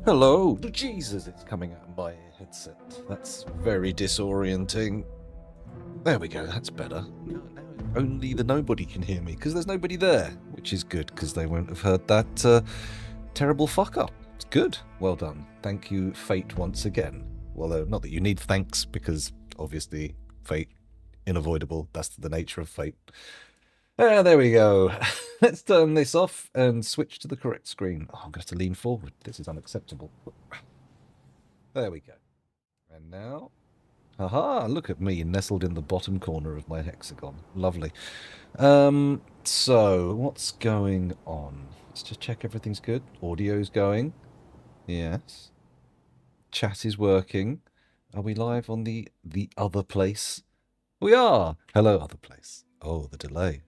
Hello! Jesus, it's coming out of my headset. That's very disorienting. There we go, that's better. Now only the nobody can hear me, because there's nobody there, which is good, because they won't have heard that terrible fuck-up. It's good. Well done. Thank you, Fate, once again. Although, not that you need thanks, because, obviously, Fate, unavoidable. That's the nature of Fate. Ah, there we go. Let's turn this off and switch to the correct screen. Oh, I'm going to have to lean forward. This is unacceptable. There we go. And now... Aha, look at me, nestled in the bottom corner of my hexagon. Lovely. So, what's going on? Let's just check everything's good. Audio's going. Yes. Chat is working. Are we live on the other place? We are! Hello, other place. Oh, the delay.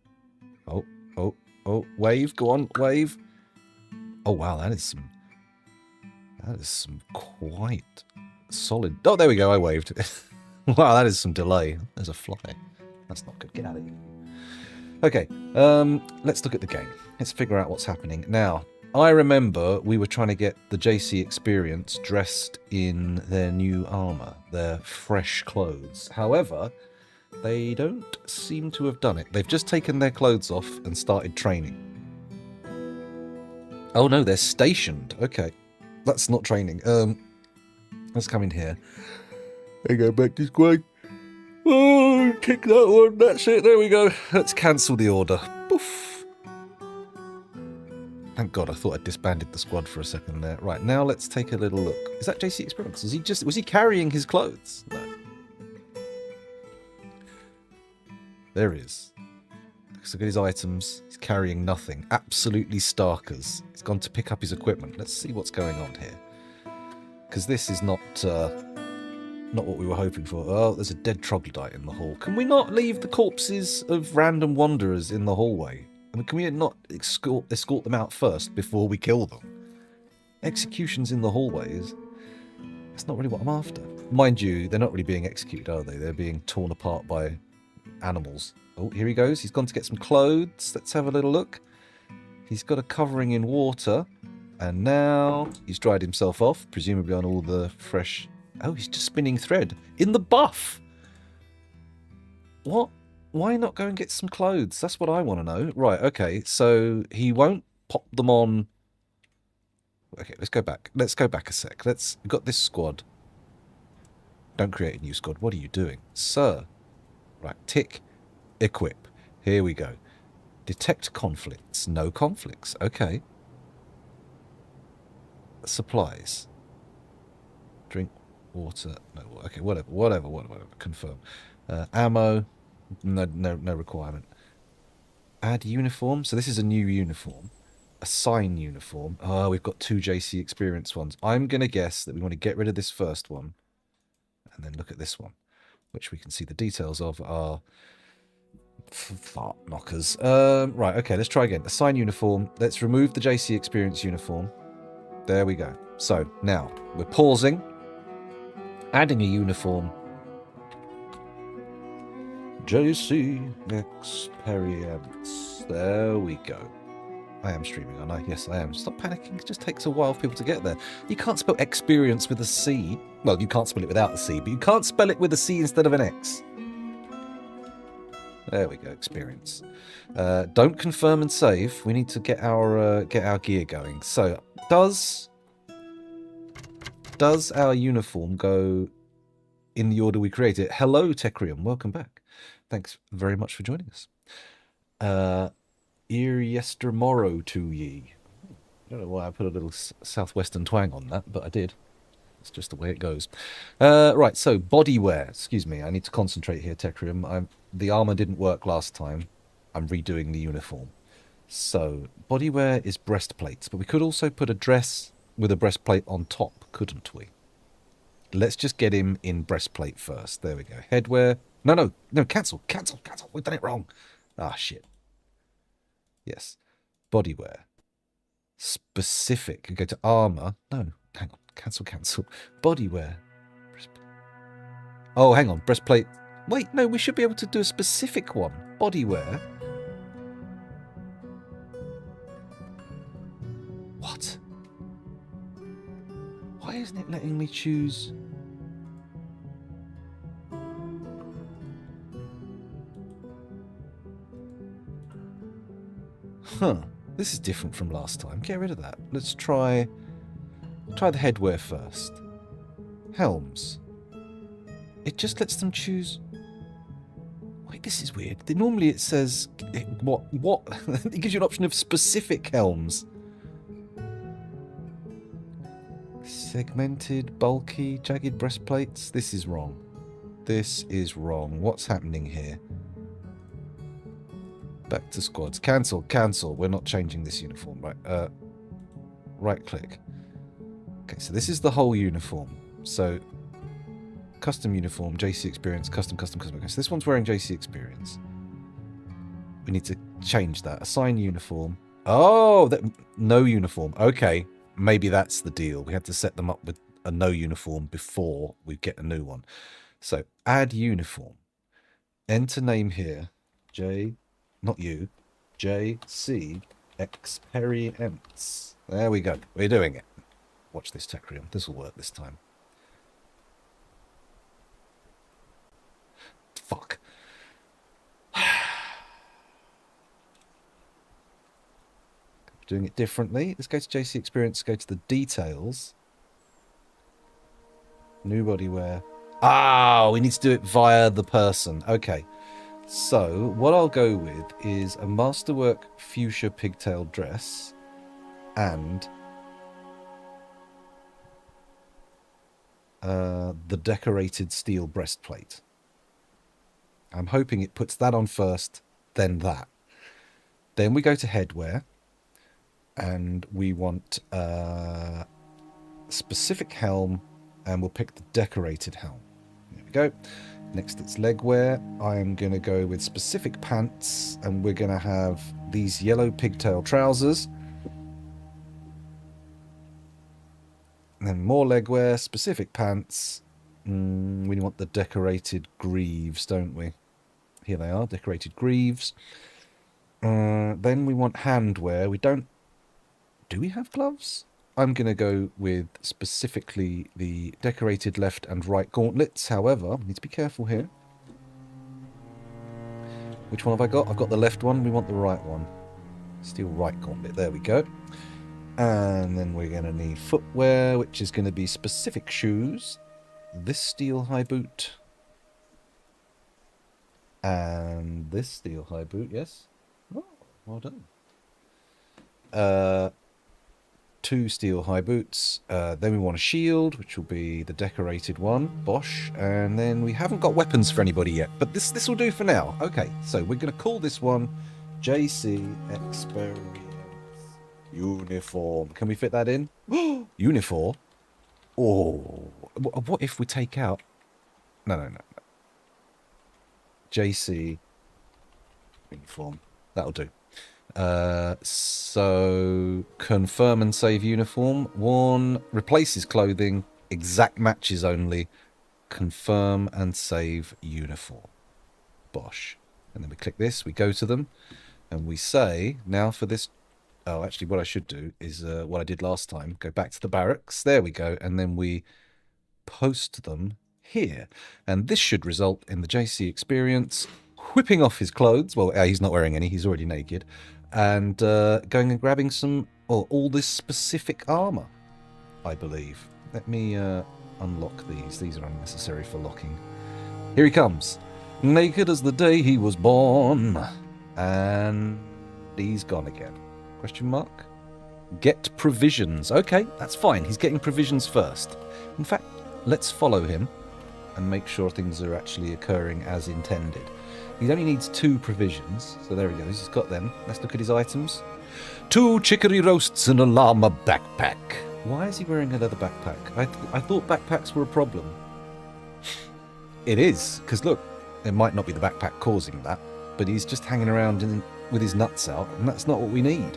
Oh, wave, go on, wave. Oh, wow, that is some quite solid... Oh, there we go, I waved. Wow, that is some delay. There's a fly. That's not good. Get out of here. Okay, let's look at the game. Let's figure out what's happening. Now, I remember we were trying to get the JC Experience dressed in their new armor, their fresh clothes. However, they don't seem to have done it. They've just taken their clothes off and started training. Oh no, they're stationed. Okay, that's not training. Let's come in here. And go back to squad. Oh, kick that one. That's it. There we go. Let's cancel the order. Poof. Thank God, I thought I disbanded the squad for a second there. Right, now let's take a little look. Is that JC Experience? Was he carrying his clothes? No. There he is. Let's look at his items. He's carrying nothing. Absolutely starkers. He's gone to pick up his equipment. Let's see what's going on here. Because this is not what we were hoping for. Oh, there's a dead troglodyte in the hall. Can we not leave the corpses of random wanderers in the hallway? I mean, can we not escort them out first before we kill them? Executions in the hallways. That's not really what I'm after. Mind you, they're not really being executed, are they? They're being torn apart by animals. Oh, here he goes. He's gone to get some clothes. Let's have a little look. He's got a covering in water. And now he's dried himself off, presumably on all the fresh... Oh, he's just spinning thread. In the buff! What? Why not go and get some clothes? That's what I want to know. Right, okay. So he won't pop them on... Okay, let's go back. Let's go back a sec. We've got this squad. Don't create a new squad. What are you doing? Sir. Right, tick. Equip. Here we go. Detect conflicts. No conflicts. Okay. Supplies. Drink water. No. Okay. Whatever. Confirm. Ammo. No requirement. Add uniform. So this is a new uniform. Assign uniform. Oh, we've got 2 JC Experience ones. I'm gonna guess that we want to get rid of this first one, and then look at this one, which we can see the details of are fart knockers. Right. Okay. Let's try again. Assign uniform. Let's remove the JC Experience uniform. There we go. So, now, we're pausing, adding a uniform. JC Experience. There we go. I am streaming, aren't I? Yes, I am. Stop panicking. It just takes a while for people to get there. You can't spell experience with a C. Well, you can't spell it without a C, but you can't spell it with a C instead of an X. There we go, experience. Don't confirm and save. We need to get our gear going. So, does our uniform go in the order we created? Hello, Tecrium. Welcome back. Thanks very much for joining us. Yestermorrow to ye. I don't know why I put a little southwestern twang on that, but I did. It's just the way it goes. Right, so body wear. Excuse me, I need to concentrate here, Tecrium. The armor didn't work last time. I'm redoing the uniform. So, body wear is breastplates, but we could also put a dress with a breastplate on top, couldn't we? Let's just get him in breastplate first. There we go. Headwear. No, cancel. We've done it wrong. Ah, shit. Yes. Body wear. Specific. Go to armor. No, hang on. Cancel. Body wear. Oh, hang on. Breastplate. Wait, no, we should be able to do a specific one. Body wear. What? isn't it letting me choose? Huh. This is different from last time. Get rid of that. Let's try the headwear first. Helms. It just lets them choose. Wait, this is weird. Normally it says what? It gives you an option of specific helms. Segmented, bulky, jagged breastplates. This is wrong. This is wrong. What's happening here? Back to squads. Cancel, cancel. We're not changing this uniform, right? Right click. Okay, so this is the whole uniform. So, custom uniform, JC Experience, custom. Okay, so this one's wearing JC Experience. We need to change that. Assign uniform. Oh, no uniform. Okay, maybe that's the deal. We had to set them up with a no uniform before we get a new one. So, add uniform. Enter name here. Not you. JC Experience. There we go. We're doing it. Watch this, Tecrium. This will work this time. Fuck. Doing it differently. Let's go to JC Experience, go to the details. New bodywear. Ah, we need to do it via the person. Okay. So, what I'll go with is a Masterwork fuchsia pigtail dress and the decorated steel breastplate. I'm hoping it puts that on first, then that. Then we go to headwear, and we want a specific helm, and we'll pick the decorated helm. There we go. Next, it's legwear. I'm going to go with specific pants, and we're going to have these yellow pigtail trousers. And then more legwear, specific pants. We want the decorated greaves, don't we? Here they are, decorated greaves. Then we want handwear. We don't... Do we have gloves? I'm going to go with specifically the decorated left and right gauntlets. However, we need to be careful here. Which one have I got? I've got the left one. We want the right one. Steel right gauntlet. There we go. And then we're going to need footwear, which is going to be specific shoes. This steel high boot. And this steel high boot, yes. Oh, well done. 2 steel high boots. Then we want a shield, which will be the decorated one. Bosch. And then we haven't got weapons for anybody yet, but this will do for now. Okay, so we're going to call this one JC Experience Uniform. Can we fit that in? Uniform? Oh, what if we take out... No. JC Uniform. That'll do. So confirm and save uniform. Worn replaces clothing. Exact matches only. Confirm and save uniform. Bosh. And then we click this. We go to them. And we say, now for this... Oh, actually, what I should do is what I did last time. Go back to the barracks. There we go. And then we post them here. And this should result in the JC Experience whipping off his clothes. Well, he's not wearing any. He's already naked. And going and grabbing some... all this specific armor, I believe. Let me unlock these. These are unnecessary for locking. Here he comes. Naked as the day he was born. And he's gone again. Question mark? Get provisions. Okay, that's fine. He's getting provisions first. In fact, let's follow him and make sure things are actually occurring as intended. He only needs 2 provisions. So there he goes. He's got them. Let's look at his items. 2 chicory roasts and a llama backpack. Why is he wearing a leather backpack? I thought backpacks were a problem. It is, because look, it might not be the backpack causing that, but he's just hanging around with his nuts out, and that's not what we need.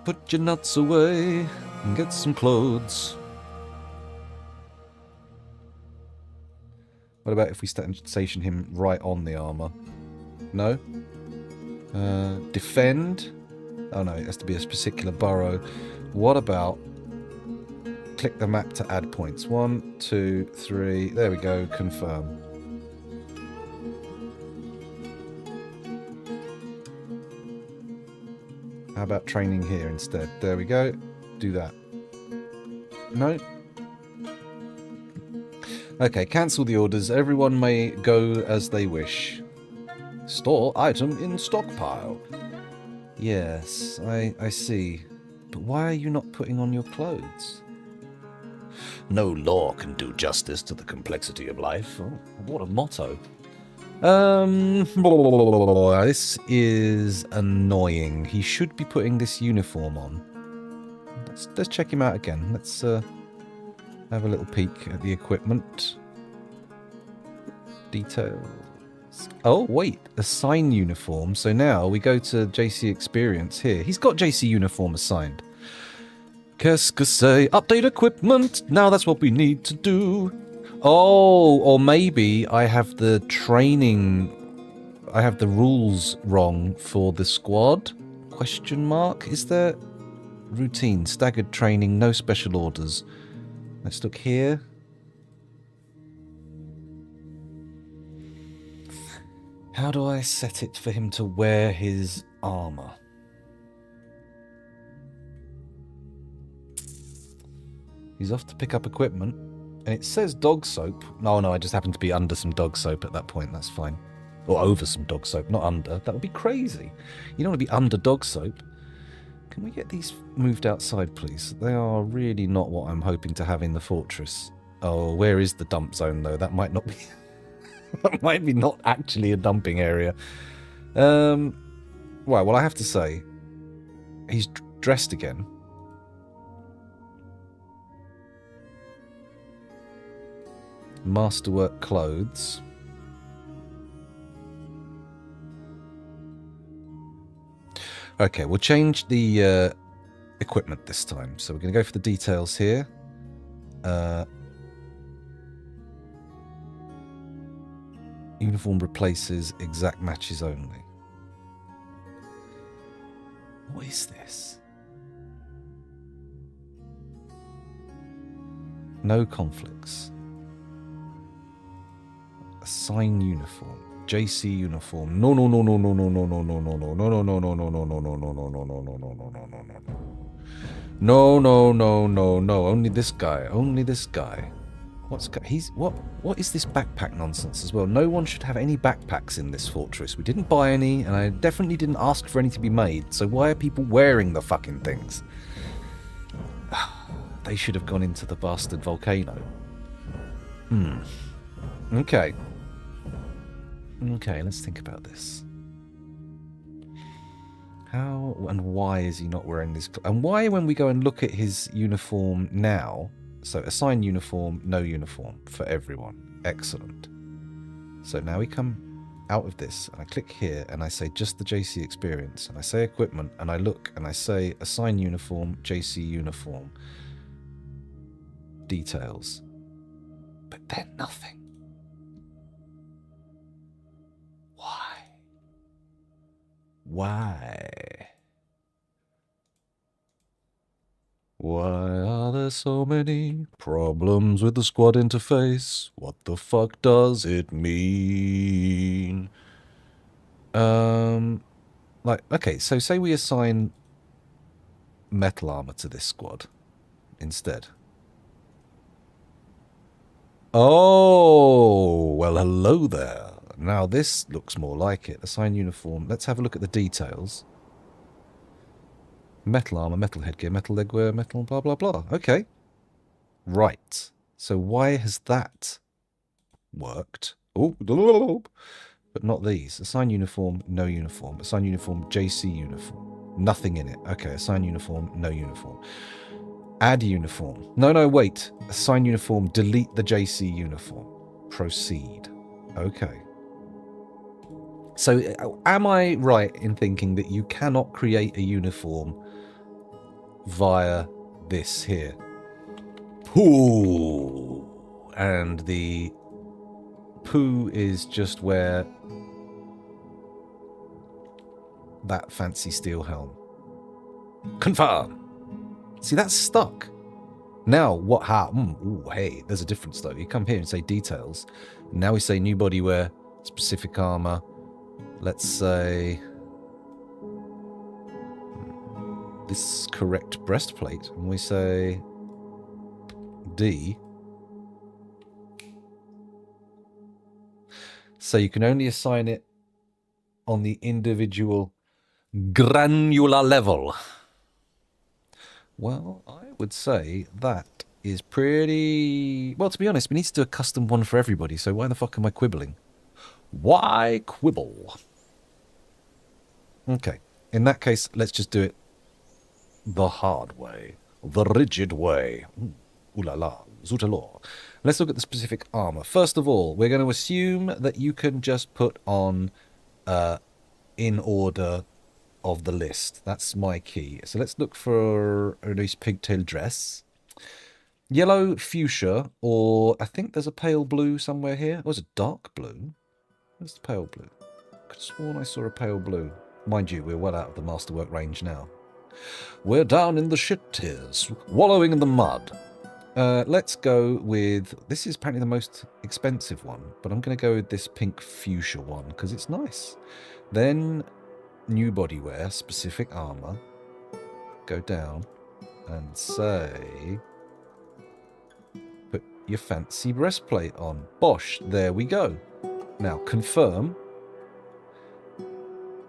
Put your nuts away and get some clothes. What about if we station him right on the armor? No? Defend. Oh no, it has to be a particular borough. What about... Click the map to add points. 1, 2, 3. There we go. Confirm. How about training here instead? There we go. Do that. No? Okay, cancel the orders. Everyone may go as they wish. Store item in stockpile. Yes, I see. But why are you not putting on your clothes? No law can do justice to the complexity of life. Oh, what a motto. This is annoying. He should be putting this uniform on. Let's check him out again. Let's have a little peek at the equipment. Details. Oh, wait. Assign uniform. So now we go to JC Experience here. He's got JC uniform assigned. Qu'est-ce que c'est? Update equipment. Now that's what we need to do. Oh, or maybe I have the training... I have the rules wrong for the squad? Question mark? Is there... Routine, staggered training, no special orders. Let's look here. How do I set it for him to wear his armor? He's off to pick up equipment. And it says dog soap. No, I just happened to be under some dog soap at that point. That's fine. Or over some dog soap, not under. That would be crazy. You don't want to be under dog soap. Can we get these moved outside, please? They are really not what I'm hoping to have in the fortress. Oh, where is the dump zone, though? That might not be... that might be not actually a dumping area. Well, I have to say, he's dressed again. Masterwork clothes. Okay, we'll change the equipment this time. So we're going to go for the details here. Uniform replaces exact matches only. What is this? No conflicts. Assign uniform. JC uniform. No. No. Only this guy. Only this guy. What is this backpack nonsense as well? No one should have any backpacks in this fortress. We didn't buy any, and I definitely didn't ask for any to be made. So why are people wearing the fucking things? They should have gone into the bastard volcano. Okay. Okay, let's think about this. How and why is he not wearing this? And why, when we go and look at his uniform now, so assign uniform, no uniform for everyone. Excellent. So now we come out of this, and I click here, and I say just the JC experience, and I say equipment, and I look, and I say assign uniform, JC uniform. Details. But then nothing. Why? Why are there so many problems with the squad interface? What the fuck does it mean? Okay, so say we assign metal armor to this squad instead. Oh, well, hello there. Now this looks more like it. Assign uniform. Let's have a look at the details. Metal armor, metal headgear, metal legwear, metal blah blah blah. Okay. Right. So why has that worked? Oh, but not these. Assign uniform, no uniform. Assign uniform, JC uniform. Nothing in it. Okay, assign uniform, no uniform. Add uniform. No, wait. Assign uniform, delete the JC uniform. Proceed. Okay. So, am I right in thinking that you cannot create a uniform via this here? Poo! And the poo is just where that fancy steel helm. Confirm. See, that's stuck. Now, what happened? Ooh, hey, there's a difference, though. You come here and say details. Now we say new bodywear, specific armor. Let's say this correct breastplate. And we say D. So you can only assign it on the individual granular level. Well, I would say that is pretty... Well, to be honest, we need to do a custom one for everybody, so why the fuck am I quibbling? Why quibble? Okay, in that case, let's just do it the hard way. The rigid way. Ooh la la, zootalaw. Let's look at the specific armor. First of all, we're going to assume that you can just put on in order of the list. That's my key. So let's look for a nice pigtail dress. Yellow, fuchsia, or I think there's a pale blue somewhere here. Oh, it's a dark blue. Where's the pale blue? I could have sworn I saw a pale blue. Mind you, we're well out of the masterwork range now. We're down in the shit tiers, wallowing in the mud. Let's go with... This is apparently the most expensive one, but I'm going to go with this pink fuchsia one because it's nice. Then... new bodywear, specific armor. Go down and say, put your fancy breastplate on. Bosh, there we go. Now confirm.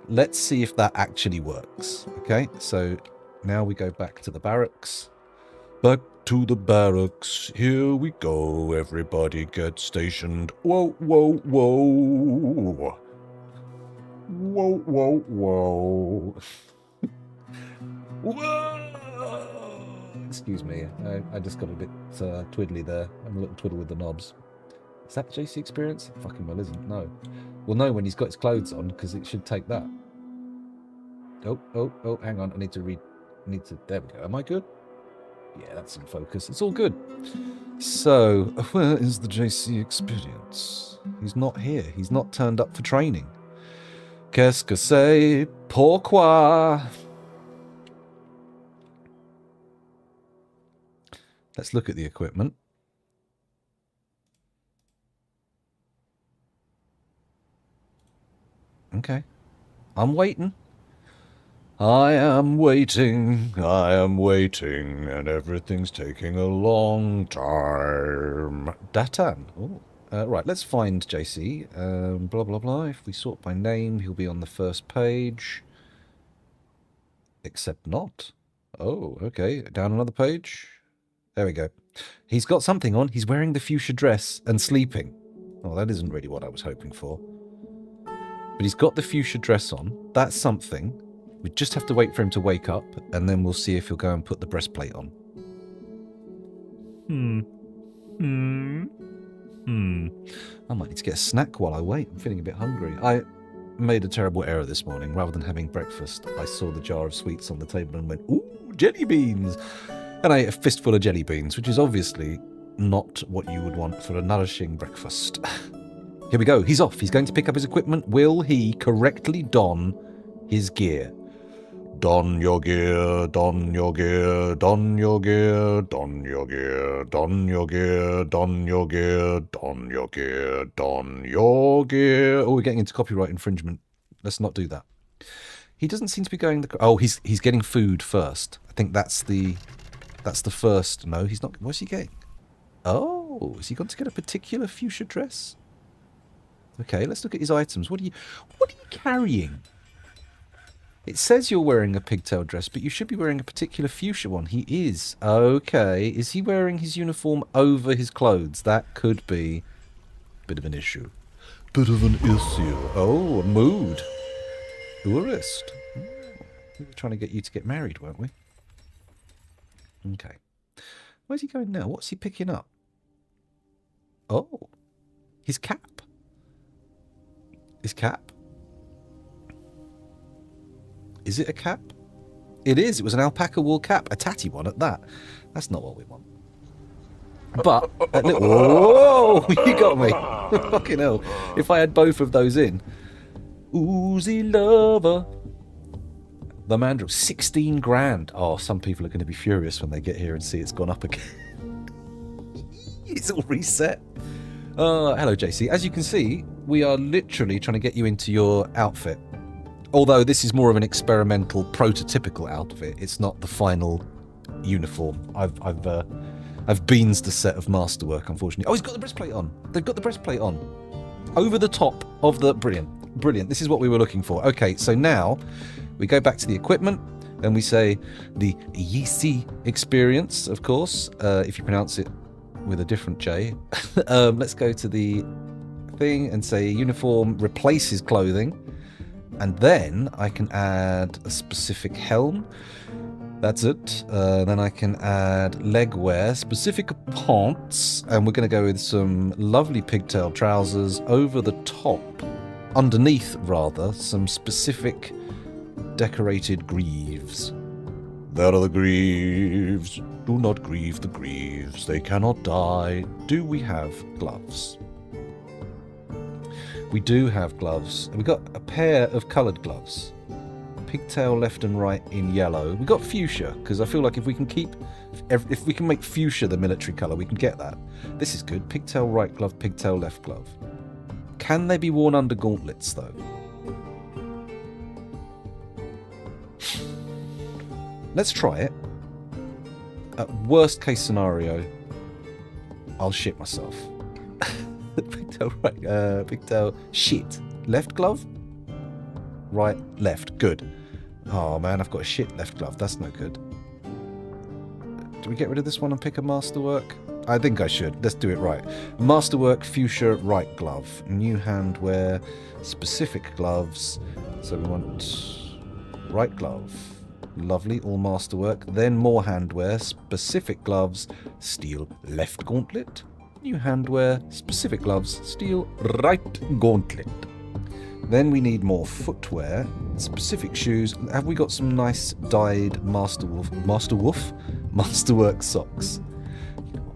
Let's see if that actually works. Okay, so now we go back to the barracks. Back to the barracks. Here we go. Everybody get stationed. Whoa, whoa, whoa. Whoa, whoa, whoa. Whoa! Excuse me, I just got a bit twiddly there. I'm a little twiddle with the knobs. Is that JC experience? Fucking well isn't, no. We'll know when he's got his clothes on, because it should take that. Oh, hang on, I need to there we go. Am I good? Yeah, that's in focus. It's all good. So, where is the JC experience? He's not here. He's not turned up for training. Qu'est-ce que c'est? Pourquoi? Let's look at the equipment. Okay. I'm waiting. I am waiting, and everything's taking a long time. Datan. Oh. Right, let's find JC. Blah, blah, blah. If we sort by name, he'll be on the first page. Except not. Oh, okay. Down another page. There we go. He's got something on. He's wearing the fuchsia dress and sleeping. Oh, that isn't really what I was hoping for. But he's got the fuchsia dress on. That's something. We just have to wait for him to wake up, and then we'll see if he'll go and put the breastplate on. I might need to get a snack while I wait. I'm feeling a bit hungry. I made a terrible error this morning. Rather than having breakfast, I saw the jar of sweets on the table and went, ooh, jelly beans! And I ate a fistful of jelly beans, which is obviously not what you would want for a nourishing breakfast. Here we go. He's off. He's going to pick up his equipment. Will he correctly don his gear? Don your gear, don your gear, don your gear, don your gear, don your gear, don your gear, don your gear, don your gear. Oh, we're getting into copyright infringement. Let's not do that. He doesn't seem to be going the... Oh, he's getting food first. I think that's the first... No, he's not... What's he getting? Oh, has he gone to get a particular fuchsia dress? Okay, let's look at his items. What are you carrying? It says you're wearing a pigtail dress, but you should be wearing a particular fuchsia one. He is. Okay. Is he wearing his uniform over his clothes? That could be a bit of an issue. Bit of an issue. Oh, a mood. Tourist. We were trying to get you to get married, weren't we? Okay. Where's he going now? What's he picking up? Oh. His cap. His cap? Is it a cap? It is. It was an alpaca wool cap. A tatty one at that. That's not what we want. But... Whoa! You got me. Fucking hell. If I had both of those in. Oozy lover. The Mandrill, 16 grand. Oh, some people are going to be furious when they get here and see it's gone up again. It's all reset. Hello, JC. As you can see, we are literally trying to get you into your outfit. Although this is more of an experimental, prototypical outfit. It's not the final uniform. I've beans the set of masterwork, unfortunately. Oh, he's got the breastplate on. They've got the breastplate on. Over the top of the... Brilliant. This is what we were looking for. Okay, so now we go back to the equipment and we say the Yeezy experience, of course, if you pronounce it with a different J. Let's go to the thing and say uniform replaces clothing. And then I can add a specific helm. That's it. Then I can add leg wear, specific pants, and we're going to go with some lovely pigtail trousers over the top, underneath rather, some specific decorated greaves. There are the greaves. Do not grieve the greaves. They cannot die. Do we have gloves? We do have gloves. We've got a pair of coloured gloves. Pigtail left and right in yellow. We've got fuchsia, because I feel like if we can make fuchsia the military colour, we can get that. This is good. Pigtail right glove, pigtail left glove. Can they be worn under gauntlets, though? Let's try it. At worst case scenario, I'll shit myself. Pigtail right, pigtail shit. Left glove? Right, left. Good. Oh man, I've got a shit left glove. That's no good. Do we get rid of this one and pick a masterwork? I think I should. Let's do it right. Masterwork, fuchsia, right glove. New handwear, specific gloves. So we want right glove. Lovely, all masterwork. Then more handwear, specific gloves, steel left gauntlet. New handwear, specific gloves, steel right gauntlet. Then we need more footwear, specific shoes. Have we got some nice dyed masterwork socks?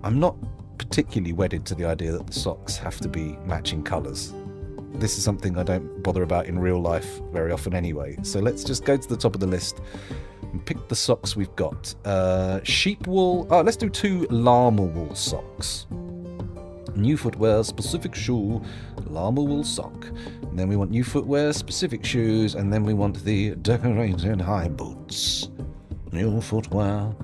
I'm not particularly wedded to the idea that the socks have to be matching colours. This is something I don't bother about in real life very often anyway. So let's just go to the top of the list and pick the socks we've got. Sheep wool. Oh, let's do 2 llama wool socks. New footwear, specific shoe, llama wool sock. And then we want new footwear, specific shoes, and then we want the decorated high boots. New footwear,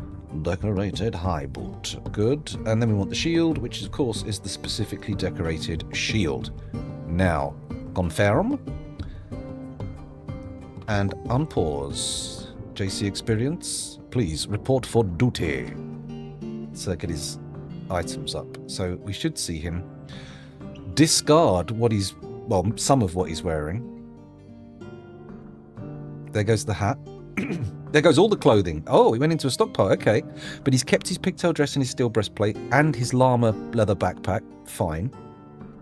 decorated high boot. Good. And then we want the shield, which of course is the specifically decorated shield. Now, confirm. And unpause. JC Experience, please report for duty. So get his items up. So we should see him discard what he's, well, some of what he's wearing. There goes the hat. There goes all the clothing. Oh, he went into a stockpile. Okay. But he's kept his pigtail dress and his steel breastplate and his llama leather backpack. Fine.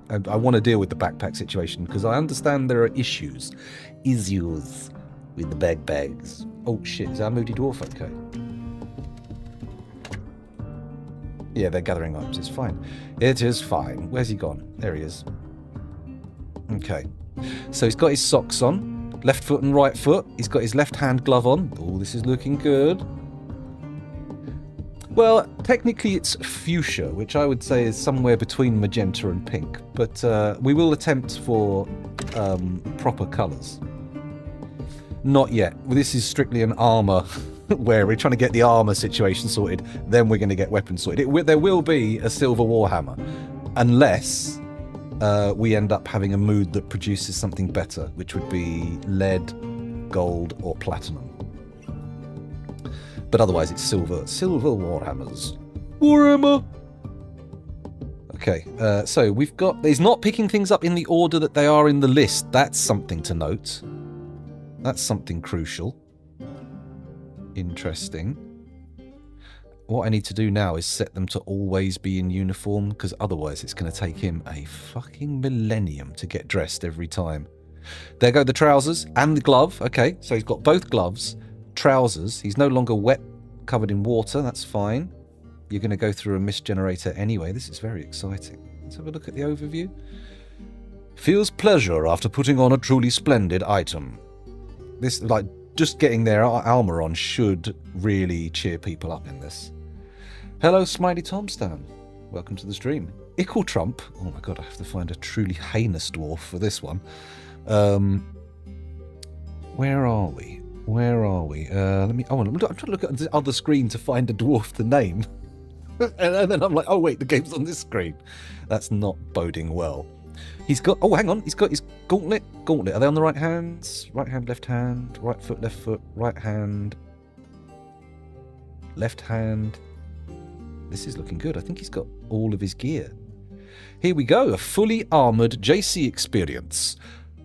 And I want to deal with the backpack situation because I understand there are issues with the bags. Oh shit, is our moody dwarf okay? Yeah, they're gathering items. It's fine. It is fine. Where's he gone? There he is. Okay. So he's got his socks on. Left foot and right foot. He's got his left hand glove on. Oh, this is looking good. Well, technically it's fuchsia, which I would say is somewhere between magenta and pink. But we will attempt for proper colours. Not yet. This is strictly an armour where we're trying to get the armour situation sorted, then we're going to get weapons sorted. There will be a silver warhammer, unless we end up having a mood that produces something better, which would be lead, gold, or platinum. But otherwise it's silver. Silver warhammers. Warhammer! Okay, so we've got... He's not picking things up in the order that they are in the list. That's something to note. That's something crucial. Interesting. What I need to do now is set them to always be in uniform, because otherwise it's going to take him a fucking millennium to get dressed every time. There go the trousers and the glove. Okay, so he's got both gloves, trousers. He's no longer wet, covered in water. That's fine. You're going to go through a mist generator anyway. This is very exciting. Let's have a look at the overview. Feels pleasure after putting on a truly splendid item. This, like, just getting their armor on should really cheer people up in this. Hello, Smiley Tomstan. Welcome to the stream. Ickle Trump. Oh my god, I have to find a truly heinous dwarf for this one. Where are we? Where are we? I'm trying to look at the other screen to find a dwarf to name. and then I'm like, oh wait, the game's on this screen. That's not boding well. He's got, oh hang on, he's got his gauntlet. Gauntlet, are they on the right hands? Right hand, left hand, right foot, right hand, left hand. This is looking good. I think he's got all of his gear. Here we go, a fully armoured JC experience.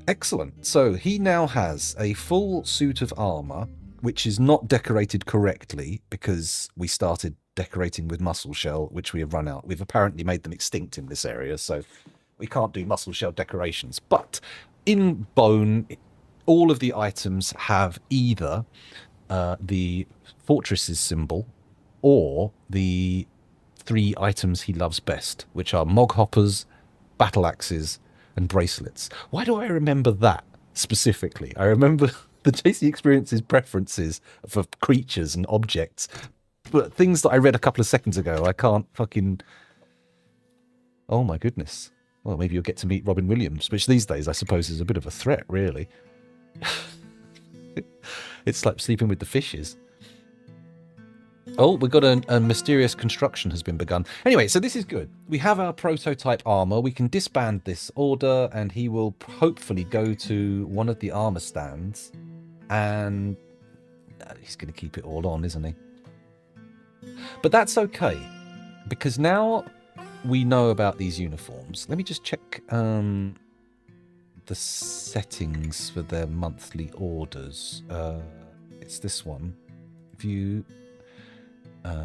Excellent. So he now has a full suit of armour, which is not decorated correctly because we started decorating with muscle shell, which we have run out. We've apparently made them extinct in this area, so we can't do muscle shell decorations. But in bone, all of the items have either the fortress's symbol or the 3 items he loves best, which are mog hoppers, battle axes, and bracelets. Why do I remember that specifically? I remember the JC Experience's preferences for creatures and objects, but things that I read a couple of seconds ago, I can't fucking... Oh my goodness. Well, maybe you'll get to meet Robin Williams, which these days I suppose is a bit of a threat, really. It's like sleeping with the fishes. Oh, we've got a mysterious construction has been begun. Anyway, so this is good. We have our prototype armor. We can disband this order, and he will hopefully go to one of the armor stands. And he's going to keep it all on, isn't he? But that's okay, because now we know about these uniforms. Let me just check the settings for their monthly orders. It's this one. View...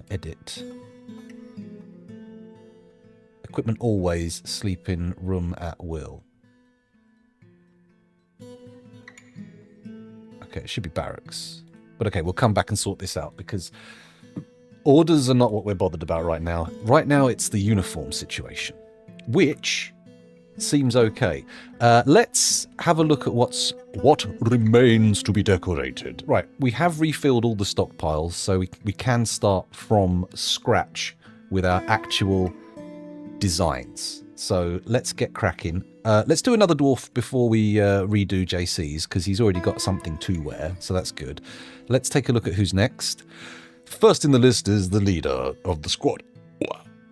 edit. Equipment always, sleep in room at will. Okay, it should be barracks. But okay, we'll come back and sort this out because orders are not what we're bothered about right now. Right now it's the uniform situation, which seems okay. Let's have a look at what remains to be decorated. Right, we have refilled all the stockpiles, so we can start from scratch with our actual designs. So let's get cracking. Let's do another dwarf before we redo JC's, because he's already got something to wear, so that's good. Let's take a look at who's next. First in the list is the leader of the squad.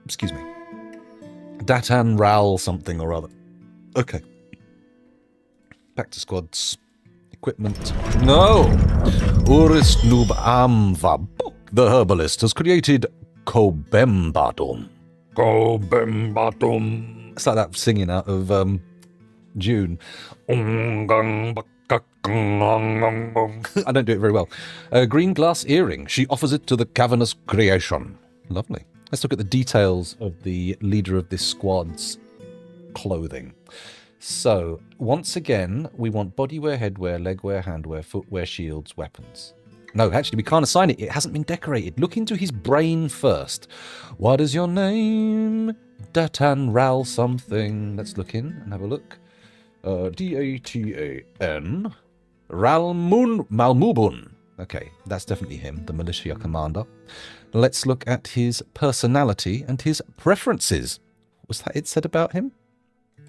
Excuse me. Datan Ral something or other. Okay. Back to squads. Equipment. No! Urist Noob Amvabok, the herbalist, has created Kobembatum. Kobembatum. It's like that singing out of June. I don't do it very well. A green glass earring. She offers it to the cavernous creation. Lovely. Let's look at the details of the leader of this squad's clothing. So, once again, we want bodywear, headwear, legwear, handwear, footwear, shields, weapons. No, actually, we can't assign it. It hasn't been decorated. Look into his brain first. What is your name? Datan Ral something. Let's look in and have a look. D-A-T-A-N. Malmubun. Okay, that's definitely him, the militia commander. Let's look at his personality and his preferences. Was that it said about him?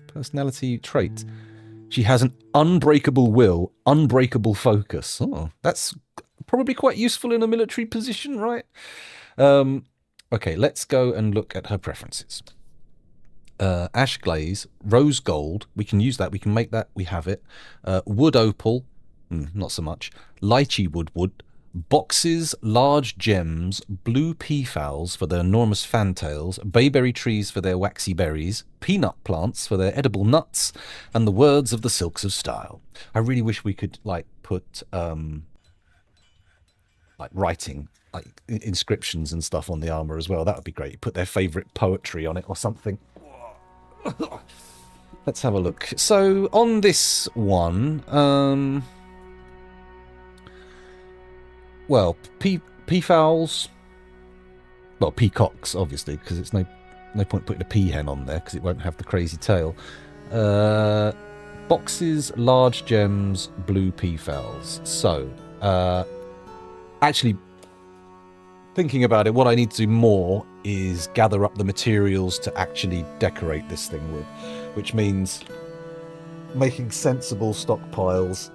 Personality trait. She has an unbreakable will, unbreakable focus. Oh, that's probably quite useful in a military position, right? Okay, let's go and look at her preferences. Ash glaze, rose gold. We can use that. We can make that. We have it. Wood opal. Not so much. Lychee wood. Boxes, large gems, blue peafowls for their enormous fantails, bayberry trees for their waxy berries, peanut plants for their edible nuts, and the words of the silks of style. I really wish we could put writing, like inscriptions and stuff on the armor as well. That would be great. Put their favorite poetry on it or something. Let's have a look. So on this one, well, peafowls, well, peacocks, obviously, because it's no point putting a peahen on there because it won't have the crazy tail. Boxes, large gems, blue peafowls. So Actually, thinking about it, what I need to do more is gather up the materials to actually decorate this thing with, which means making sensible stockpiles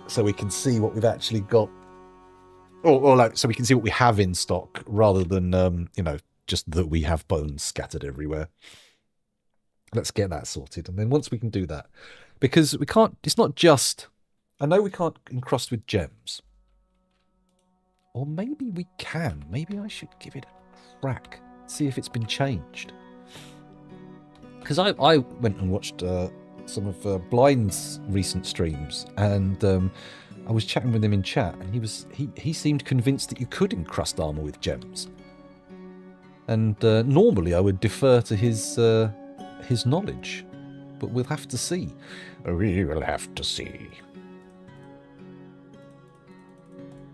so we can see what we've actually got, or like so we can see what we have in stock rather than just that we have bones scattered everywhere. Let's get that sorted, and then once we can do that, because we can't, it's not just, I know we can't encrust with gems, or maybe we can. Maybe I should give it a crack, see if it's been changed, because I went and watched some of Blind's recent streams, and I was chatting with him in chat, and he seemed convinced that you could encrust armor with gems. And normally I would defer to his knowledge, but we'll have to see. We will have to see.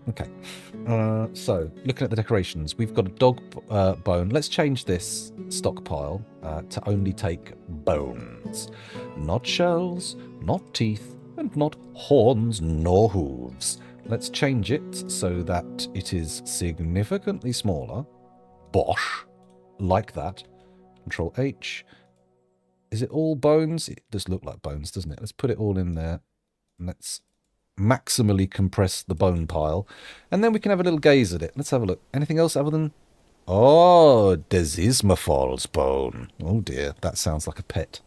Okay, so looking at the decorations, we've got a dog bone. Let's change this stockpile to only take bones, not shells, not teeth, and not horns nor hooves. Let's change it so that it is significantly smaller. Bosh, like that. Control H. Is it all bones? It does look like bones, doesn't it? Let's put it all in there. And let's maximally compress the bone pile. And then we can have a little gaze at it. Let's have a look. Anything else other than... Oh, Desismafall's bone. Oh dear, that sounds like a pet.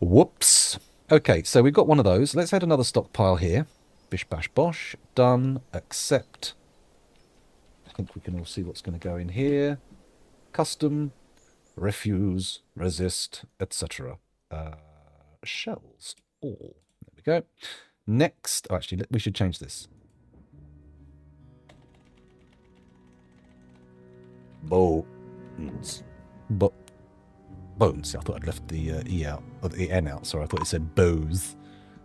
Whoops. Okay, so we've got one of those. Let's add another stockpile here. Bish bash bosh. Done. Accept. I think we can all see what's going to go in here. Custom. Refuse. Resist. Etc. Shells. All. There we go. Next. Oh, actually, we should change this. Bones. Bones. I thought I'd left the E out, or the N out. Sorry, I thought it said bows.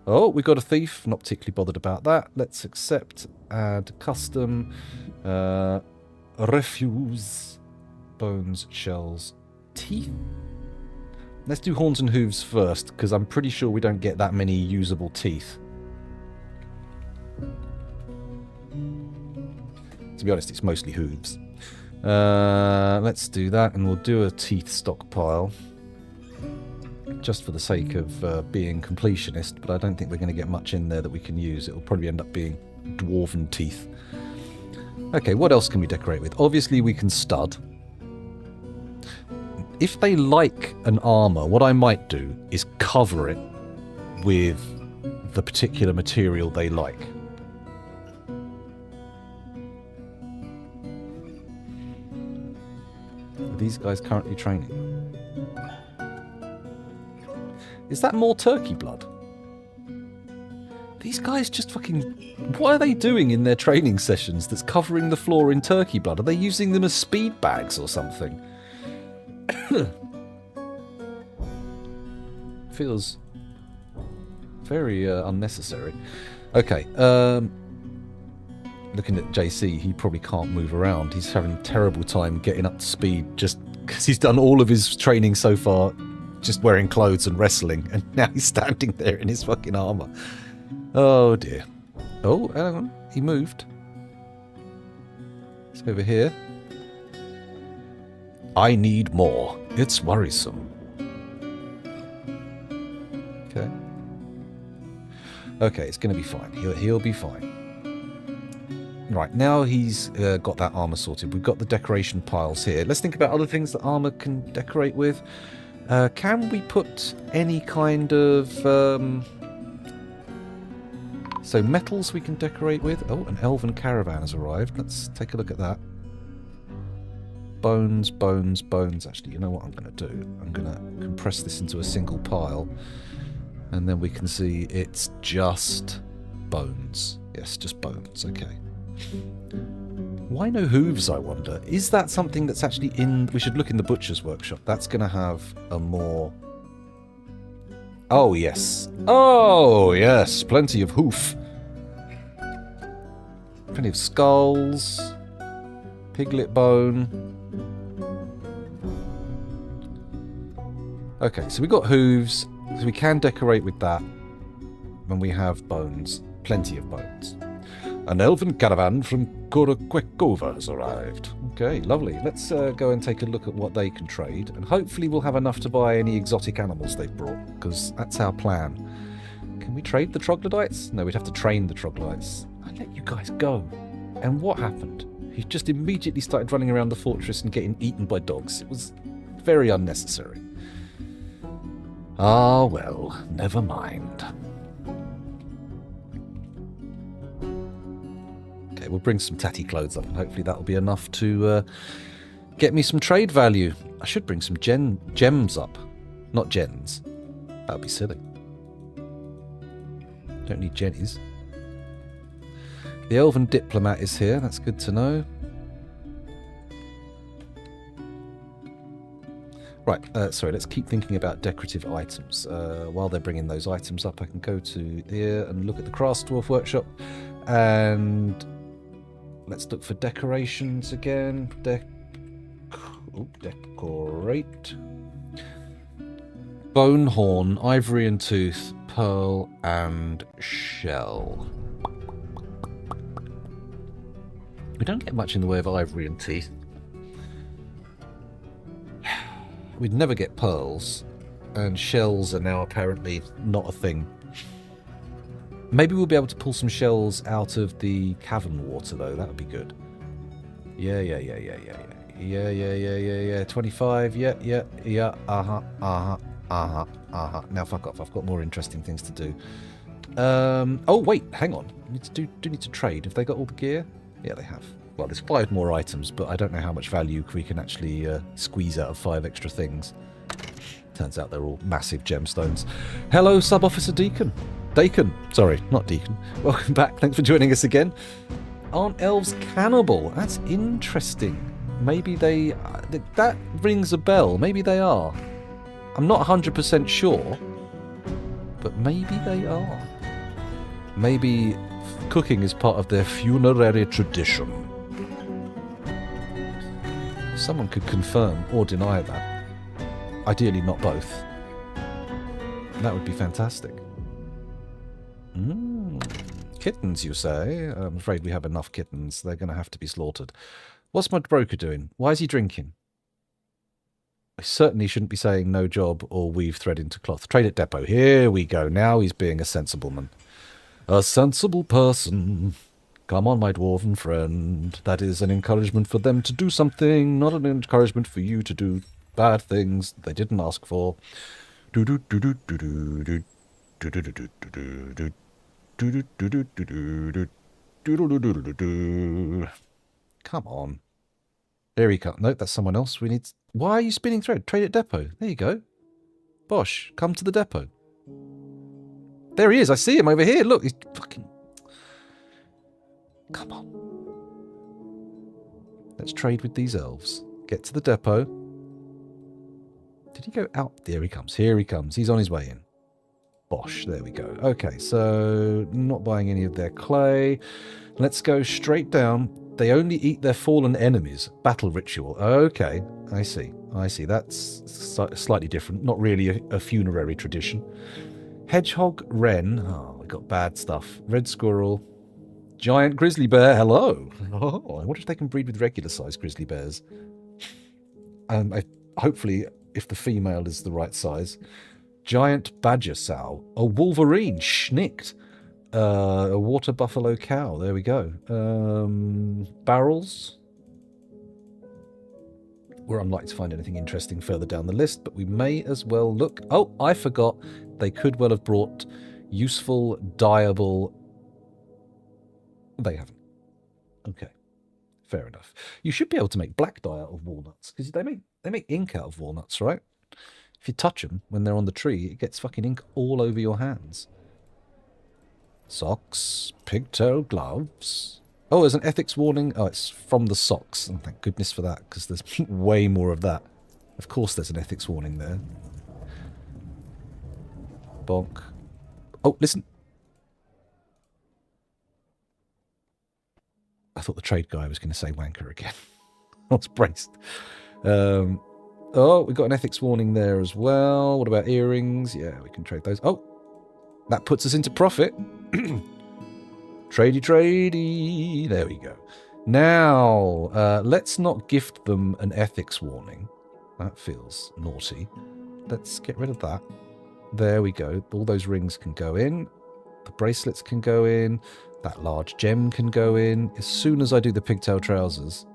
Oh, we got a thief. Not particularly bothered about that. Let's accept. Add custom. Refuse. Bones, shells, teeth. Let's do horns and hooves first, because I'm pretty sure we don't get that many usable teeth. To be honest, it's mostly hooves. Let's do that, and we'll do a teeth stockpile. Just for the sake of being completionist, but I don't think we're going to get much in there that we can use. It'll probably end up being dwarven teeth. Okay, what else can we decorate with? Obviously, we can stud. If they like an armor, what I might do is cover it with the particular material they like. Are these guys currently training? Is that more turkey blood? These guys just fucking... What are they doing in their training sessions that's covering the floor in turkey blood? Are they using them as speed bags or something? Feels very unnecessary. Okay, looking at JC, he probably can't move around. He's having a terrible time getting up to speed just because he's done all of his training so far just wearing clothes and wrestling, and now he's standing there in his fucking armor. Oh dear. Oh, hang on. He moved. It's over here. I need more. It's worrisome. Okay. Okay, it's going to be fine. He'll be fine. Right, now he's got that armor sorted. We've got the decoration piles here. Let's think about other things that armor can decorate with. Can we put any kind of... So metals we can decorate with. Oh, an elven caravan has arrived. Let's take a look at that. Bones, bones, bones. Actually, you know what I'm going to do? I'm going to compress this into a single pile. And then we can see it's just bones. Yes, just bones. Okay. Why no hooves, I wonder? Is that something that's actually in... We should look in the butcher's workshop. That's going to have a more... Oh, yes. Oh, yes. Plenty of hoof. Plenty of skulls. Piglet bone. Okay, so we got hooves. So we can decorate with that when we have bones. Plenty of bones. An elven caravan from Korakwekova has arrived. Okay, lovely. Let's go and take a look at what they can trade, and hopefully we'll have enough to buy any exotic animals they've brought, because that's our plan. Can we trade the troglodytes? No, we'd have to train the troglodytes. I let you guys go. And what happened? He just immediately started running around the fortress and getting eaten by dogs. It was very unnecessary. Ah, well, never mind. Okay, we'll bring some tatty clothes up, and hopefully that'll be enough to get me some trade value. I should bring some gems up. Not gens. That would be silly. Don't need jennies. The elven diplomat is here. That's good to know. Right, sorry, let's keep thinking about decorative items. While they're bringing those items up, I can go to here and look at the Craft Dwarf Workshop. And let's look for decorations again. Decorate. Bone horn, ivory and tooth, pearl and shell. We don't get much in the way of ivory and teeth. We'd never get pearls, and shells are now apparently not a thing. Maybe we'll be able to pull some shells out of the cavern water, though. That would be good. Yeah. 25, yeah. Now fuck off. I've got more interesting things to do. Oh, wait, hang on. Do need to trade. Have they got all the gear? Yeah, they have. Well, there's 5 more items, but I don't know how much value we can actually squeeze out of 5 extra things. Turns out they're all massive gemstones. Hello, Sub-Officer Deacon. Sorry, not Deacon. Welcome back. Thanks for joining us again. Aren't elves cannibal? That's interesting. Maybe they... that rings a bell. Maybe they are. I'm not 100% sure, but maybe they are. Maybe cooking is part of their funerary tradition. Someone could confirm or deny that. Ideally not both. That would be fantastic. Kittens, you say? I'm afraid we have enough kittens. They're going to have to be slaughtered. What's my broker doing? Why is he drinking? I certainly shouldn't be saying no job or weave thread into cloth. Trade at depot. Here we go. Now he's being a sensible man. A sensible person. Come on, my dwarven friend. That is an encouragement for them to do something, not an encouragement for you to do bad things they didn't ask for. Come on. There he comes. No, that's someone else. We need... Why are you spinning thread? Trade at depot. There you go. Bosh, come to the depot. There he is. I see him over here. Look, he's fucking... Come on. Let's trade with these elves. Get to the depot. Did he go out? There he comes. Here he comes. He's on his way in. Bosh. There we go. Okay, so not buying any of their clay. Let's go straight down. They only eat their fallen enemies. Battle ritual. Okay, I see. That's slightly different. Not really a funerary tradition. Hedgehog, wren. Oh, we got bad stuff. Red squirrel. Giant grizzly bear. Hello. Oh, I wonder if they can breed with regular-sized grizzly bears. Hopefully, if the female is the right size. Giant badger sow. A wolverine. Schnicked. A water buffalo cow. There we go. Barrels. We're unlikely to find anything interesting further down the list, but we may as well look. Oh, I forgot. They could well have brought useful, dyeable... They haven't. Okay. Fair enough. You should be able to make black dye out of walnuts, because they make ink out of walnuts, right? If you touch them when they're on the tree, it gets fucking ink all over your hands. Socks, pigtail gloves. Oh, there's an ethics warning. Oh, it's from the socks. Oh, thank goodness for that, because there's way more of that. Of course there's an ethics warning there. Bonk. Oh, listen. I thought the trade guy was going to say wanker again. I was braced. Oh, we've got an ethics warning there as well. What about earrings? Yeah, we can trade those. Oh, that puts us into profit. Tradey, tradey. There we go. Now, let's not gift them an ethics warning. That feels naughty. Let's get rid of that. There we go. All those rings can go in. The bracelets can go in. That large gem can go in. As soon as I do the pigtail trousers.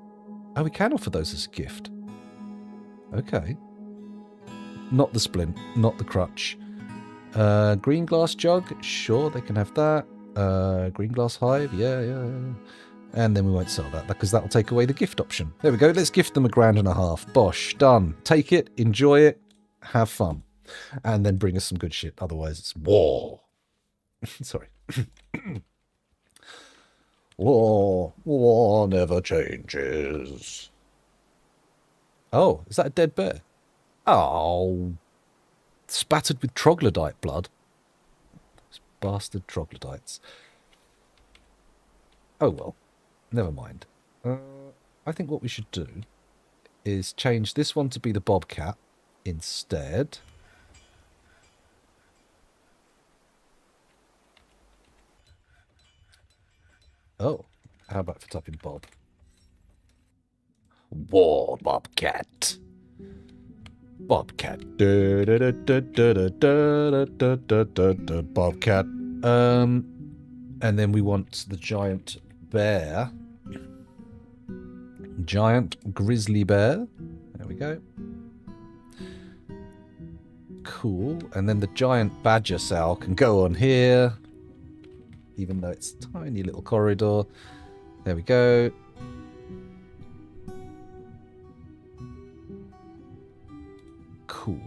Oh, we can offer those as a gift. Okay. Not the splint. Not the crutch. Green glass jug. Sure, they can have that. Green glass hive. Yeah. And then we won't sell that because that'll take away the gift option. There we go. Let's gift them £1.50. Bosh. Done. Take it. Enjoy it. Have fun. And then bring us some good shit. Otherwise, it's war. Sorry. War never changes. Oh, is that a dead bear? Oh. Spattered with troglodyte blood. Those bastard troglodytes. Oh well. Never mind. I think what we should do is change this one to be the bobcat instead. Oh, how about for typing Bob? War bobcat. Bobcat. Bobcat. And then we want the giant bear. Giant grizzly bear. There we go. Cool. And then the giant badger sow can go on here. Even though it's a tiny little corridor. There we go. Cool.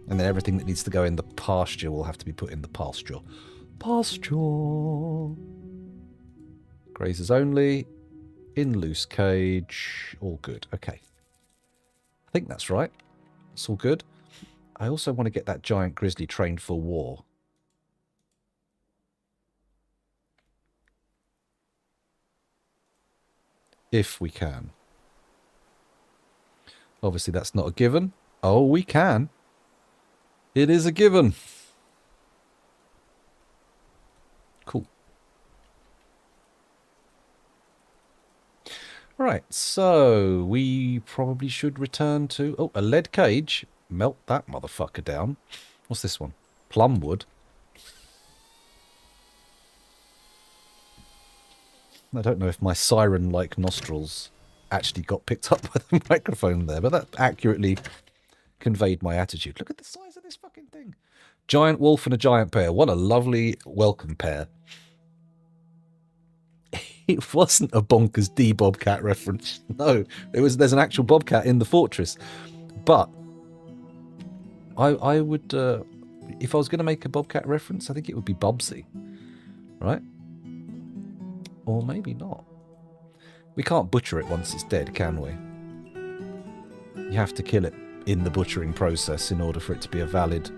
And then everything that needs to go in the pasture will have to be put in the pasture. Pasture. Grazers only. In loose cage. All good. Okay. I think that's right. It's all good. I also want to get that giant grizzly trained for war. If we can. Obviously, that's not a given. Oh, we can. It is a given. Cool. Right, so we probably should return to... Oh, a lead cage. Melt that motherfucker down. What's this one? Plumwood. I don't know if my siren-like nostrils actually got picked up by the microphone there, but that accurately conveyed my attitude. Look at the size of this fucking thing. Giant wolf and a giant bear. What a lovely welcome pair. It wasn't a bonkers D Bobcat reference. No, there's an actual bobcat in the fortress. But I would, if I was going to make a bobcat reference, I think it would be Bubsy, right? Or maybe not. We can't butcher it once it's dead, can we? You have to kill it in the butchering process in order for it to be a valid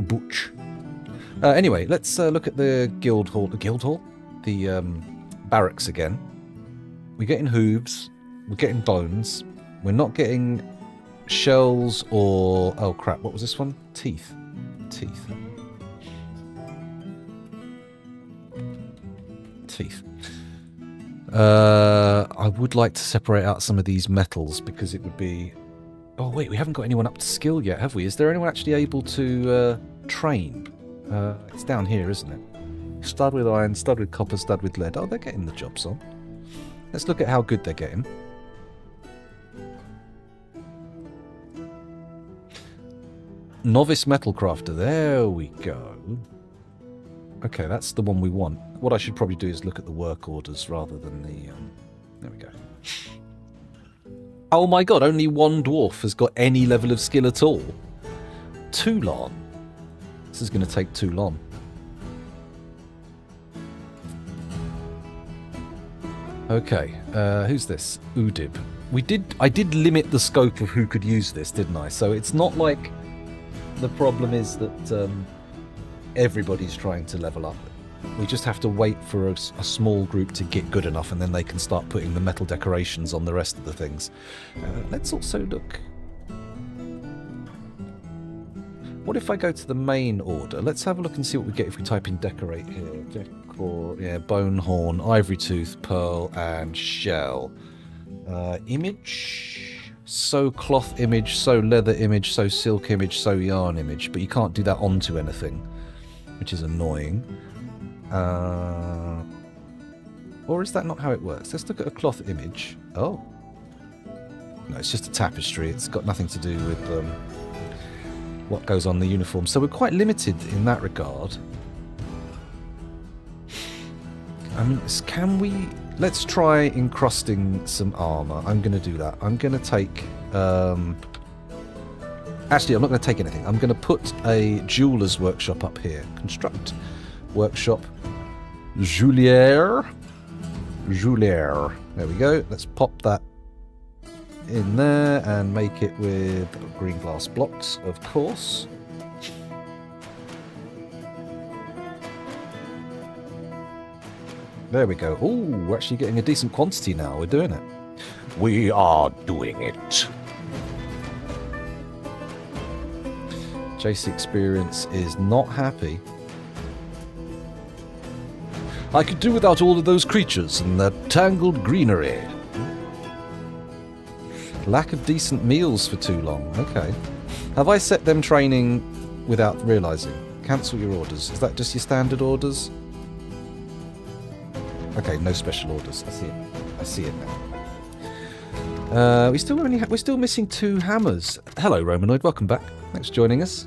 butch. Anyway, let's look at the guild hall. The guild hall? The barracks again. We're getting hooves. We're getting bones. We're not getting shells or... Oh, crap. What was this one? Teeth. Teeth. Teeth. I would like to separate out some of these metals because it would be... Oh, wait, we haven't got anyone up to skill yet, have we? Is there anyone actually able to train? It's down here, isn't it? Stud with iron, stud with copper, stud with lead. Oh, they're getting the jobs on. Let's look at how good they're getting. Novice metal crafter. There we go. Okay, that's the one we want. What I should probably do is look at the work orders rather than the... There we go. Oh my god, only one dwarf has got any level of skill at all. Too long. This is going to take too long. Okay, who's this? Udib. I did limit the scope of who could use this, didn't I? So it's not like the problem is that everybody's trying to level up. We just have to wait for a small group to get good enough, and then they can start putting the metal decorations on the rest of the things. Let's also look... What if I go to the main order? Let's have a look and see what we get if we type in decorate here. Decor, yeah, bone horn, ivory tooth, pearl, and shell. Image. So cloth image, so leather image, so silk image, so yarn image. But you can't do that onto anything, which is annoying. Or is that not how it works? Let's look at a cloth image. Oh. No, it's just a tapestry. It's got nothing to do with what goes on the uniform. So we're quite limited in that regard. I mean, can we... Let's try encrusting some armour. I'm going to do that. I'm going to take... Actually, I'm not going to take anything. I'm going to put a jeweller's workshop up here. Construct workshop. Joulière. Joulière. There we go. Let's pop that in there and make it with green glass blocks, of course. There we go. Ooh, we're actually getting a decent quantity now. We're doing it. We are doing it. JC Experience is not happy. I could do without all of those creatures and that tangled greenery. Lack of decent meals for too long. Okay. Have I set them training without realising? Cancel your orders. Is that just your standard orders? Okay, no special orders. I see it. I see it now. We're still missing 2 hammers. Hello, Romanoid. Welcome back. Thanks for joining us.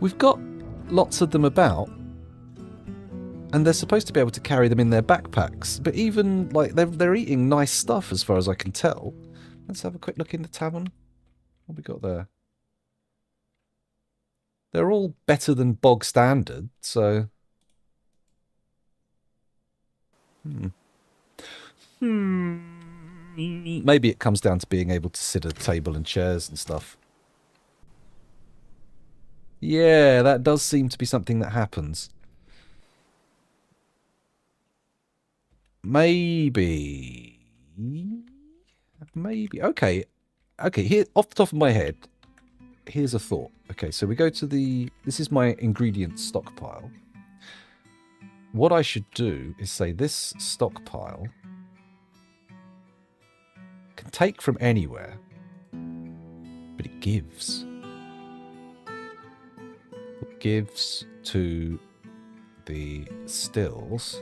We've got lots of them about. And they're supposed to be able to carry them in their backpacks, but even like they're eating nice stuff as far as I can tell. Let's have a quick look in the tavern. What we got there? They're all better than bog standard, so. Maybe it comes down to being able to sit at a table and chairs and stuff. Yeah, that does seem to be something that happens. Maybe. Okay. Here, off the top of my head, here's a thought. Okay, so we go to this is my ingredient stockpile. What I should do is say this stockpile can take from anywhere, but it gives. It gives to the stills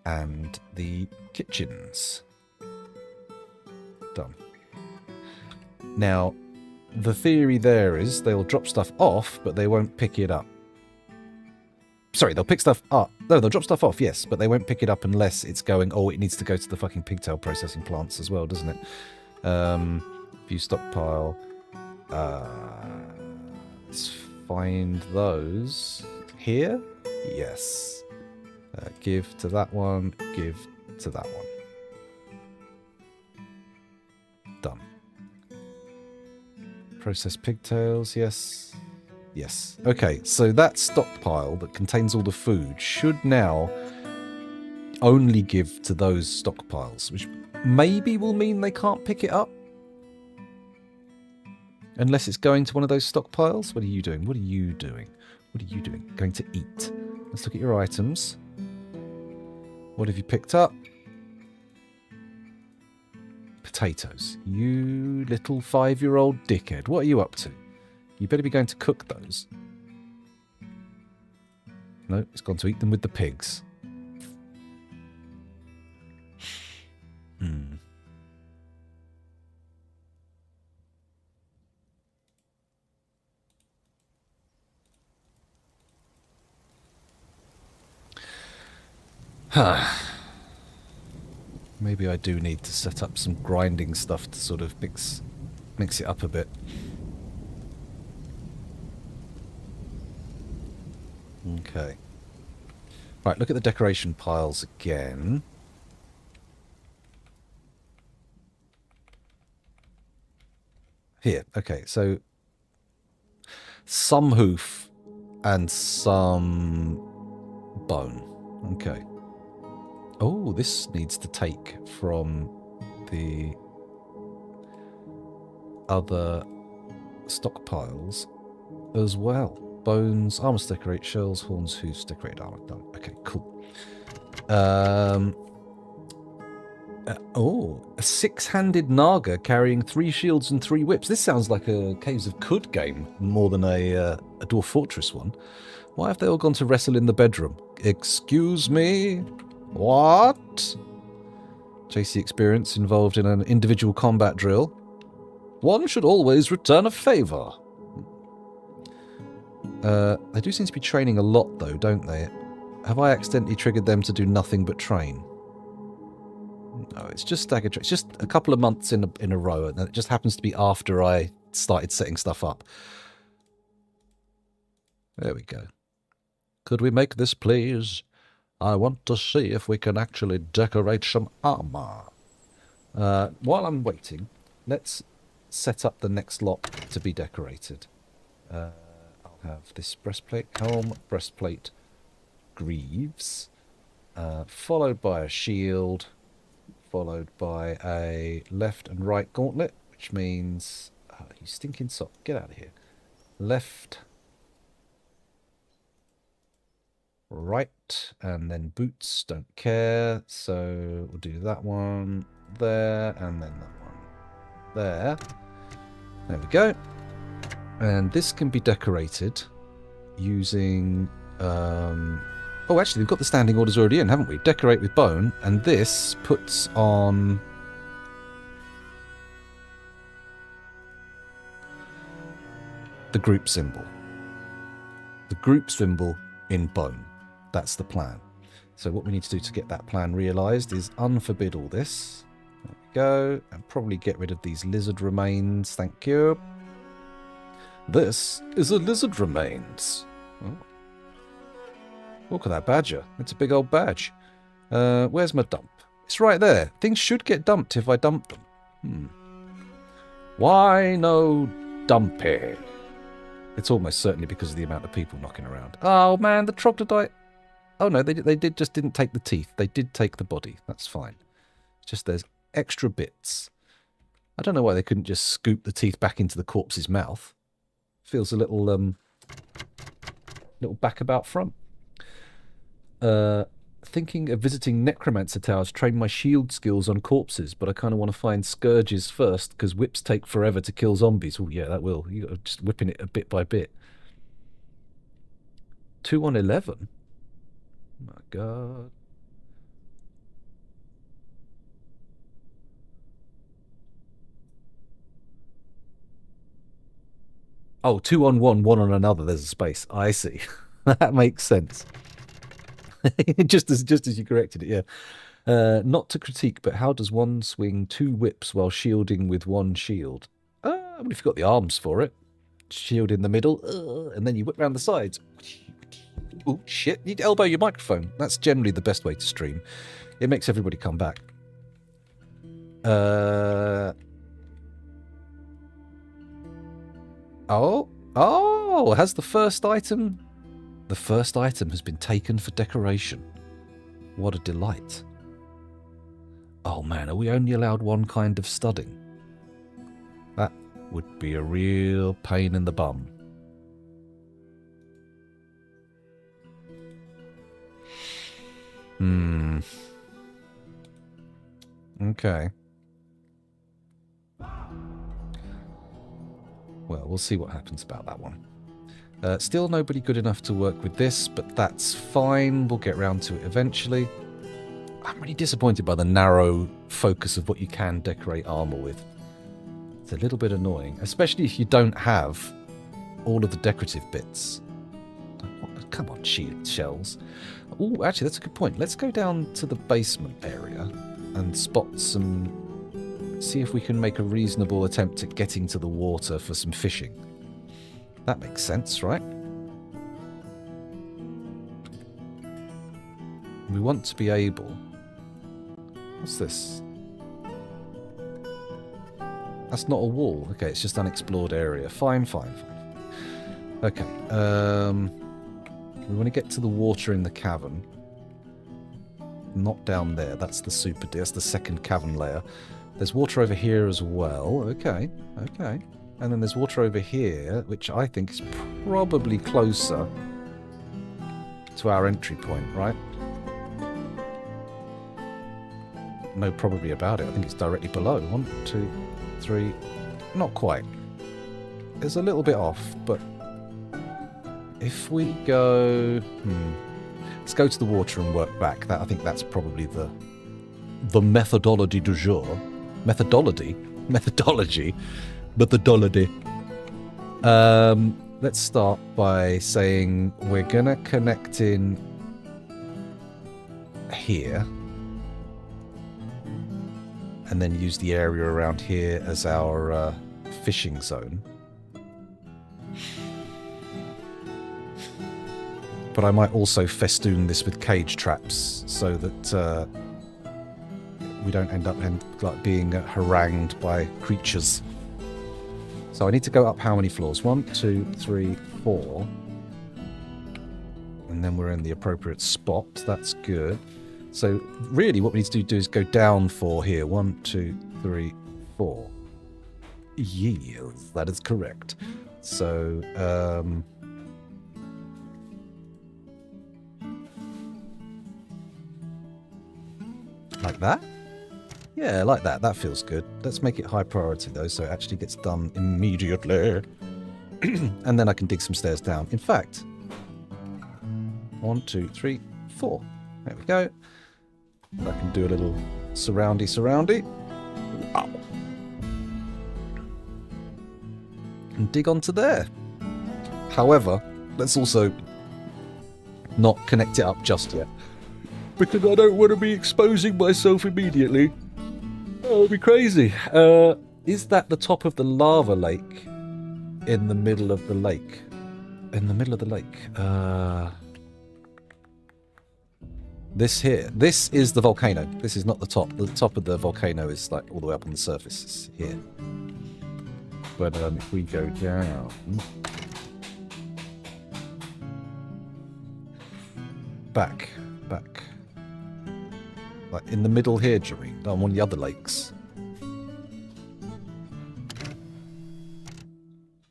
and the kitchens. Done. Now, the theory there is they'll drop stuff off, but they won't pick it up. Sorry, they'll pick stuff up. No, they'll drop stuff off, yes, but they won't pick it up unless it's going, oh, it needs to go to the fucking pigtail processing plants as well, doesn't it? View stockpile. Let's find those. Here? Yes. Give to that one, give to that one. Done. Process pigtails, yes. Yes. Okay, so that stockpile that contains all the food should now only give to those stockpiles, which maybe will mean they can't pick it up. Unless it's going to one of those stockpiles. What are you doing? What are you doing? What are you doing? Going to eat. Let's look at your items. What have you picked up? Potatoes. You little 5-year-old dickhead. What are you up to? You better be going to cook those. No, it's gone to eat them with the pigs. Maybe I do need to set up some grinding stuff to sort of mix it up a bit. Okay. Right, look at the decoration piles again. Here, okay, so some hoof and some bone. Okay. Oh, this needs to take from the other stockpiles as well. Bones, armor decorate, shells, horns, hooves, decorate armor. Done. Okay, cool. A six-handed Naga carrying 3 shields and 3 whips. This sounds like a Caves of Khud game more than a Dwarf Fortress one. Why have they all gone to wrestle in the bedroom? Excuse me? What? JC experience involved in an individual combat drill. One should always return a favor. They do seem to be training a lot, though, don't they? Have I accidentally triggered them to do nothing but train? No, it's just staggered. It's just a couple of months in a row, and it just happens to be after I started setting stuff up. There we go. Could we make this, please? I want to see if we can actually decorate some armor. While I'm waiting, let's set up the next lot to be decorated. I'll have this breastplate, helm, breastplate, greaves, followed by a shield, followed by a left and right gauntlet, which means... Oh, you stinking sock, get out of here. Left, right, and then boots, don't care, so we'll do that one there, and then that one there. There we go. And this can be decorated using... Oh, actually, we've got the standing orders already in, haven't we? Decorate with bone, and this puts on... the group symbol. The group symbol in bone. That's the plan. So what we need to do to get that plan realised is unforbid all this. There we go. And probably get rid of these lizard remains. Thank you. This is a lizard remains. Oh. Look at that badger. It's a big old badge. Where's my dump? It's right there. Things should get dumped if I dump them. Why no dumpy? It's almost certainly because of the amount of people knocking around. Oh man, the troglodyte. Oh no, they just didn't take the teeth. They did take the body. That's fine. It's just there's extra bits. I don't know why they couldn't just scoop the teeth back into the corpse's mouth. Feels a little back about front. Thinking of visiting necromancer towers to train my shield skills on corpses, but I kind of want to find scourges first because whips take forever to kill zombies. Oh yeah, that will. You're just whipping it a bit by bit. 2 on 11. Oh my god. Oh, 2 on 1, 1 on another. There's a space. I see. That makes sense. just as you corrected it, yeah. Not to critique, but how does one swing 2 whips while shielding with 1 shield? Well, if you've got the arms for it. Shield in the middle, and then you whip around the sides. Oh, shit. You elbow your microphone. That's generally the best way to stream. It makes everybody come back. Oh, has the first item... The first item has been taken for decoration. What a delight. Oh man, are we only allowed 1 kind of studding? That would be a real pain in the bum. Okay. Well, we'll see what happens about that one. Still nobody good enough to work with this, but that's fine. We'll get round to it eventually. I'm really disappointed by the narrow focus of what you can decorate armor with. It's a little bit annoying, especially if you don't have all of the decorative bits. Come on, shells. Oh, actually, that's a good point. Let's go down to the basement area and spot some... See if we can make a reasonable attempt at getting to the water for some fishing. That makes sense, right? We want to be able... What's this? That's not a wall. Okay, it's just unexplored area. Fine. Okay. We want to get to the water in the cavern. not down there. That's the super. That's the second cavern layer. There's water over here as well. Okay, okay. And then there's water over here, which I think is probably closer to our entry point, right? No, probably about it. I think it's directly below. 1, 2, 3. Not quite. It's a little bit off, but if we go... Let's go to the water and work back. That I think that's probably the methodology du jour. Methodology? Methodology. Methodology. Let's start by saying we're going to connect in here. And then use the area around here as our fishing zone. But I might also festoon this with cage traps so that we don't end up like being harangued by creatures. So I need to go up how many floors? 1, 2, 3, 4. And then we're in the appropriate spot. That's good. So really what we need to do is go down 4 here. 1, 2, 3, 4. Yes, that is correct. So, like that? Yeah, like that. That feels good. Let's make it high priority though, so it actually gets done immediately. And then I can dig some stairs down. In fact, 1, 2, 3, 4. There we go. I can do a little surroundy. Wow. And dig onto there. However, let's also not connect it up just yet. Because I don't want to be exposing myself immediately. That would be crazy. Is that the top of the lava lake? In the middle of the lake? In the middle of the lake? This here. This is the volcano. This is not the top. The top of the volcano is like all the way up on the surface. It's here. But if we go down... Back. Like in the middle here, do you mean? On one of the other lakes.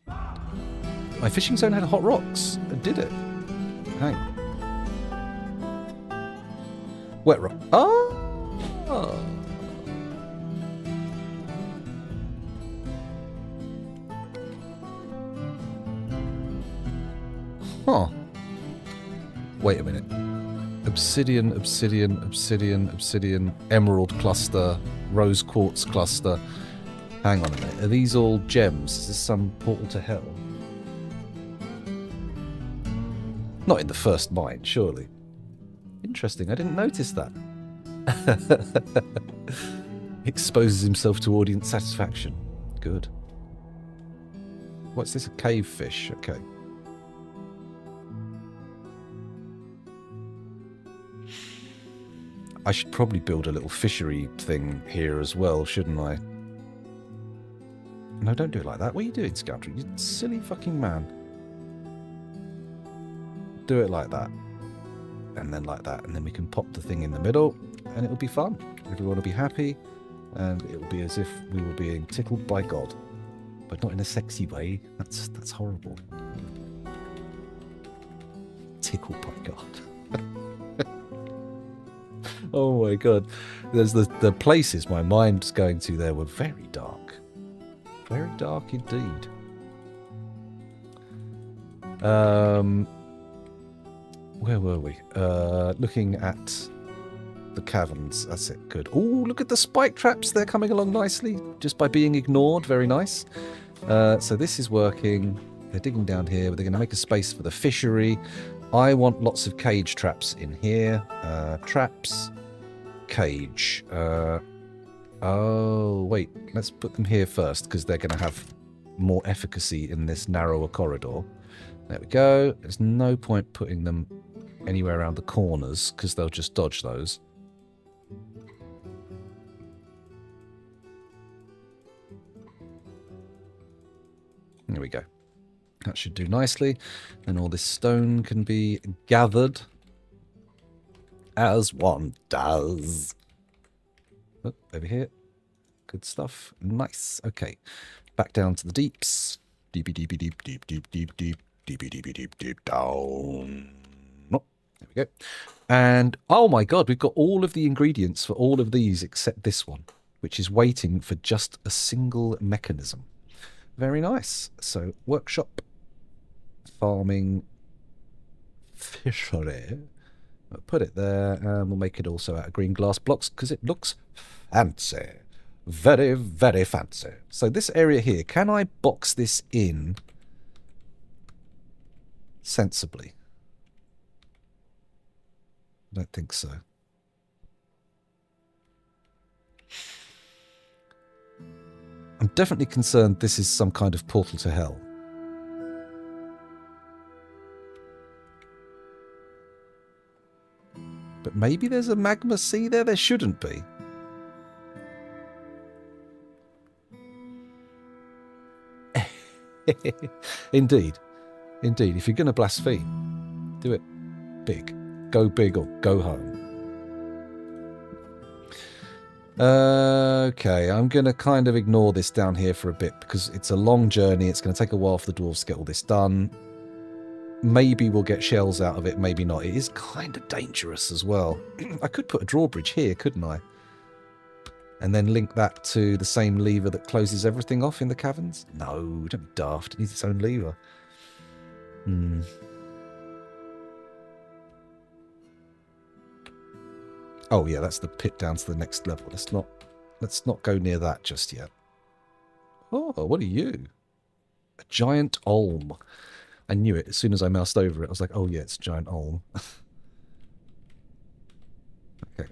My fishing zone had hot rocks. Did it? Hang on. Wet rock. Oh! Huh. Wait a minute. Obsidian, emerald cluster, rose quartz cluster. Hang on a minute. Are these all gems? Is this some portal to hell? Not in the first mine, surely. Interesting, I didn't notice that. Exposes himself to audience satisfaction. Good. What's this? A cave fish? Okay. I should probably build a little fishery thing here as well, shouldn't I? No, don't do it like that. What are you doing, Scoundrel? You silly fucking man. Do it like that. And then like that. And then we can pop the thing in the middle. And it'll be fun. Everyone will be happy. And it'll be as if we were being tickled by God. But not in a sexy way. That's horrible. Tickled by God. Oh my god. There's the places my mind's going to there were very dark. Very dark indeed. Where were we? Looking at the caverns. That's it. Good. Oh, look at the spike traps. They're coming along nicely just by being ignored. Very nice. So this is working. They're digging down here. They're going to make a space for the fishery. I want lots of cage traps in here. Traps. Cage. Oh, wait. Let's put them here first because they're going to have more efficacy in this narrower corridor. There we go. There's no point putting them anywhere around the corners because they'll just dodge those. There we go. That should do nicely. And all this stone can be gathered. As one does. Oh, over here. Good stuff. Nice. Okay. Back down to the deeps. Deepy, deepy, deep, deep, deep, deep, deep, deepy, deepy, deep, deep, down. Oh, there we go. And, oh my god, we've got all of the ingredients for all of these except this one, which is waiting for just a single mechanism. Very nice. So, workshop, farming, fishery. I'll put it there, and we'll make it also out of green glass blocks because it looks fancy. Very, very fancy. So this area here, can I box this in sensibly? I don't think so. I'm definitely concerned this is some kind of portal to hell. But maybe there's a magma sea there? There shouldn't be. Indeed. Indeed. If you're going to blaspheme, do it big. Go big or go home. Okay, I'm going to kind of ignore this down here for a bit because it's a long journey. It's going to take a while for the dwarves to get all this done. Maybe we'll get shells out of it, maybe not. It is kind of dangerous as well. I could put a drawbridge here, couldn't I? And then link that to the same lever that closes everything off in the caverns? No, don't be daft. It needs its own lever. Oh yeah, that's the pit down to the next level. Let's not go near that just yet. Oh, what are you? A giant olm. I knew it as soon as I moused over it. I was like, oh yeah, it's a giant olm. Okay.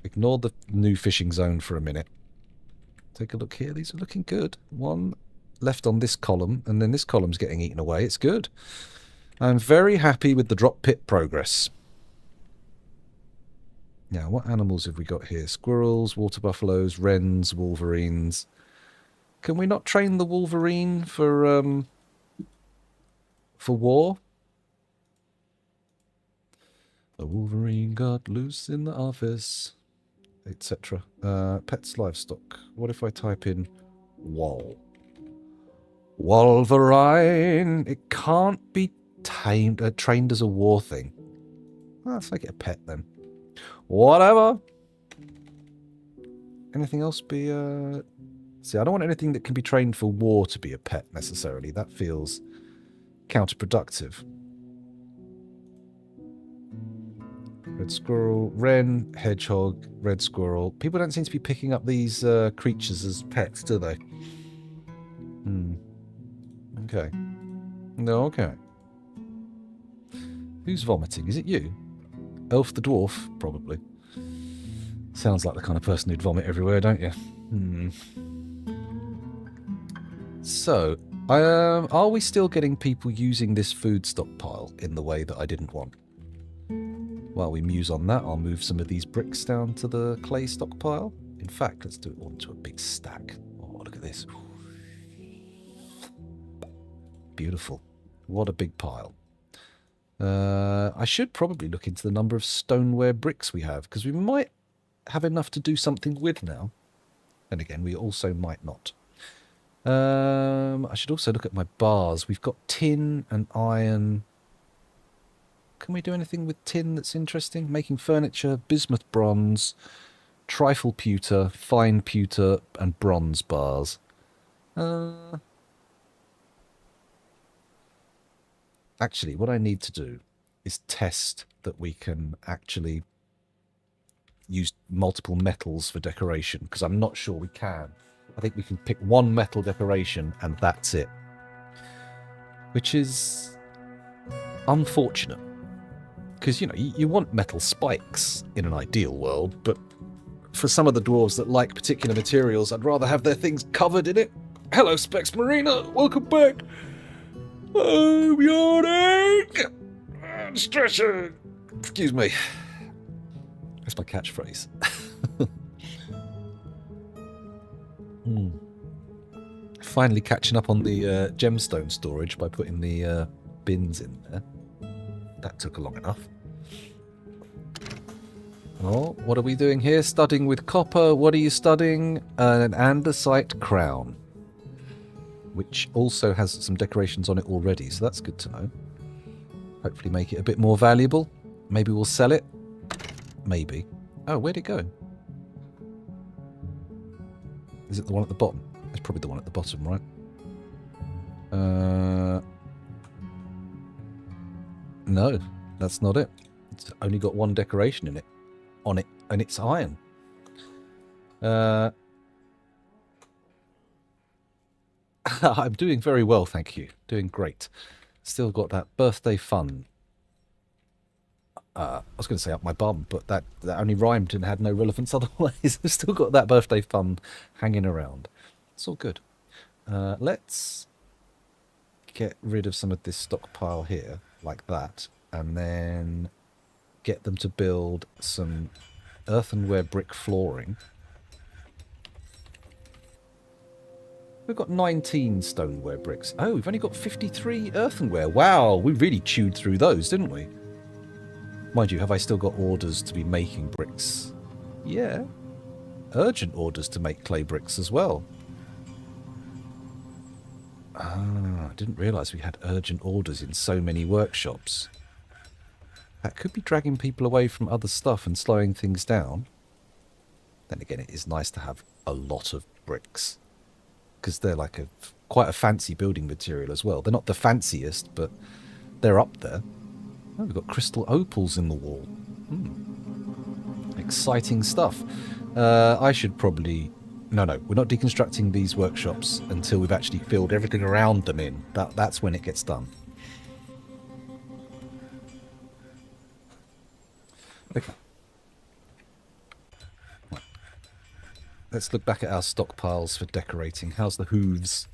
Ignore the new fishing zone for a minute. Take a look here. These are looking good. One left on this column, and then this column's getting eaten away. It's good. I'm very happy with the drop pit progress. Now, what animals have we got here? Squirrels, water buffaloes, wrens, wolverines. Can we not train the wolverine for war? The wolverine got loose in the office, etc. Pets, livestock. What if I type in wol? Wolverine. It can't be tamed, trained as a war thing. Well, let's make it a pet then. Whatever. Anything else be see, I don't want anything that can be trained for war to be a pet necessarily. That feels counterproductive. Red squirrel, wren, hedgehog, red squirrel. People don't seem to be picking up these creatures as pets, do they? Okay. No, okay. Who's vomiting? Is it you? Elf the dwarf? Probably. Sounds like the kind of person who'd vomit everywhere, don't you? So, are we still getting people using this food stockpile in the way that I didn't want? While we muse on that, I'll move some of these bricks down to the clay stockpile. In fact, let's do it onto a big stack. Oh, look at this. Beautiful. What a big pile. I should probably look into the number of stoneware bricks we have, because we might have enough to do something with now. And again, we also might not. I should also look at my bars. We've got tin and iron. Can we do anything with tin that's interesting? Making furniture, bismuth bronze, trifle pewter, fine pewter, and bronze bars. Actually, what I need to do is test that we can actually use multiple metals for decoration, because I'm not sure we can. I think we can pick one metal decoration and that's it. Which is unfortunate. Because, you know, you want metal spikes in an ideal world, but for some of the dwarves that like particular materials, I'd rather have their things covered in it. Hello, Specs Marina! Welcome back! I'm yawning! I'm stretching! Excuse me. That's my catchphrase. Finally catching up on the gemstone storage by putting the bins in there. That took long enough. Oh, what are we doing here? Studying with copper. What are you studying? An andesite crown, which also has some decorations on it already, so that's good to know. Hopefully make it a bit more valuable. Maybe we'll sell it. Maybe. Oh, where'd it go? Is it the one at the bottom? It's probably the one at the bottom, right? No, that's not it. It's only got one decoration in it, on it, and it's iron. I'm doing very well, thank you. Doing great. Still got that birthday fun. I was going to say up my bum, but that only rhymed and had no relevance otherwise. I've still got that birthday fun hanging around. It's all good. Let's get rid of some of this stockpile here, like that, and then get them to build some earthenware brick flooring. We've got 19 stoneware bricks. Oh, we've only got 53 earthenware. Wow, we really chewed through those, didn't we? Mind you, have I still got orders to be making bricks? Yeah. Urgent orders to make clay bricks as well. Ah, I didn't realise we had urgent orders in so many workshops. That could be dragging people away from other stuff and slowing things down. Then again, it is nice to have a lot of bricks, because they're like quite a fancy building material as well. They're not the fanciest, but they're up there. Oh, we've got crystal opals in the wall. Exciting stuff. I should probably... No, we're not deconstructing these workshops until we've actually filled everything around them in. That's when it gets done. Okay. Right. Let's look back at our stockpiles for decorating. How's the hooves?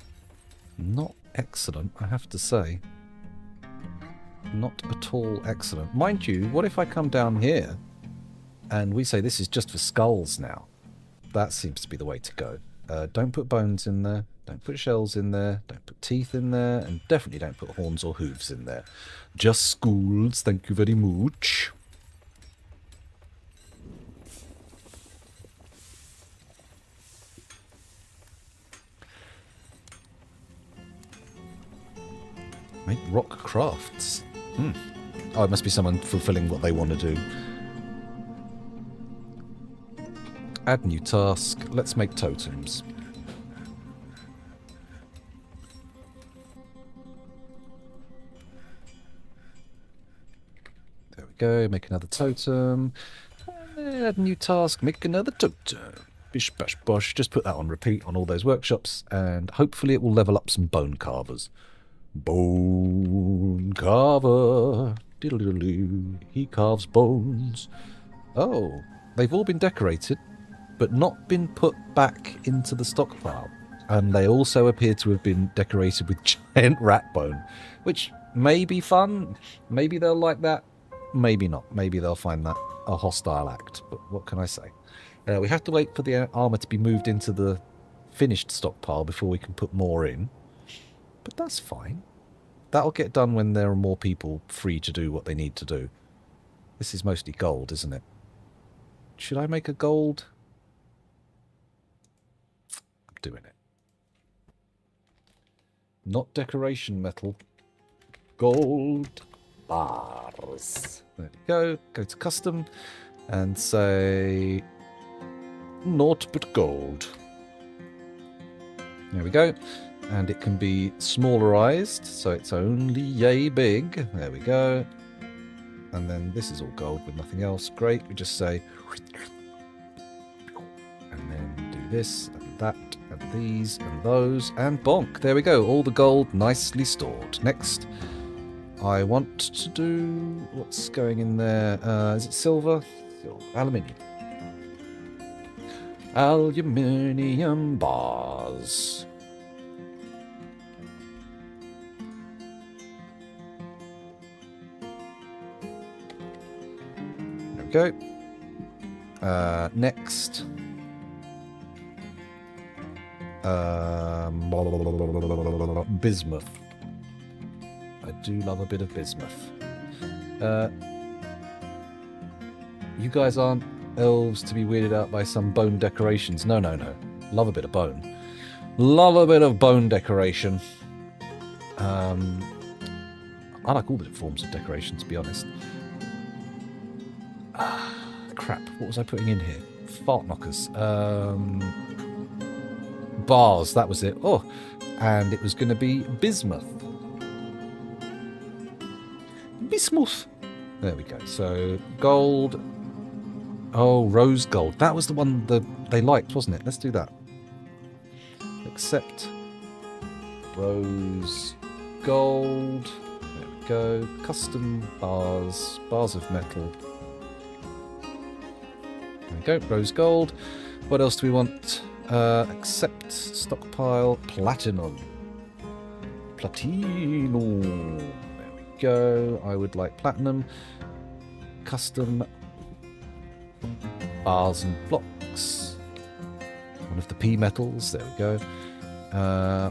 Not excellent, I have to say. Not at all excellent. Mind you, what if I come down here and we say this is just for skulls now? That seems to be the way to go. Don't put bones in there. Don't put shells in there. Don't put teeth in there. And definitely don't put horns or hooves in there. Just skulls, thank you very much. Make rock crafts. Oh, it must be someone fulfilling what they want to do. Add new task. Let's make totems. There we go. Make another totem. Add new task. Make another totem. Bish bash bosh. Just put that on repeat on all those workshops, and hopefully it will level up some bone carvers. Bone carver. Diddle-diddle-doo. He carves bones. Oh, they've all been decorated, but not been put back into the stockpile. And they also appear to have been decorated with giant rat bone, which may be fun. Maybe they'll like that. Maybe not. Maybe they'll find that a hostile act. But what can I say? We have to wait for the armour to be moved into the finished stockpile before we can put more in. But that's fine. That'll get done when there are more people free to do what they need to do. This is mostly gold, isn't it? Should I make a gold? I'm doing it. Not decoration metal. Gold bars. There we go. Go to custom and say naught but gold. There we go. And it can be smallerized, so it's only yay big. There we go. And then this is all gold with nothing else. Great. We just say, and then do this and that and these and those and bonk. There we go. All the gold nicely stored. Next, I want to do what's going in there. Is it silver? Aluminium. Aluminium bars. Go. Next. Bismuth. I do love a bit of bismuth. You guys aren't elves to be weirded out by some bone decorations. No, no, no. Love a bit of bone. Love a bit of bone decoration. I like all the forms of decoration, to be honest. Crap. What was I putting in here? Fart knockers. Bars. That was it. Oh, and it was going to be bismuth. Bismuth. There we go. So gold. Oh, rose gold. That was the one that they liked, wasn't it? Let's do that. Accept rose gold. There we go. Custom bars. Bars of metal. There we go. Rose gold. What else do we want? Accept stockpile platinum. Platinum. There we go. I would like platinum. Custom bars and blocks. One of the P metals. There we go.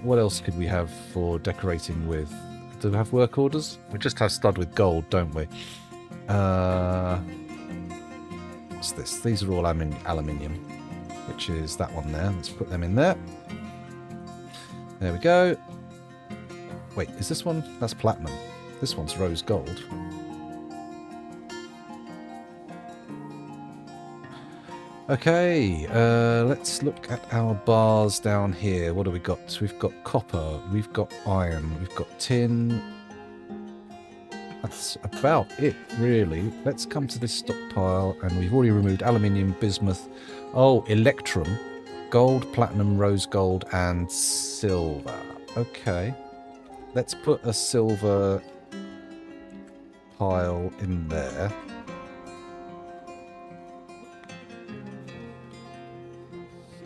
What else could we have for decorating with? Do we have work orders? We just have stud with gold, don't we? What's this? These are all aluminium, which is that one there. Let's put them in there. There we go. Wait, is this one? That's platinum. This one's rose gold. Okay, let's look at our bars down here. What do we got? So we've got copper, we've got iron, we've got tin. That's about it, really. Let's come to this stockpile, and we've already removed aluminium, bismuth. Oh, electrum, gold, platinum, rose gold, and silver. Okay, let's put a silver pile in there.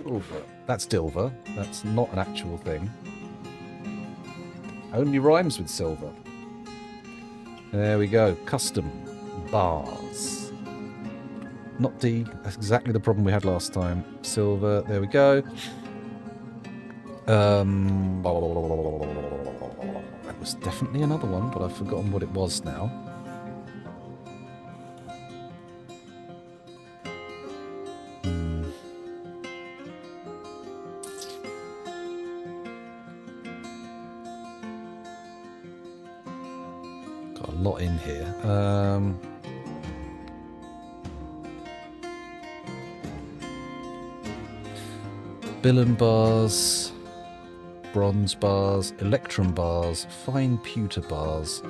Silver. That's silver. That's not an actual thing. Only rhymes with silver. There we go. Custom bars. Not D. That's exactly the problem we had last time. Silver. There we go. That was definitely another one, but I've forgotten what it was now. Got a lot in here. Billion bars, bronze bars, electrum bars, fine pewter bars.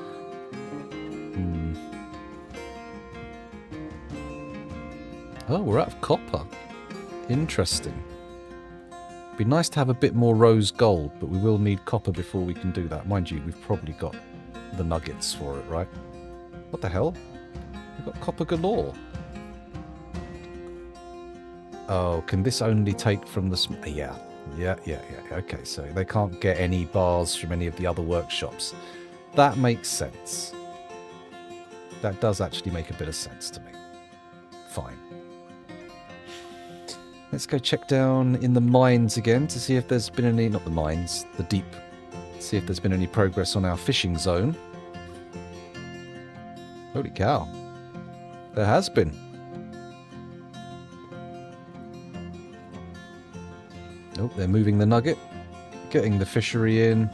Oh, we're out of copper. Interesting. Be nice to have a bit more rose gold, but we will need copper before we can do that. Mind you, we've probably got the nuggets for it, right? What the hell? We've got copper galore. Oh, can this only take from the... Yeah. Okay, so they can't get any bars from any of the other workshops. That makes sense. That does actually make a bit of sense to me. Fine. Let's go check down in the mines again to see if there's been any... Not the mines, the deep. See if there's been any progress on our fishing zone. Holy cow. There has been. Oh, they're moving the nugget. Getting the fishery in.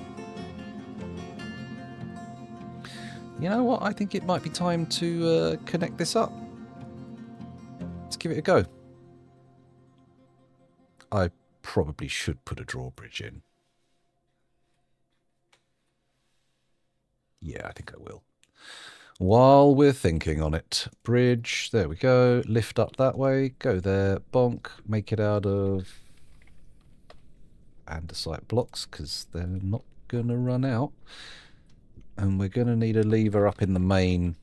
You know what? I think it might be time to connect this up. Let's give it a go. I probably should put a drawbridge in. Yeah, I think I will. While we're thinking on it. Bridge, there we go. Lift up that way. Go there. Bonk. Make it out of andesite blocks, because they're not going to run out. And we're going to need a lever up in the main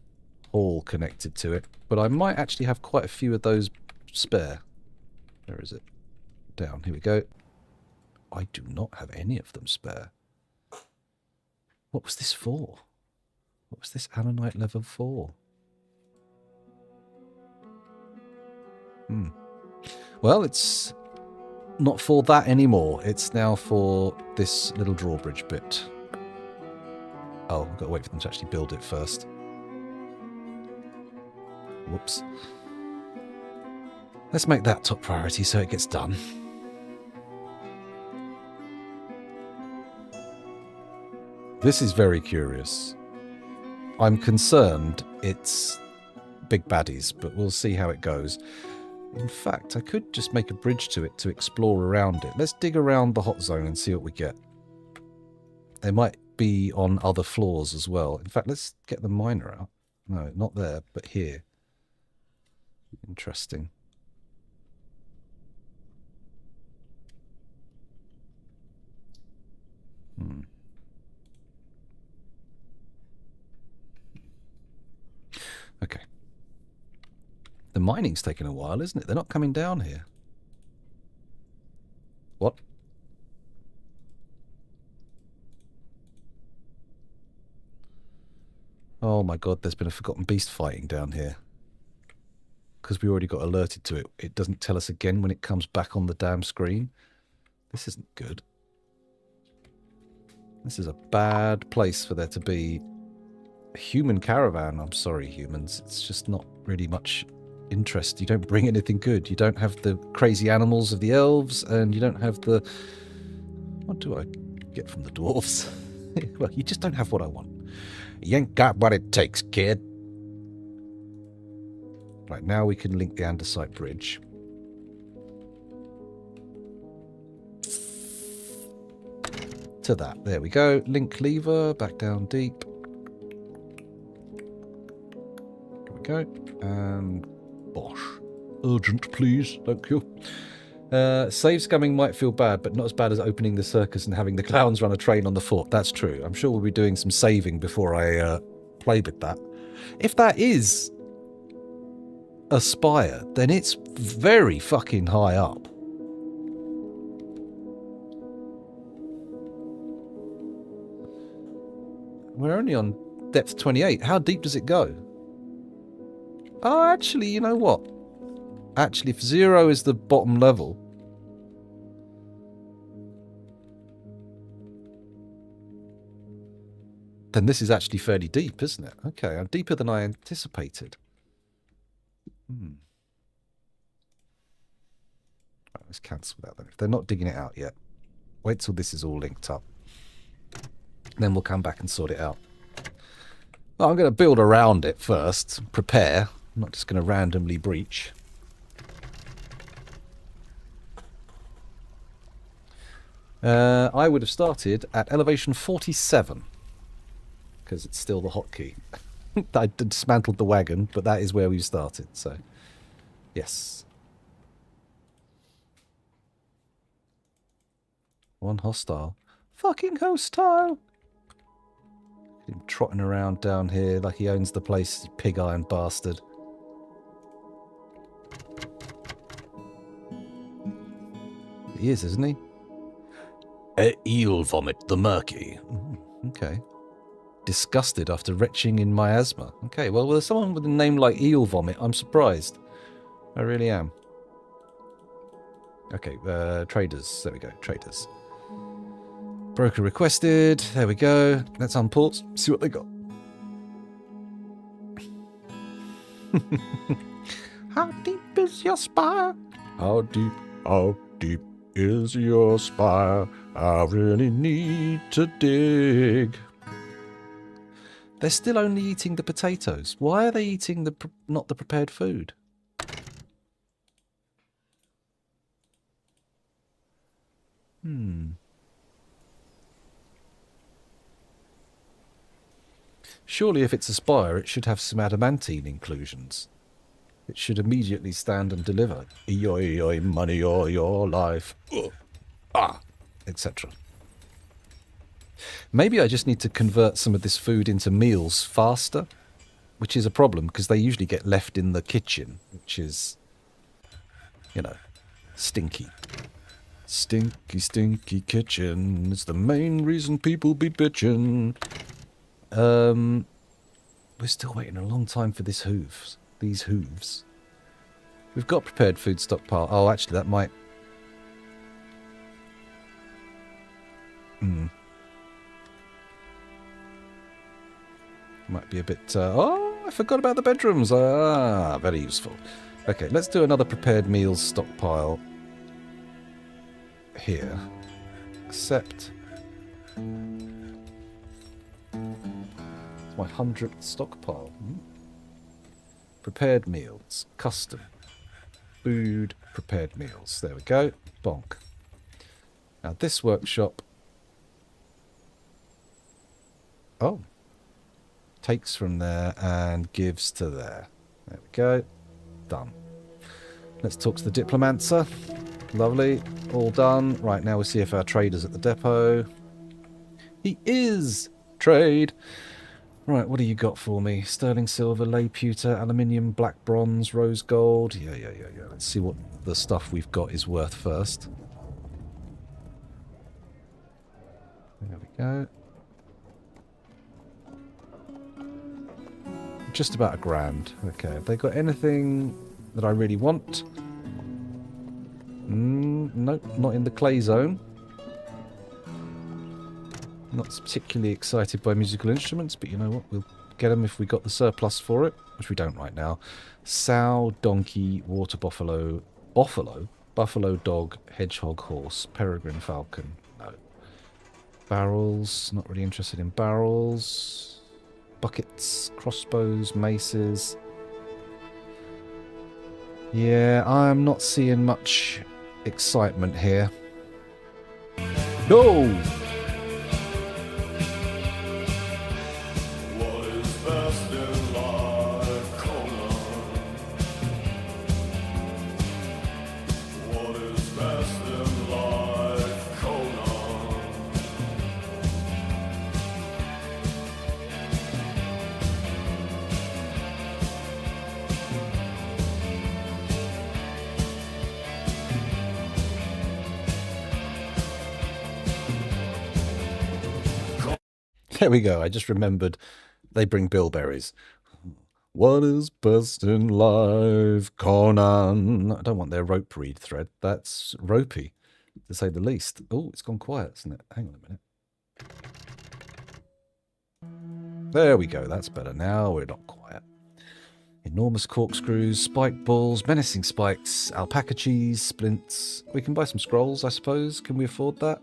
hall connected to it. But I might actually have quite a few of those spare. Where is it? Down. Here we go. I do not have any of them spare. What was this for? What was this Ammonite level for? Well, it's not for that anymore. It's now for this little drawbridge bit. Oh, I've got to wait for them to actually build it first. Whoops. Let's make that top priority so it gets done. This is very curious. I'm concerned it's big baddies, but we'll see how it goes. In fact, I could just make a bridge to it to explore around it. Let's dig around the hot zone and see what we get. They might be on other floors as well. In fact, let's get the miner out. No, not there, but here. Interesting. Okay. The mining's taking a while, isn't it? They're not coming down here. What? Oh my god, there's been a forgotten beast fighting down here. Because we already got alerted to it. It doesn't tell us again when it comes back on the damn screen. This isn't good. This is a bad place for there to be a human caravan. I'm sorry, humans. It's just not really much interest. You don't bring anything good. You don't have the crazy animals of the elves, and you don't have the... What do I get from the dwarves? Well, you just don't have what I want. You ain't got what it takes, kid. Right, now we can link the andesite bridge. To that. There we go. Link lever. Back down deep. There we go. And bosh. Urgent, please. Thank you. Save scumming might feel bad, but not as bad as opening the circus and having the clowns run a train on the fort. That's true. I'm sure we'll be doing some saving before I play with that. If that is a spire, then it's very fucking high up. We're only on depth 28. How deep does it go? Oh, actually, you know what? Actually, if 0 is the bottom level... then this is actually fairly deep, isn't it? Okay, I'm deeper than I anticipated. Right, let's cancel that then. If they're not digging it out yet, wait till this is all linked up. Then we'll come back and sort it out. Well, I'm going to build around it first. Prepare. I'm not just going to randomly breach. I would have started at elevation 47. Because it's still the hotkey. I dismantled the wagon, but that is where we started, so... Yes. One hostile. Fucking hostile! Him trotting around down here like he owns the place, you pig-iron bastard. He is, isn't he? Eel vomit the murky. Okay. Disgusted after retching in miasma. Okay, well, there's someone with a name like Eel Vomit. I'm surprised. I really am. Okay, traders. There we go, traders. Broker requested. There we go. Let's unport. See what they got. How deep is your spire? How deep is your spire? I really need to dig. They're still only eating the potatoes. Why are they eating not the prepared food? Surely if it's a spire, it should have some adamantine inclusions. It should immediately stand and deliver. Oi, oi, money, or your life. Etc. Maybe I just need to convert some of this food into meals faster, which is a problem because they usually get left in the kitchen, which is, you know, stinky. Stinky, stinky kitchen is the main reason people be bitchin'. We're still waiting a long time for these hooves. We've got prepared food stockpile. Oh, actually, that might... Might be a bit... oh, I forgot about the bedrooms. Very useful. Okay, let's do another prepared meals stockpile here. Accept. It's my 100th stockpile. Prepared meals. Custom. Food. Prepared meals. There we go. Bonk. Now this workshop... Oh. Takes from there and gives to there. There we go. Done. Let's talk to the Diplomancer. Lovely. All done. Right, now we'll see if our trader's at the depot. He is! Trade! Right, what do you got for me? Sterling silver, lay pewter, aluminium, black bronze, rose gold. Yeah. Let's see what the stuff we've got is worth first. There we go. Just about £1,000. Okay, have they got anything that I really want? Nope, not in the clay zone. Not particularly excited by musical instruments, but you know what? We'll get them if we got the surplus for it, which we don't right now. Sow, donkey, water buffalo, buffalo dog, hedgehog horse, peregrine falcon. No. Barrels, not really interested in barrels. Buckets, crossbows, maces. Yeah, I'm not seeing much excitement here. No! There we go. I just remembered they bring bilberries. What is best in life, Conan? I don't want their rope reed thread. That's ropey, to say the least. Oh, it's gone quiet, isn't it? Hang on a minute. There we go. That's better now. We're not quiet. Enormous corkscrews, spike balls, menacing spikes, alpaca cheese, splints. We can buy some scrolls, I suppose. Can we afford that?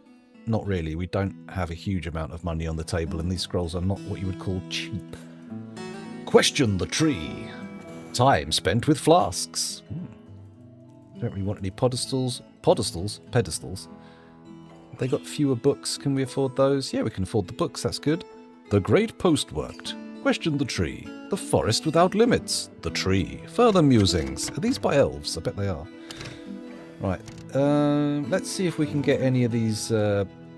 Not really. We don't have a huge amount of money on the table, and these scrolls are not what you would call cheap. Question the tree. Time spent with flasks. Don't really want any pedestals. They got fewer books. Can we afford those? Yeah, we can afford the books. That's good. The great post worked. Question the tree. The forest without limits. The tree. Further musings. Are these by elves? I bet they are. Right. Let's see if we can get any of these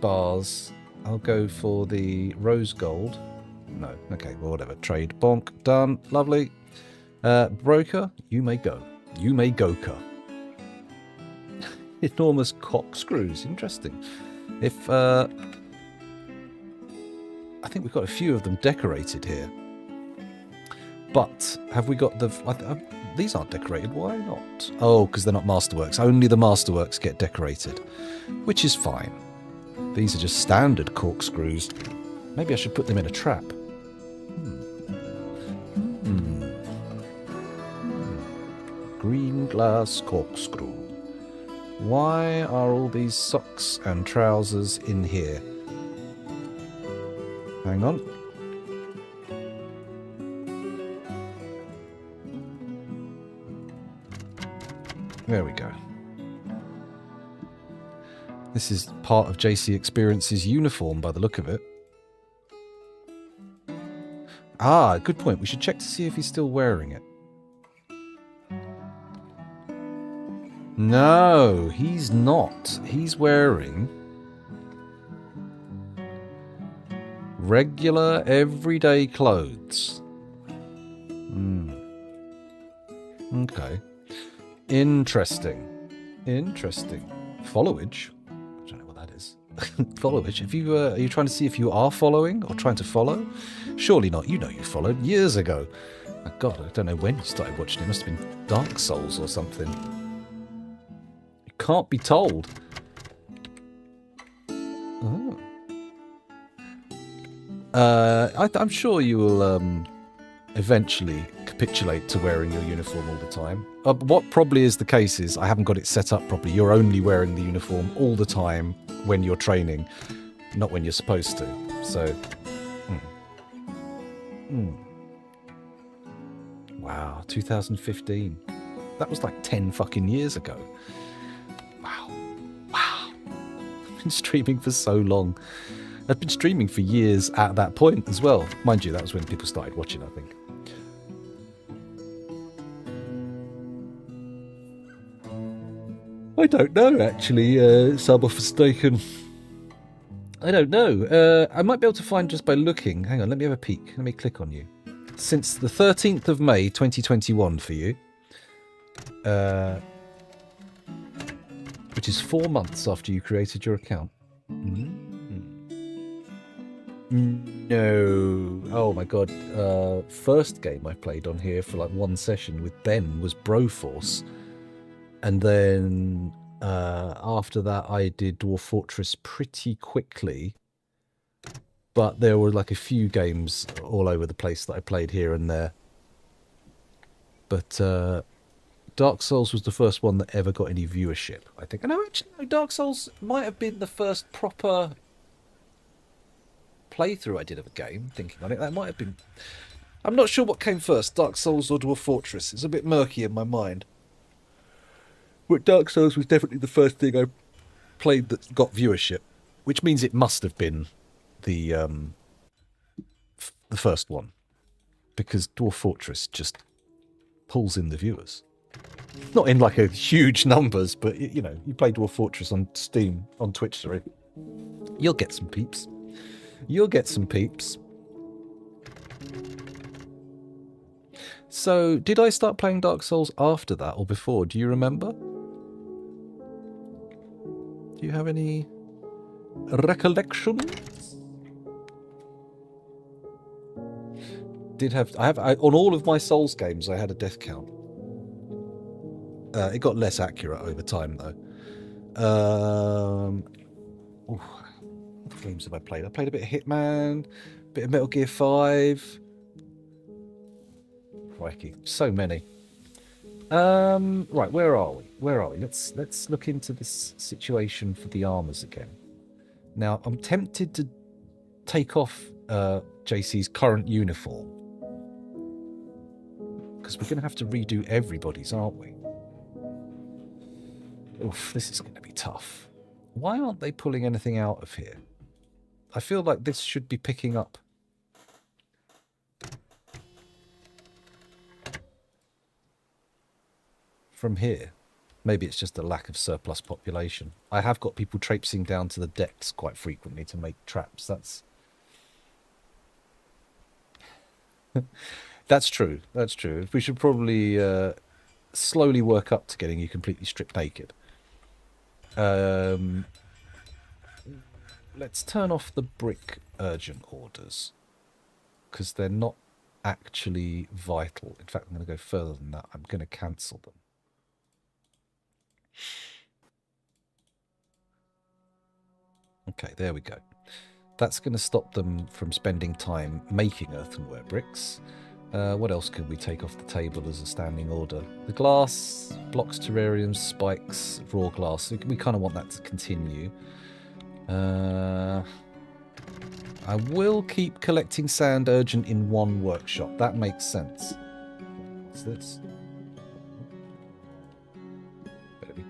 bars. I'll go for the rose gold. No. Okay, well, whatever. Trade. Bonk. Done. Lovely. Broker, you may go. You may go-ka. Enormous corkscrews. Interesting. If, I think we've got a few of them decorated here. But have we got the... these aren't decorated. Why not? Oh, because they're not masterworks. Only the masterworks get decorated. Which is fine. These are just standard corkscrews. Maybe I should put them in a trap. Green glass corkscrew. Why are all these socks and trousers in here? Hang on. There we go. This is part of JC Experience's uniform by the look of it. Ah, good point. We should check to see if he's still wearing it. No, he's not. He's wearing regular, everyday clothes. Okay. Interesting. Followage? I don't know what that is. Followage? Have you, are you trying to see if you are following or trying to follow? Surely not. You know you followed years ago. Oh God, I don't know when you started watching. It must have been Dark Souls or something. You can't be told. Oh. I'm sure you will eventually capitulate to wearing your uniform all the time. What probably is the case is I haven't got it set up properly. You're only wearing the uniform all the time when you're training, not when you're supposed to. So, wow, 2015. That was like 10 fucking years ago. Wow. I've been streaming for so long. I've been streaming for years at that point as well. Mind you, that was when people started watching, I think. I don't know, actually, Sub of Mistaken. I don't know. I might be able to find just by looking. Hang on, let me have a peek. Let me click on you. Since the 13th of May, 2021 for you. Which is 4 months after you created your account. No. Oh my god. First game I played on here for like one session with Ben was Broforce. And then after that I did Dwarf Fortress pretty quickly. But there were like a few games all over the place that I played here and there. But Dark Souls was the first one that ever got any viewership, I think. And actually, no, Dark Souls might have been the first proper playthrough I did of a game, thinking on it. That might have been... I'm not sure what came first, Dark Souls or Dwarf Fortress. It's a bit murky in my mind. But Dark Souls was definitely the first thing I played that got viewership, which means it must have been the first one, because Dwarf Fortress just pulls in the viewers. Not in like a huge numbers, but you know, you play Dwarf Fortress on Steam, on Twitch, sorry, you'll get some peeps. You'll get some peeps. So, did I start playing Dark Souls after that or before? Do you remember? Do you have any recollections? I on all of my Souls games, I had a death count. It got less accurate over time, though. What games have I played? I played a bit of Hitman, a bit of Metal Gear 5. Crikey, so many. Right, where are we? Let's look into this situation for the armors again. Now, I'm tempted to take off JC's current uniform, because we're going to have to redo everybody's, aren't we? Oof, this is going to be tough. Why aren't they pulling anything out of here? I feel like this should be picking up. From here. Maybe it's just a lack of surplus population. I have got people traipsing down to the decks quite frequently to make traps. That's true. That's true. We should probably slowly work up to getting you completely stripped naked. Let's turn off the brick urgent orders, because they're not actually vital. In fact, I'm going to go further than that. I'm going to cancel them. Okay, there we go. That's going to stop them from spending time making earthenware bricks. What else can we take off the table as a standing order? The glass, blocks, terrariums, spikes, raw glass. We kind of want that to continue. I will keep collecting sand urgent in one workshop. That makes sense. What's this? Better be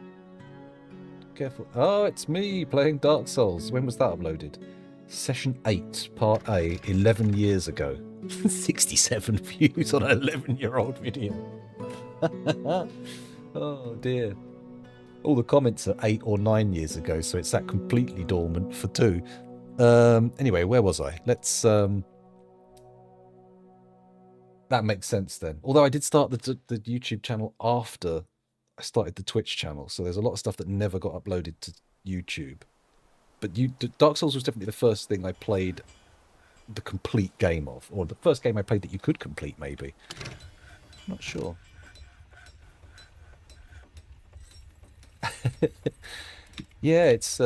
careful. Oh, it's me playing Dark Souls. When was that uploaded? Session 8, Part A, 11 years ago. 67 views on an 11-year-old video. Oh, dear. All the comments are 8 or 9 years ago, so it's that completely dormant for 2. Anyway, where was I? Let's... That makes sense then. Although I did start the YouTube channel after I started the Twitch channel, so there's a lot of stuff that never got uploaded to YouTube. But Dark Souls was definitely the first thing I played the complete game of, or the first game I played that you could complete, maybe. I'm not sure. Yeah, it's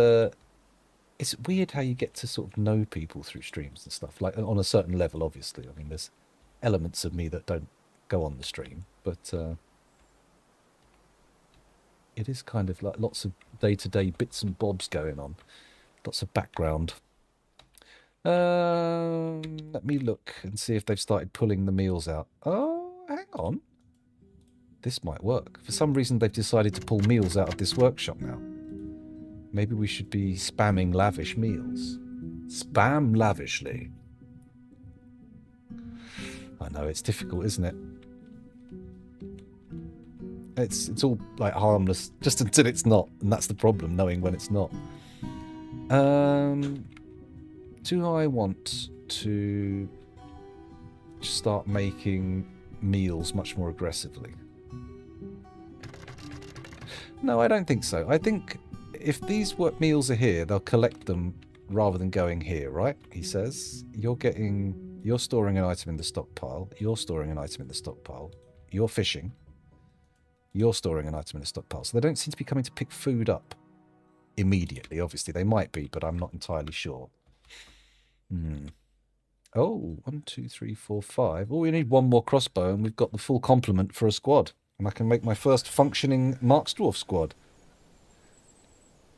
weird how you get to sort of know people through streams and stuff, like on a certain level, obviously. I mean, there's elements of me that don't go on the stream, but it is kind of like lots of day-to-day bits and bobs going on. Lots of background. Let me look and see if they've started pulling the meals out. Oh, hang on. This might work. For some reason, they've decided to pull meals out of this workshop now. Maybe we should be spamming lavish meals. Spam lavishly. I know, it's difficult, isn't it? It's all like harmless just until it's not, and that's the problem, knowing when it's not. Do I want to start making meals much more aggressively? No, I don't think so. I think if these meals are here, they'll collect them rather than going here, right? He says, you're storing an item in the stockpile, you're storing an item in the stockpile, you're fishing, you're storing an item in the stockpile. So they don't seem to be coming to pick food up immediately. Obviously, they might be, but I'm not entirely sure. Oh, 1, 2, 3, 4, 5. Oh, we need one more crossbow, and we've got the full complement for a squad. And I can make my first functioning Marksdwarf squad.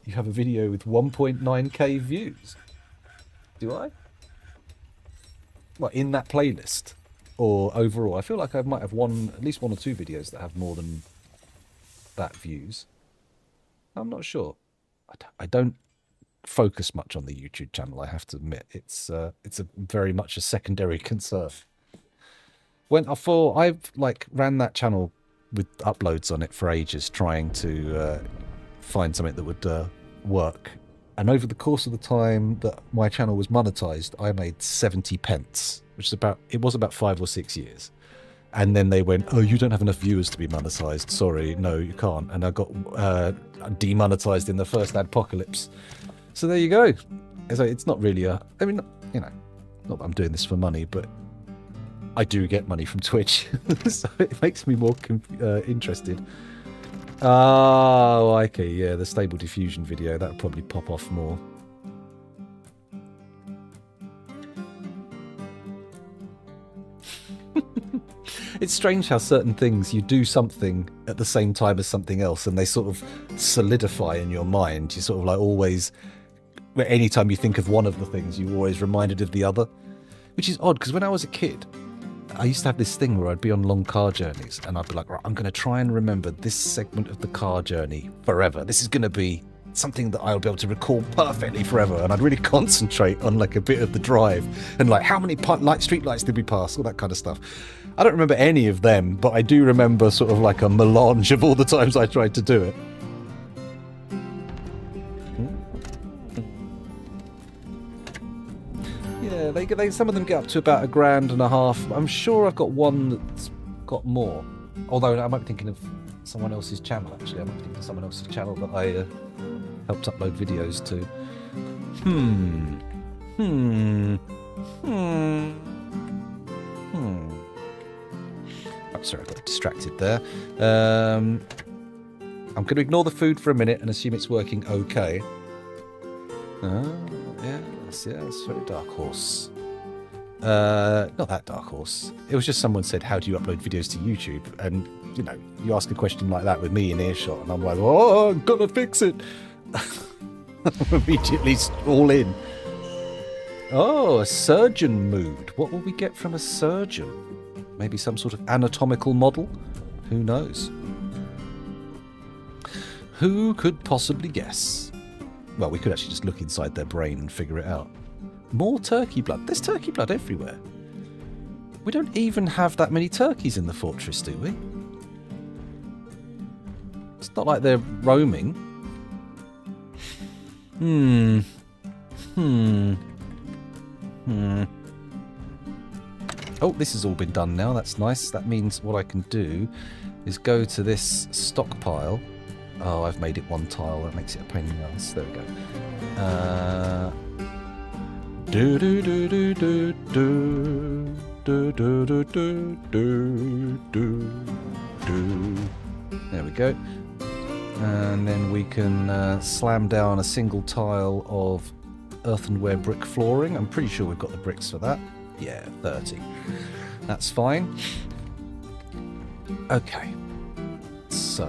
You have a video with 1.9k views. Do I? Well, in that playlist? Or overall? I feel like I might have at least one or two videos that have more than that views. I'm not sure. I don't focus much on the YouTube channel, I have to admit. It's very much a secondary concern. I've like ran that channel with uploads on it for ages, trying to find something that would work. And over the course of the time that my channel was monetized, I made 70 pence, which is it was about 5 or 6 years. And then they went, oh, you don't have enough viewers to be monetized. Sorry, no, you can't. And I got demonetized in the first adpocalypse. So there you go. So it's not really I mean, you know, not that I'm doing this for money, but I do get money from Twitch. So it makes me more interested. Oh, okay, yeah, the stable diffusion video, that would probably pop off more. It's strange how certain things, you do something at the same time as something else, and they sort of solidify in your mind. You sort of like always, anytime you think of one of the things, you're always reminded of the other. Which is odd, because when I was a kid, I used to have this thing where I'd be on long car journeys, and I'd be like, right, I'm going to try and remember this segment of the car journey forever. This is going to be something that I'll be able to recall perfectly forever. And I'd really concentrate on like a bit of the drive and like how many street lights did we pass, all that kind of stuff. I don't remember any of them, but I do remember sort of like a melange of all the times I tried to do it. Yeah, some of them get up to about $1,500. I'm sure I've got one that's got more. Although I might be thinking of someone else's channel, actually. I might be thinking of someone else's channel that I helped upload videos to. Oh, sorry, I got distracted there. I'm going to ignore the food for a minute and assume it's working okay. Yes, very dark horse. Not that dark horse. It was just someone said, how do you upload videos to YouTube? And, you know, you ask a question like that with me in earshot, and I'm like, oh, I'm gonna fix it. I'm immediately all in. Oh, a surgeon mood. What will we get from a surgeon? Maybe some sort of anatomical model? Who knows? Who could possibly guess? Well, we could actually just look inside their brain and figure it out. More turkey blood. There's turkey blood everywhere. We don't even have that many turkeys in the fortress, do we? It's not like they're roaming. Oh, this has all been done now. That's nice. That means what I can do is go to this stockpile. Oh, I've made it one tile. That makes it a pain in the ass. There we go. Do do do do do do do do do do do do. There we go. And then we can slam down a single tile of earthenware brick flooring. I'm pretty sure we've got the bricks for that. Yeah, 30. That's fine. Okay. So,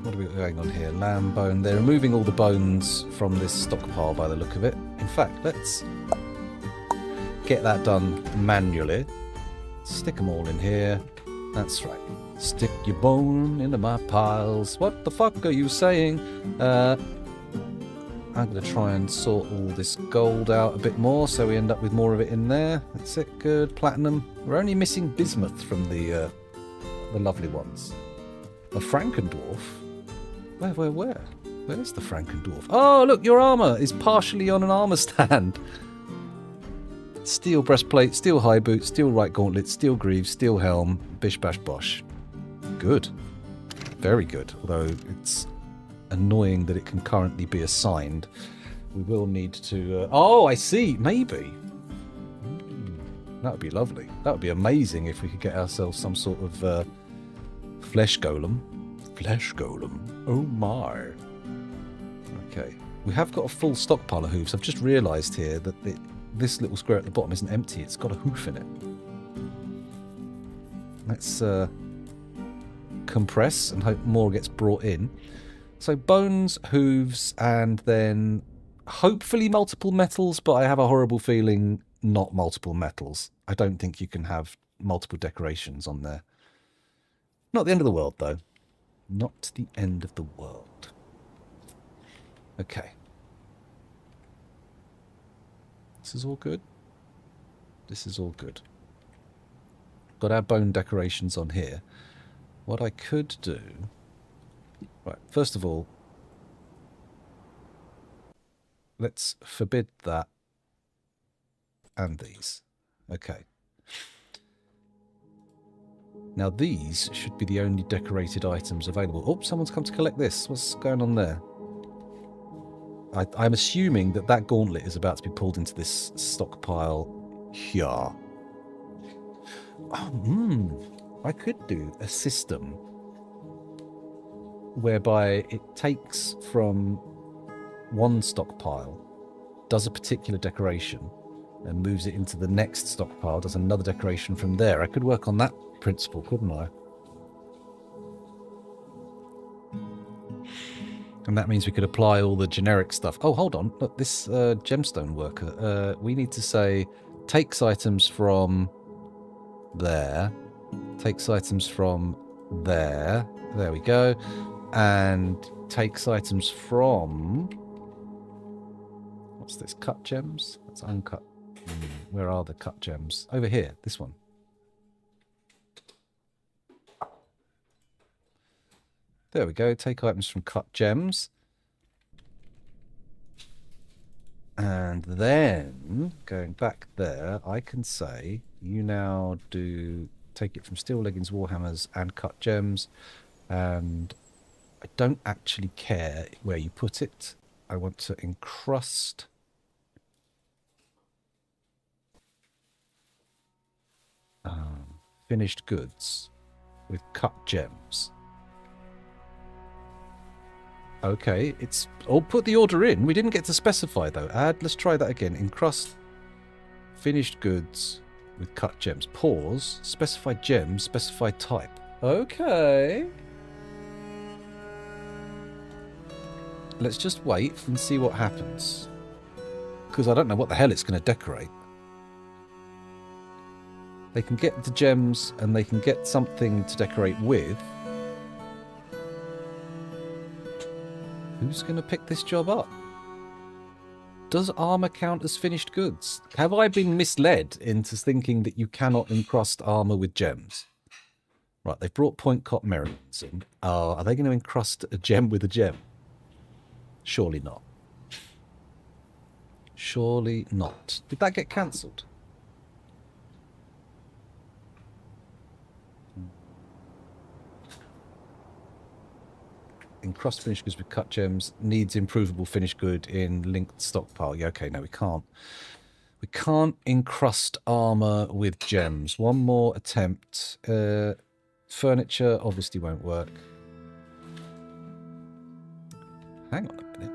what are we going on here? Lamb bone. They're removing all the bones from this stockpile by the look of it. In fact, let's get that done manually. Stick them all in here. That's right. Stick your bone into my piles. What the fuck are you saying? I'm going to try and sort all this gold out a bit more so we end up with more of it in there. That's it. Good. Platinum. We're only missing bismuth from the lovely ones. A Frankendwarf? Where? Where's the Frankendwarf? Oh, look, your armour is partially on an armour stand. Steel breastplate, steel high boots, steel right gauntlet, steel greaves, steel helm, bish bash bosh. Good. Very good. Although it's annoying that it can currently be assigned. We will need to... oh, I see. Maybe. That would be lovely. That would be amazing if we could get ourselves some sort of flesh golem. Flesh golem. Oh my. Okay. We have got a full stockpile of hooves. I've just realised here that this little square at the bottom isn't empty. It's got a hoof in it. Let's compress and hope more gets brought in. So bones, hooves, and then hopefully multiple metals, but I have a horrible feeling not multiple metals. I don't think you can have multiple decorations on there. Not the end of the world, though. Not the end of the world. Okay. This is all good. This is all good. Got our bone decorations on here. What I could do... Right, first of all, let's forbid that and these. Okay. Now these should be the only decorated items available. Oh, someone's come to collect this. What's going on there? I'm assuming that that gauntlet is about to be pulled into this stockpile here. Oh, I could do a system whereby it takes from one stockpile, does a particular decoration, and moves it into the next stockpile, does another decoration from there. I could work on that principle, couldn't I? And that means we could apply all the generic stuff. Oh, hold on. Look, this gemstone worker, we need to say, takes items from there, takes items from there. There we go. And takes items from... What's this? Cut gems? That's uncut. Where are the cut gems? Over here. This one. There we go. Take items from cut gems. And then, going back there, I can say, you now do take it from steel leggings, warhammers, and cut gems. And I don't actually care where you put it. I want to encrust finished goods with cut gems. Okay, it's... I'll put the order in. We didn't get to specify, though. Let's try that again. Encrust finished goods with cut gems. Pause. Specify gems. Specify type. Okay. Let's just wait and see what happens. Because I don't know what the hell it's going to decorate. They can get the gems and they can get something to decorate with. Who's going to pick this job up? Does armor count as finished goods? Have I been misled into thinking that you cannot encrust armor with gems? Right, they've brought point cot merits in. Are they going to encrust a gem with a gem? Surely not. Surely not. Did that get cancelled? Encrust finished goods with cut gems. Needs improvable finished good in linked stockpile. Yeah, okay, no, we can't. We can't encrust armor with gems. One more attempt. Furniture obviously won't work. Hang on a minute.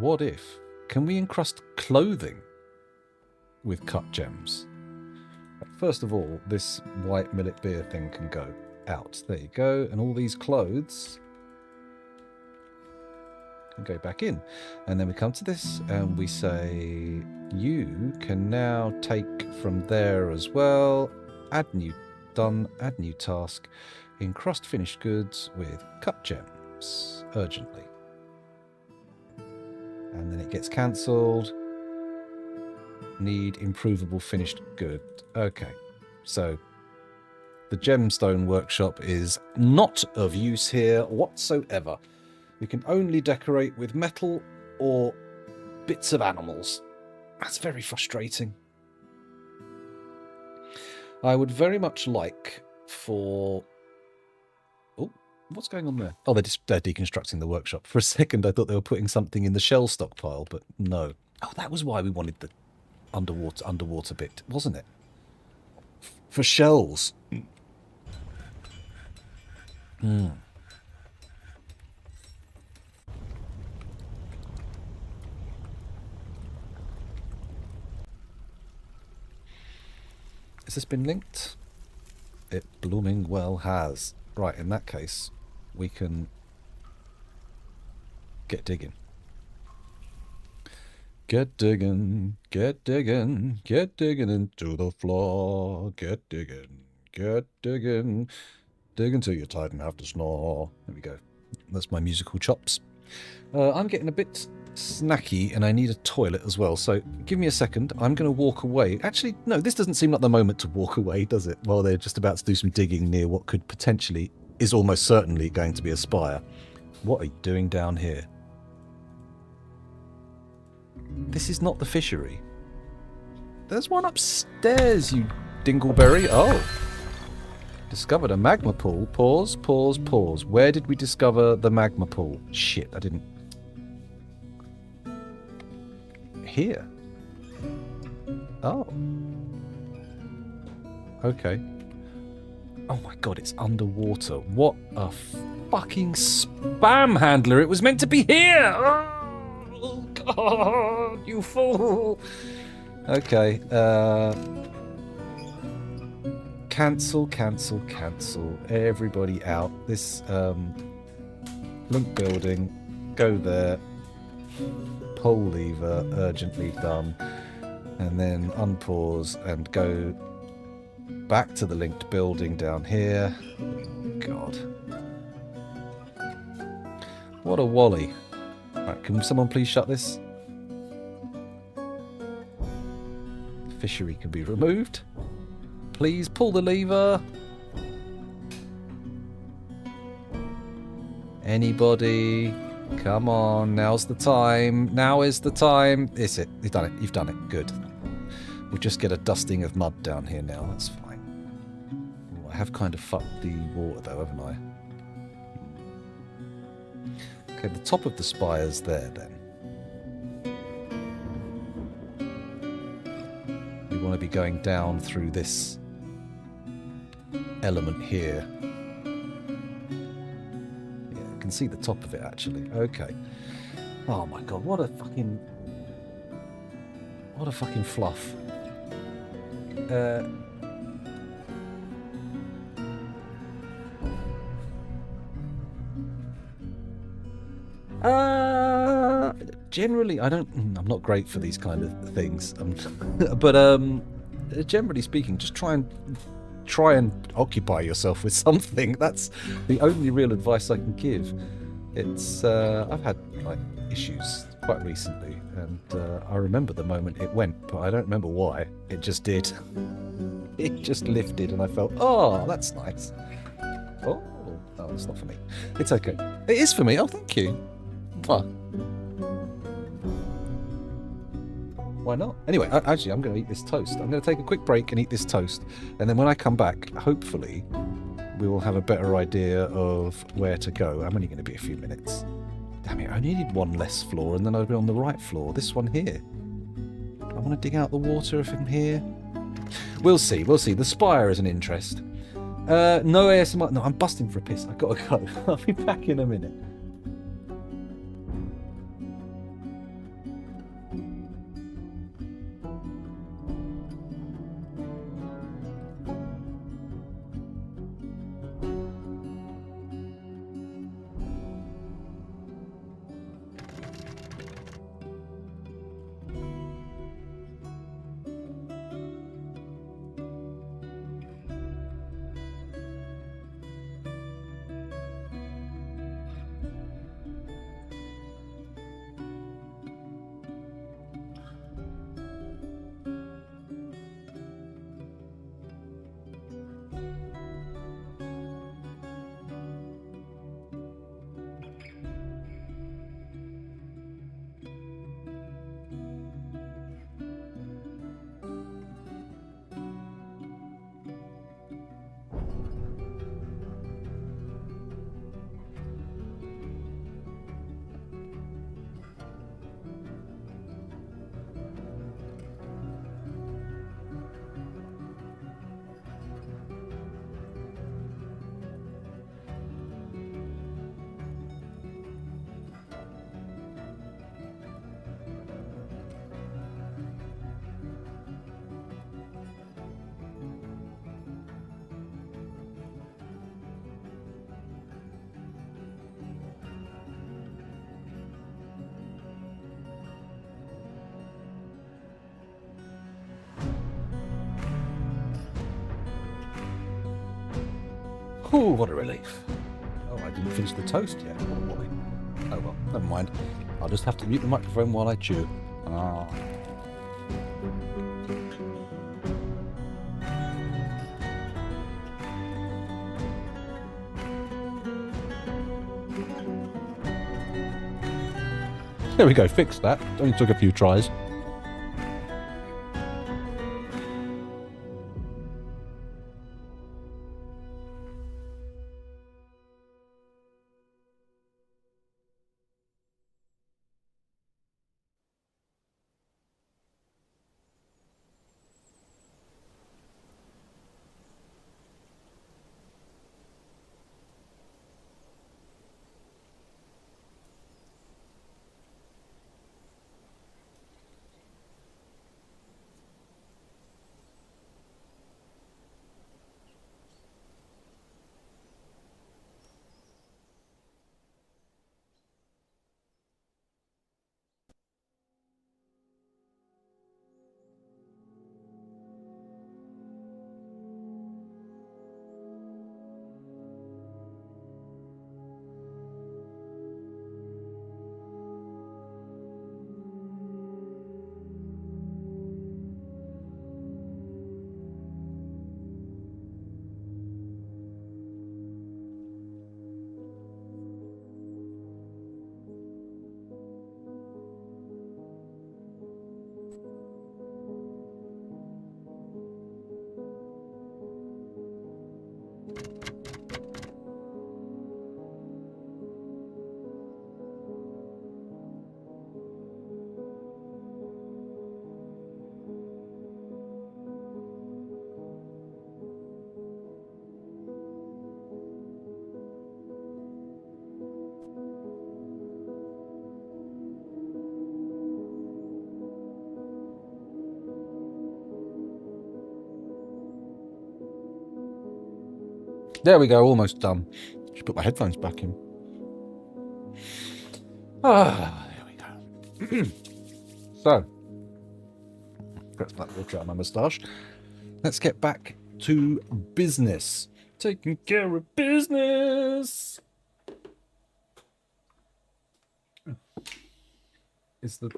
What if? Can we encrust clothing with cut gems? first of all, this white millet beer thing can go out. There you go. And all these clothes can go back in. And then we come to this and we say, you can now take from there as well. Add new done, add new task. Encrust finished goods with cut gems urgently. And then it gets cancelled. Need improvable finished good. Okay, so the gemstone workshop is not of use here whatsoever. You can only decorate with metal or bits of animals. That's very frustrating. I would very much like for... Oh, what's going on there? Oh, they're deconstructing the workshop. For a second, I thought they were putting something in the shell stockpile, but no. Oh, that was why we wanted the underwater bit, wasn't it? For shells. Hmm. Has this been linked? It blooming well has. Right, in that case, we can get digging. Get digging, get digging, get digging into the floor. Get digging, get digging. Dig until you're tired and have to snore. There we go. That's my musical chops. I'm getting a bit snacky and I need a toilet as well. So give me a second. I'm going to walk away. Actually, no, this doesn't seem like the moment to walk away, does it? While they're just about to do some digging near what could potentially, is almost certainly going to be a spire. What are you doing down here? This is not the fishery. There's one upstairs, you dingleberry. Oh. Discovered a magma pool. Pause, pause, pause. Where did we discover the magma pool? Shit, I didn't... Here. Oh. Okay. Oh my god, it's underwater. What a fucking spam handler. It was meant to be here. Oh god, you fool. Okay, cancel, cancel, cancel. Everybody out. This link building. Go there. Pole lever, urgently done. And then unpause and go back to the linked building down here. God. What a wally. Right, can someone please shut this? Fishery can be removed. Please pull the lever. Anybody? Come on, now's the time. Now is the time. Is it? You've done it. You've done it. Good. We'll just get a dusting of mud down here now. That's fine. Ooh, I have kind of fucked the water though, haven't I? Okay, the top of the spire's there then. We want to be going down through this element here. Yeah, I can see the top of it actually. Okay. Oh my god, what a fucking fluff. Generally, I'm not great for these kind of things. But generally speaking, just try and occupy yourself with something. That's the only real advice I can give. It's I've had like issues quite recently, and I remember the moment it went, but I don't remember why. It just did. It just lifted, and I felt, oh, that's nice. Oh, it's not for me. It's okay. It is for me. Oh, thank you. What? Why not? Anyway, actually, I'm going to eat this toast. I'm going to take a quick break and eat this toast. And then when I come back, hopefully, we will have a better idea of where to go. I'm only going to be a few minutes. Damn it, I only need one less floor and then I'll be on the right floor. This one here. I want to dig out the water from here. We'll see. We'll see. The spire is an interest. No ASMR. No, I'm busting for a piss. I've got to go. I'll be back in a minute. Oh, what a relief. Oh, I didn't finish the toast yet. What a worry. Oh well, never mind. I'll just have to mute the microphone while I chew. Ah. There we go, fixed that. Only took a few tries. There we go, almost done. Should put my headphones back in. Ah, there we go. So, get that water out of my moustache. Let's get back to business. Taking care of business. Is the...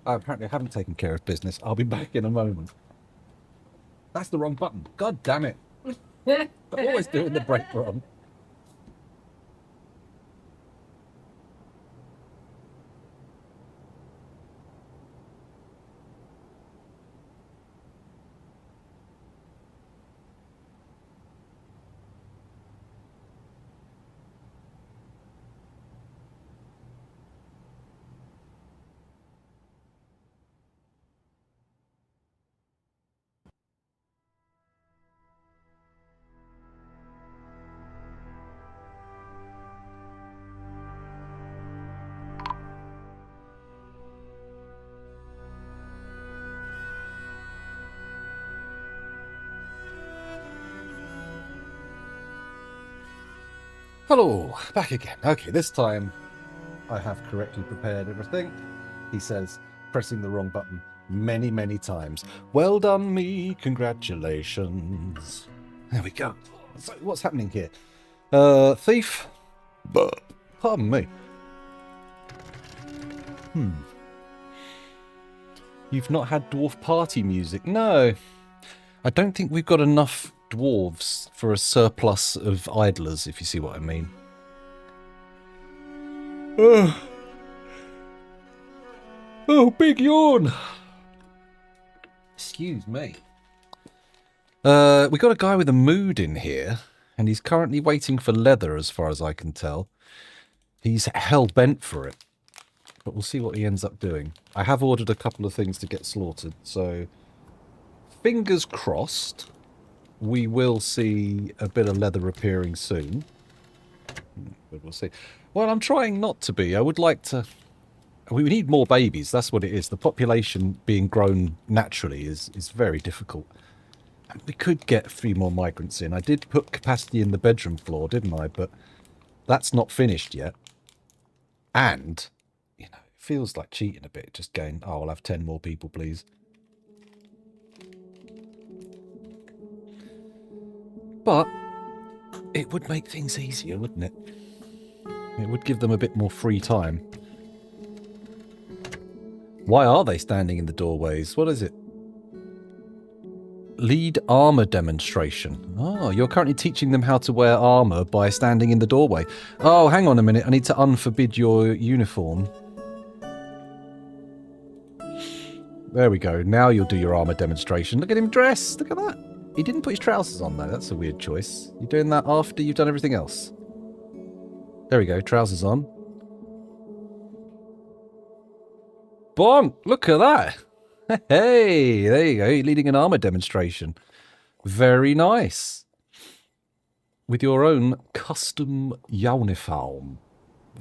Oh, apparently I haven't taken care of business. I'll be back in a moment. That's the wrong button. God damn it. I'm always doing the break wrong. Hello, back again. Okay, this time I have correctly prepared everything. He says, pressing the wrong button many, many times. Well done, me. Congratulations. There we go. So, what's happening here? Thief. Pardon me. You've not had dwarf party music? No. I don't think we've got enough dwarves for a surplus of idlers, if you see what I mean. Oh, big yawn. Excuse me. We got a guy with a mood in here, and he's currently waiting for leather, as far as I can tell. He's hell-bent for it, but we'll see what he ends up doing. I have ordered a couple of things to get slaughtered, so fingers crossed we will see a bit of leather appearing soon. But we'll see. Well, I'm trying not to be. I would like to... We need more babies, that's what it is. The population being grown naturally is very difficult. And we could get a few more migrants in. I did put capacity in the bedroom floor, didn't I? But that's not finished yet. And, you know, it feels like cheating a bit, just going, oh, I'll have 10 more people, please. But It would make things easier, wouldn't it? It would give them a bit more free time. Why are they standing in the doorways? What is it? Lead armor demonstration. Oh, you're currently teaching them how to wear armor by standing in the doorway. Oh, hang on a minute. I need to unforbid your uniform. There we go. Now you'll do your armor demonstration. Look at him dressed. Look at that. He didn't put his trousers on, though. That's a weird choice. You're doing that after you've done everything else. There we go. Trousers on. Bonk! Look at that. Hey, there you go. You're leading an armor demonstration. Very nice. With your own custom uniform.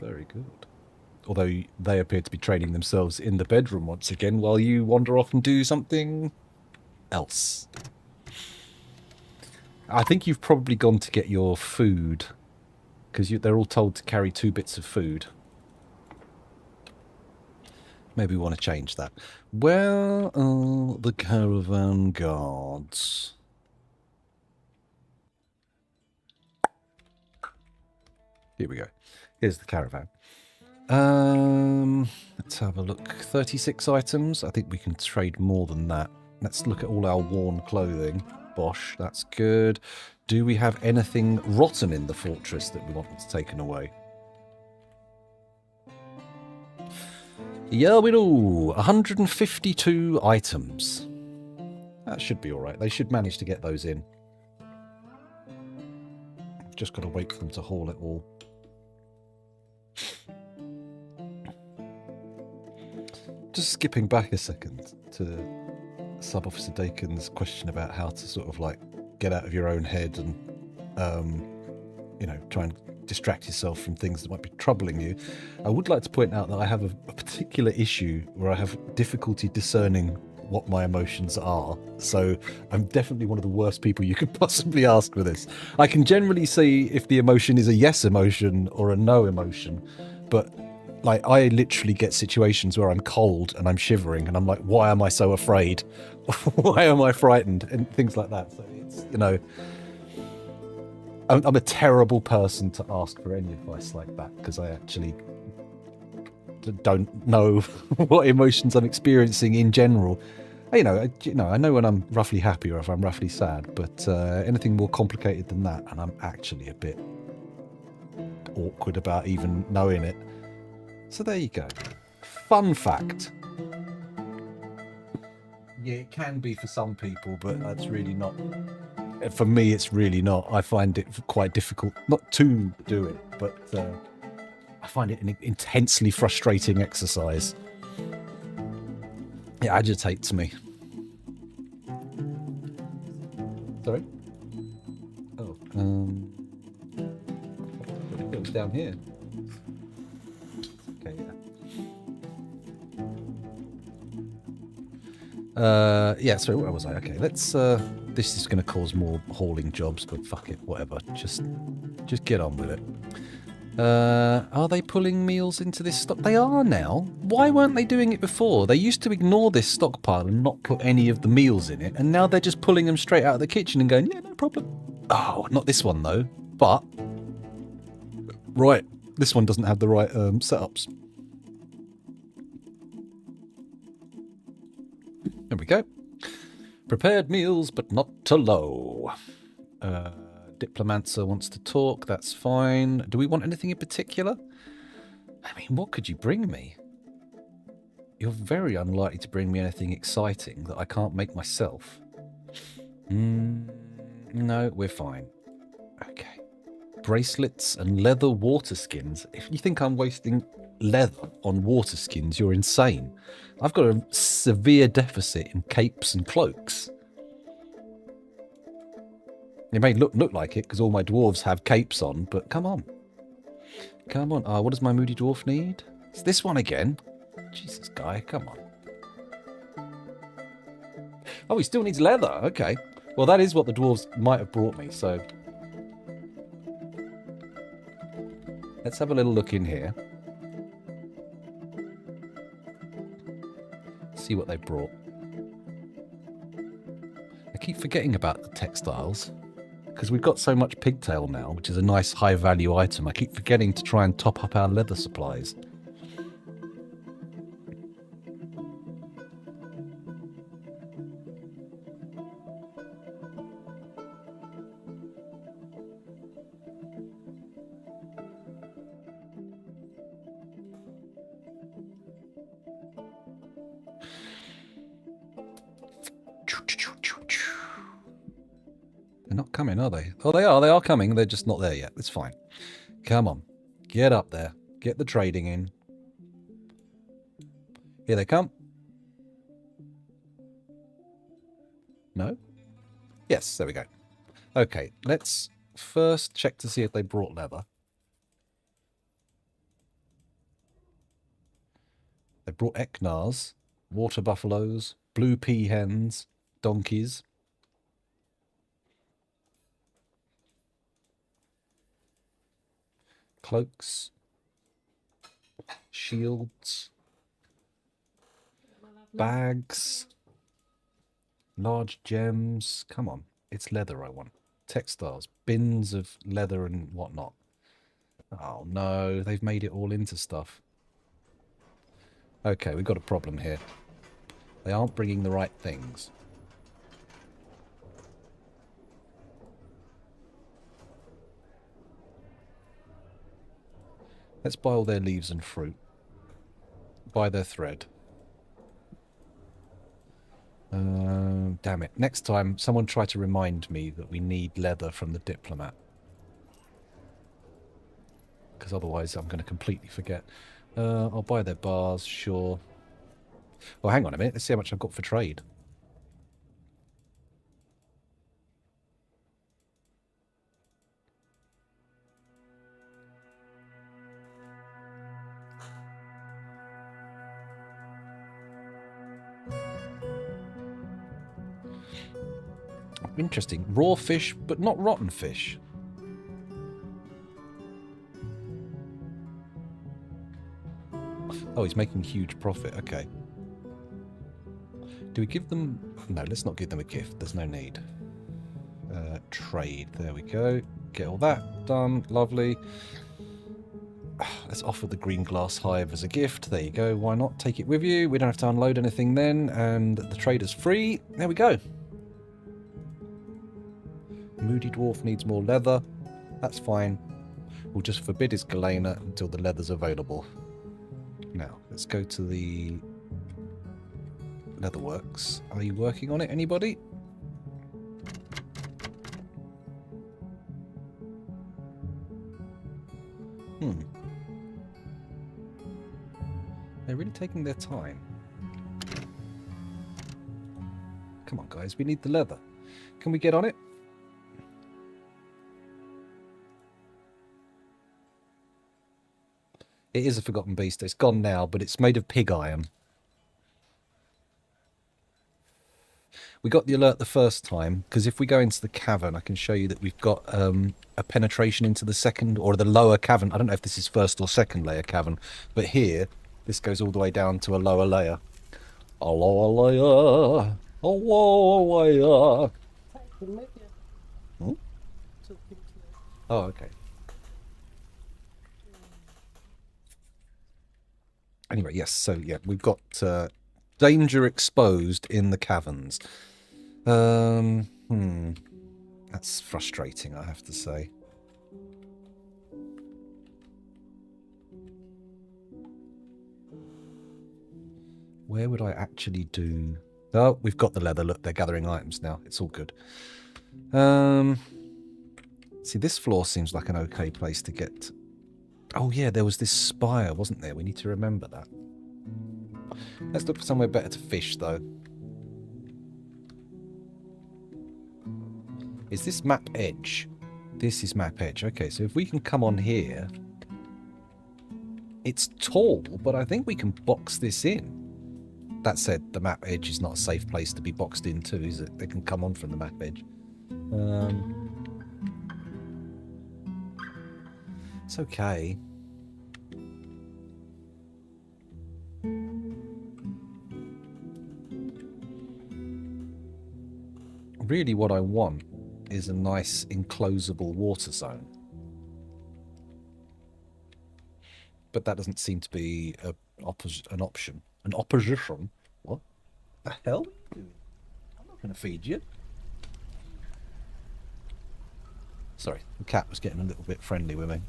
Very good. Although they appear to be training themselves in the bedroom once again while you wander off and do something else. I think you've probably gone to get your food, because they're all told to carry 2 bits of food. Maybe we want to change that. Where are the caravan guards? Here we go. Here's the caravan. Let's have a look. 36 items. I think we can trade more than that. Let's look at all our worn clothing. Bosh, that's good. Do we have anything rotten in the fortress that we want taken away? Yeah, we do. 152 items. That should be alright. They should manage to get those in. Just got to wait for them to haul it all. Just skipping back a second to Sub-Officer Dakin's question about how to sort of like get out of your own head and, you know, try and distract yourself from things that might be troubling you. I would like to point out that I have a particular issue where I have difficulty discerning what my emotions are. So I'm definitely one of the worst people you could possibly ask for this. I can generally see if the emotion is a yes emotion or a no emotion, but like I literally get situations where I'm cold and I'm shivering and I'm like, why am I so afraid? Why am I frightened? And things like that. So it's, you know, I'm a terrible person to ask for any advice like that because I actually don't know what emotions I'm experiencing in general. You know, I know when I'm roughly happy or if I'm roughly sad, but anything more complicated than that, and I'm actually a bit awkward about even knowing it. So there you go. Fun fact. Yeah, it can be for some people, but that's really not. For me, it's really not. I find it quite difficult, not to do it, but I find it an intensely frustrating exercise. It agitates me. Sorry? Oh, it was down here. Okay, yeah. Yeah, sorry, where was I? Okay, let's, this is going to cause more hauling jobs, but fuck it, whatever. Just get on with it. Are they pulling meals into this stock? They are now. Why weren't they doing it before? They used to ignore this stockpile and not put any of the meals in it, and now they're just pulling them straight out of the kitchen and going, yeah, no problem. Oh, not this one, though. But, right, this one doesn't have the right setups. There we go. Prepared meals, but not to low. Diplomancer wants to talk, that's fine. Do we want anything in particular? I mean, what could you bring me? You're very unlikely to bring me anything exciting that I can't make myself. No, we're fine. Okay. Bracelets and leather water skins. If you think I'm wasting leather on water skins, you're insane. I've got a severe deficit in capes and cloaks. It may look like it because all my dwarves have capes on, but come on. Come on. What does my moody dwarf need? It's this one again. Jesus, guy, come on. Oh, he still needs leather. Okay. Well, that is what the dwarves might have brought me, so... Let's have a little look in here. See what they brought. I keep forgetting about the textiles. because we've got so much pigtail now, which is a nice high-value item. I keep forgetting to try and top up our leather supplies. They're not coming, are they? Oh, they are. They are coming. They're just not there yet. It's fine. Come on. Get up there. Get the trading in. Here they come. No? Yes, there we go. Okay, let's first check to see if they brought leather. They brought eknars, water buffaloes, blue peahens, donkeys. Cloaks. Shields. Bags. Large gems. Come on. It's leather I want. Textiles. Bins of leather and whatnot. Oh no, they've made it all into stuff. Okay, we've got a problem here. They aren't bringing the right things. Let's buy all their leaves and fruit. Buy their thread. Damn it. Next time, someone try to remind me that we need leather from the diplomat. Because otherwise I'm going to completely forget. I'll buy their bars, sure. Well, hang on a minute. Let's see how much I've got for trade. Interesting. Raw fish, but not rotten fish. Oh, he's making huge profit. Okay. Do we give them... No, let's not give them a gift. There's no need. Trade. There we go. Get all that done. Lovely. Let's offer the green glass hive as a gift. There you go. Why not? Take it with you. We don't have to unload anything then. And the trader's free. There we go. Moody dwarf needs more leather. That's fine. We'll just forbid his galena until the leather's available. Now, let's go to the leatherworks. Are you working on it, anybody? They're really taking their time. Come on, guys. We need the leather. Can we get on it? It is a forgotten beast. It's gone now, but it's made of pig iron. We got the alert the first time, because if we go into the cavern, I can show you that we've got a penetration into the second, or the lower cavern. I don't know if this is first or second layer cavern, but here, this goes all the way down to a lower layer. A lower layer. A lower layer. Hmm? Oh, okay. Anyway, yes, so yeah, we've got danger exposed in the caverns. That's frustrating, I have to say. Where would I actually do... Oh, we've got the leather. Look, they're gathering items now. It's all good. See, this floor seems like an okay place to get... Oh, yeah, there was this spire, wasn't there? We need to remember that. Let's look for somewhere better to fish, though. Is this map edge? This is map edge. Okay, so if we can come on here... It's tall, but I think we can box this in. That said, the map edge is not a safe place to be boxed into, is it? They can come on from the map edge. It's okay. Really what I want is a nice enclosable water zone. But that doesn't seem to be an option. An opposition? What the hell are you doing? I'm not going to feed you. Sorry, the cat was getting a little bit friendly with me.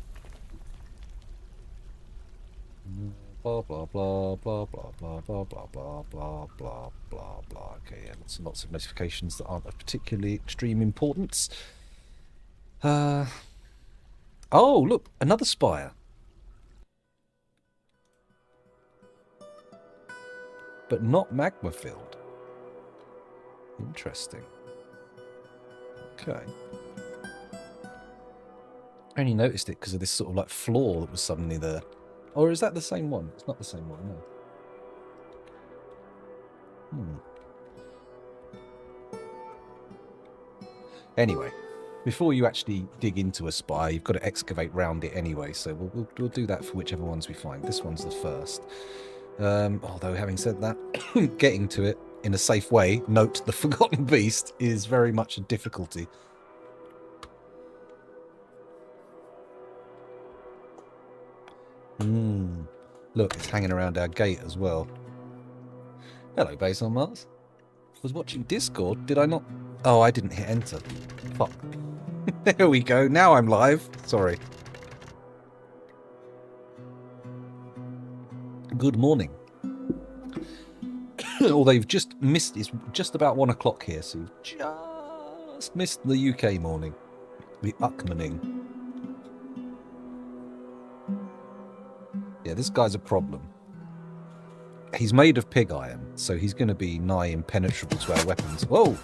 Blah blah blah blah blah blah blah blah blah blah blah blah blah. Okay, yeah, lots and lots of notifications that aren't of particularly extreme importance. Oh, look, another spire. But not magma filled. Interesting. Okay. I only noticed it because of this sort of like floor that was suddenly there. Or is that the same one? It's not the same one, no. Anyway, before you actually dig into a spire, you've got to excavate round it anyway, so we'll do that for whichever ones we find. This one's the first. Although, having said that, getting to it in a safe way, note the Forgotten Beast, is very much a difficulty. Look, it's hanging around our gate as well. Hello, base on Mars. Was watching Discord, did I not? Oh, I didn't hit enter. Fuck. There we go, now I'm live. Sorry. Good morning. Although you've just missed, it's just about 1 o'clock here, so you've just missed the UK morning. The Uckmaning. Yeah, this guy's a problem. He's made of pig iron, so he's going to be nigh impenetrable to our weapons. Whoa!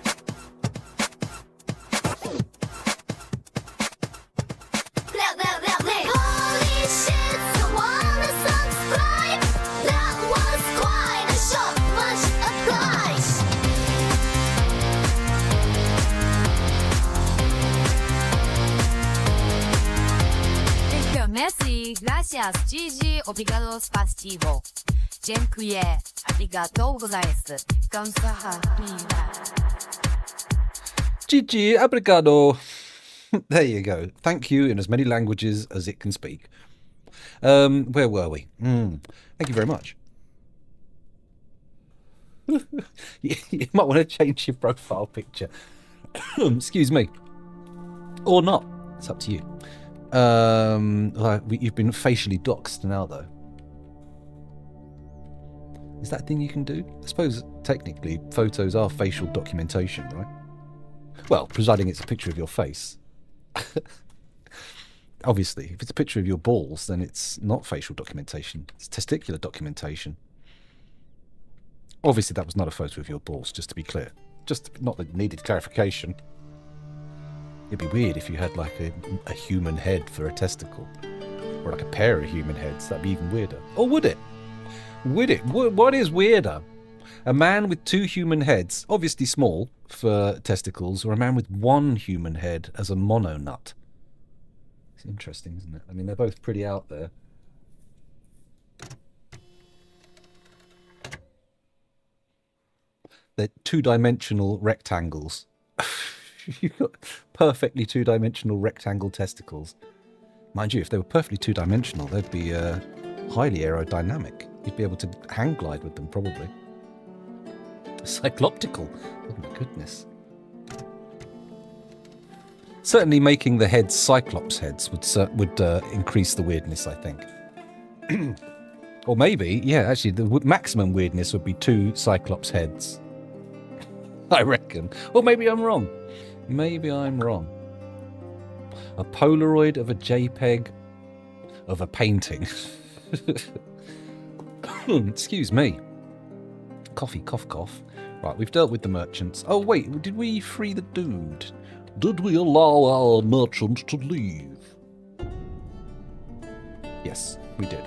Gracias, GG, obrigado, spasibo. Dziękuję, arigatou gozaimasu. Kamsahamnida. GG, obrigado. There you go. Thank you in as many languages as it can speak. Where were we? Thank you very much. You might want to change your profile picture. Excuse me. Or not. It's up to you. You've been facially doxxed now, though. Is that a thing you can do? I suppose, technically, photos are facial documentation, right? Well, providing it's a picture of your face. Obviously, if it's a picture of your balls, then it's not facial documentation. It's testicular documentation. Obviously, that was not a photo of your balls, just to be clear. Just not that needed clarification. It'd be weird if you had like a human head for a testicle. Or like a pair of human heads. That'd be even weirder. Or would it? Would it? What is weirder? A man with 2 human heads, obviously small for testicles, or a man with 1 human head as a mononut? It's interesting, isn't it? I mean, they're both pretty out there. They're 2-dimensional rectangles. You've got perfectly 2-dimensional rectangle testicles. Mind you, if they were perfectly 2-dimensional, they'd be highly aerodynamic. You'd be able to hang glide with them, probably. Cycloptical. Oh my goodness. Certainly making the heads Cyclops heads would increase the weirdness, I think. Or maybe, yeah, actually, the maximum weirdness would be 2 Cyclops heads. I reckon. Or maybe I'm wrong. Maybe I'm wrong. A Polaroid of a JPEG of a painting. Excuse me. Coffee, cough, cough. Right, we've dealt with the merchants. Oh, wait, did we free the dude? Did we allow our merchant to leave? Yes, we did.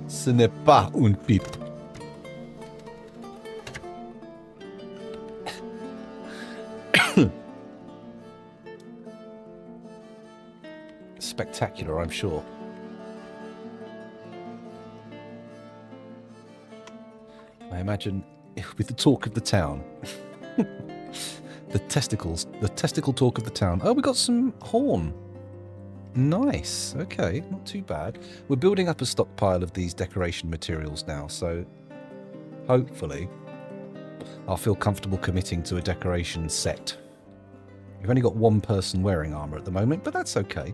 Ce n'est pas une pipe. Spectacular, I'm sure. I imagine with the talk of the town. The testicle talk of the town. Oh, we got some horn. Nice. Okay, not too bad. We're building up a stockpile of these decoration materials now, so hopefully I'll feel comfortable committing to a decoration set. We've only got one person wearing armor at the moment, but that's okay.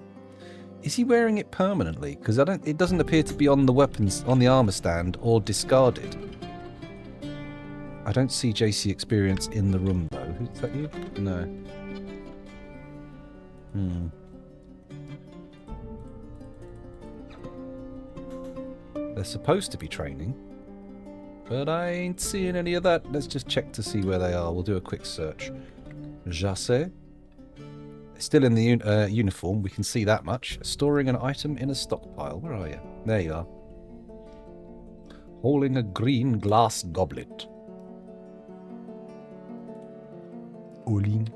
Is he wearing it permanently? Because it doesn't appear to be on the weapons, on the armor stand, or discarded. I don't see JC Experience in the room, though. Is that you? No. They're supposed to be training, but I ain't seeing any of that. Let's just check to see where they are. We'll do a quick search. Jasse. Still in the uniform, we can see that much. Storing an item in a stockpile. Where are you? There you are. Holding a green glass goblet. Oling.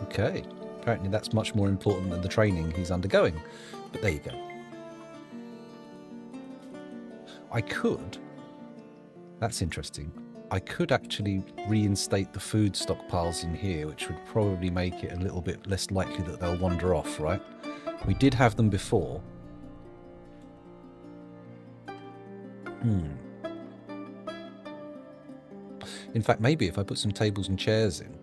Okay. Apparently that's much more important than the training he's undergoing. But there you go. I could. That's interesting. I could actually reinstate the food stockpiles in here, which would probably make it a little bit less likely that they'll wander off, right? We did have them before. In fact, maybe if I put some tables and chairs in,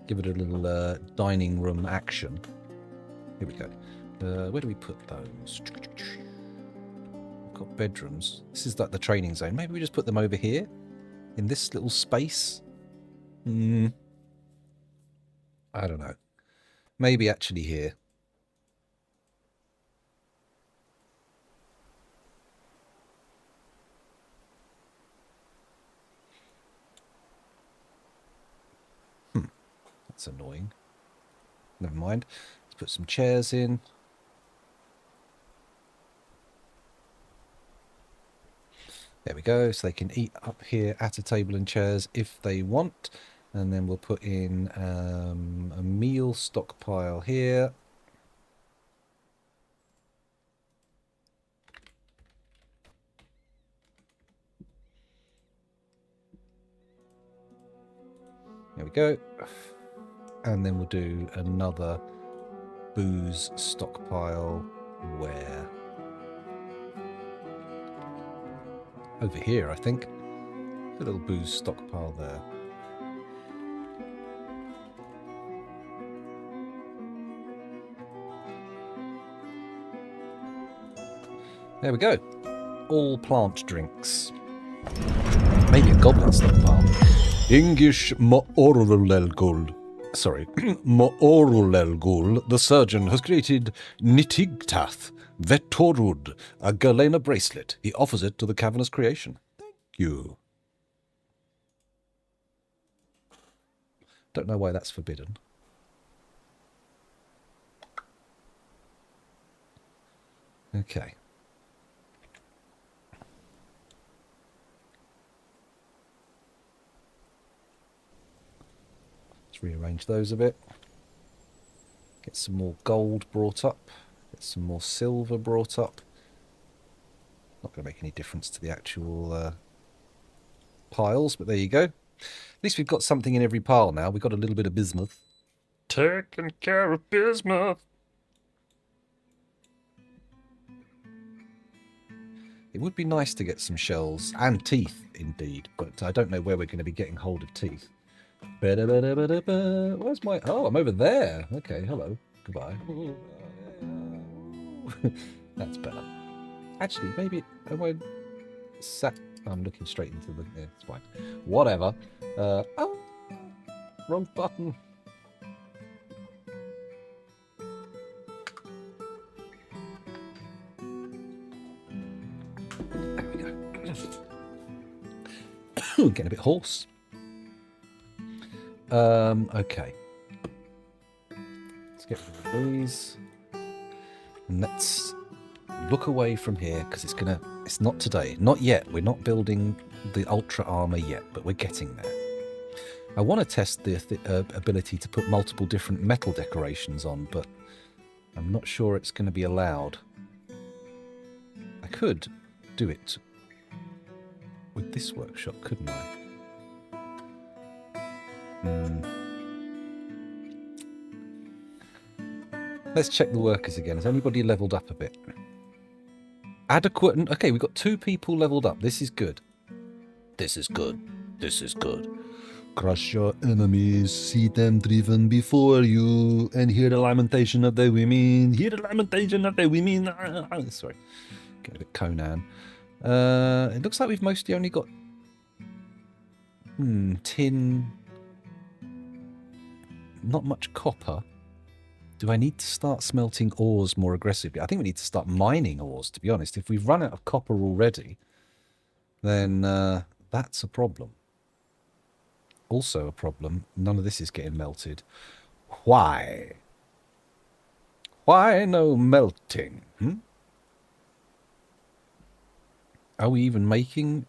give it a little dining room action. Here we go. Where do we put those? Got bedrooms. This is like the training zone. Maybe we just put them over here in this little space. I don't know. Maybe actually here. That's annoying. Never mind. Let's put some chairs in. There we go, so they can eat up here at a table and chairs if they want. And then we'll put in a meal stockpile here. There we go. And then we'll do another booze stockpile where? Over here, I think. A little booze stockpile there. There we go. All plant drinks. Maybe a goblin stockpile. English Maorulelgul. Sorry. Maorulelgul, the surgeon, has created Nitigtath Vetorud, a Galena bracelet. He offers it to the cavernous creation. Thank you. Don't know why that's forbidden. Okay. Let's rearrange those a bit. Get some more gold brought up. Get some more silver brought up. Not going to make any difference to the actual piles, but there you go. At least we've got something in every pile now. We've got a little bit of bismuth. Taking care of bismuth. It would be nice to get some shells and teeth, indeed, but I don't know where we're going to be getting hold of teeth. Where's my... Oh, I'm over there. Okay, hello. Goodbye. That's better. Actually, maybe... Am I sat... I'm looking straight into the... Yeah, it's fine. Whatever. Oh! Wrong button. There we go. Getting a bit hoarse. Okay. Let's get rid of these. And let's look away from here, because it's not today. Not yet. We're not building the ultra armor yet, but we're getting there. I want to test the ability to put multiple different metal decorations on, but I'm not sure it's going to be allowed. I could do it with this workshop, couldn't I? Let's check the workers again. Has anybody leveled up a bit? Adequate. Okay, we've got 2 people leveled up. This is good. This is good. This is good. Crush your enemies, see them driven before you, and hear the lamentation of the women. Hear the lamentation of the women. Sorry. Get a bit Conan. It looks like we've mostly only got tin. Not much copper. Do I need to start smelting ores more aggressively? I think we need to start mining ores, to be honest. If we've run out of copper already, then that's a problem. Also a problem, none of this is getting melted. Why? Why no melting? Are we even making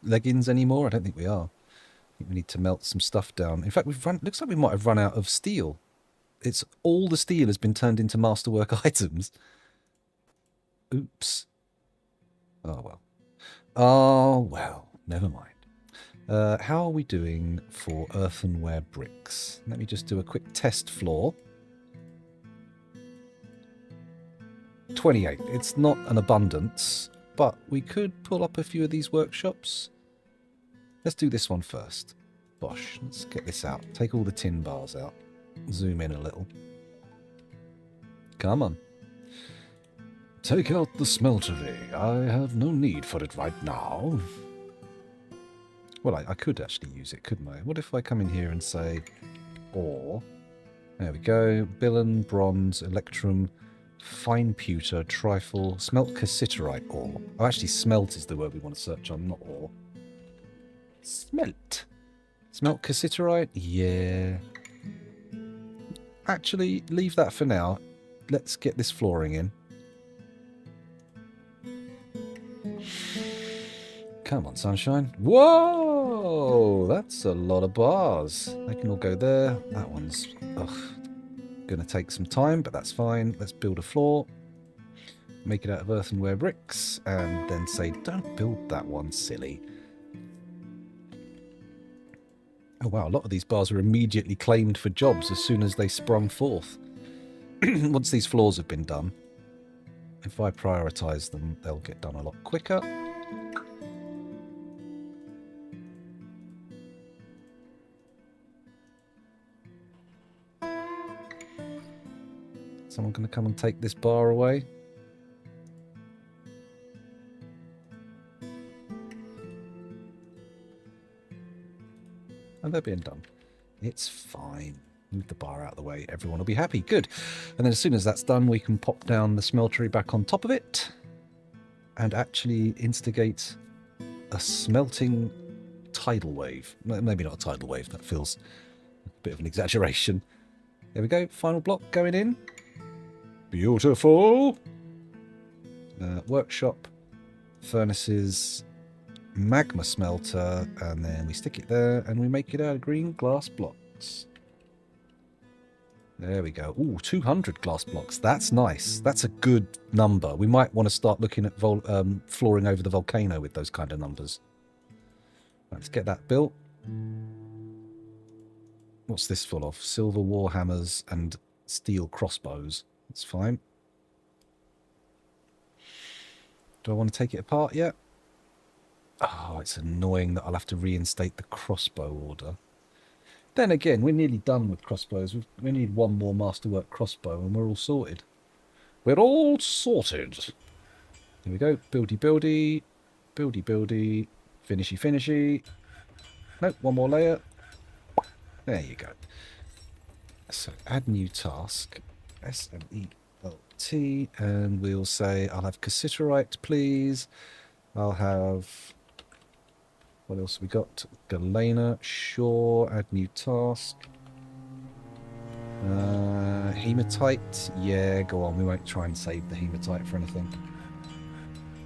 leggings anymore? I don't think we are. I think we need to melt some stuff down. In fact, looks like we might have run out of steel. It's all the steel has been turned into masterwork items. Oops. Oh well. Oh well. Never mind. How are we doing for earthenware bricks? Let me just do a quick test floor. 28. It's not an abundance, but we could pull up a few of these workshops. Let's do this one first. Bosh. Let's get this out. Take all the tin bars out. Zoom in a little. Come on. Take out the smeltery. I have no need for it right now. Well, I could actually use it, couldn't I? What if I come in here and say ore? There we go. Billen, bronze, electrum, fine pewter, trifle, smelt cassiterite ore. Oh, actually, smelt is the word we want to search on, not ore. Smelt. Smelt cassiterite? Yeah. Actually, leave that for now. Let's get this flooring in. Come on, sunshine. Whoa! That's a lot of bars. They can all go there. That one's going to take some time, but that's fine. Let's build a floor. Make it out of earthenware bricks. And then say, don't build that one, silly. Oh, wow. A lot of these bars are immediately claimed for jobs as soon as they sprung forth. Once these floors have been done, if I prioritise them, they'll get done a lot quicker. Someone going to come and take this bar away? And they're being done. It's fine. Move the bar out of the way. Everyone will be happy. Good. And then as soon as that's done, we can pop down the smeltery back on top of it and actually instigate a smelting tidal wave. Maybe not a tidal wave. That feels a bit of an exaggeration. There we go. Final block going in. Beautiful. Workshop, furnaces, magma smelter, and then we stick it there and we make it out of green glass blocks. There we go. Ooh, 200 glass blocks. That's nice. That's a good number. We might want to start looking at flooring over the volcano with those kind of numbers. Right, let's get that built. What's this full of? Silver warhammers and steel crossbows. That's fine. Do I want to take it apart yet? Oh, it's annoying that I'll have to reinstate the crossbow order. Then again, we're nearly done with crossbows. We need one more masterwork crossbow and we're all sorted. We're all sorted. Here we go. Buildy, buildy. Buildy, buildy. Finishy, finishy. Nope, one more layer. There you go. So add new task. SMELT. And we'll say I'll have cassiterite, please. I'll have... What else have we got? Galena, sure. Add new task. Hematite, yeah, go on. We won't try and save the hematite for anything.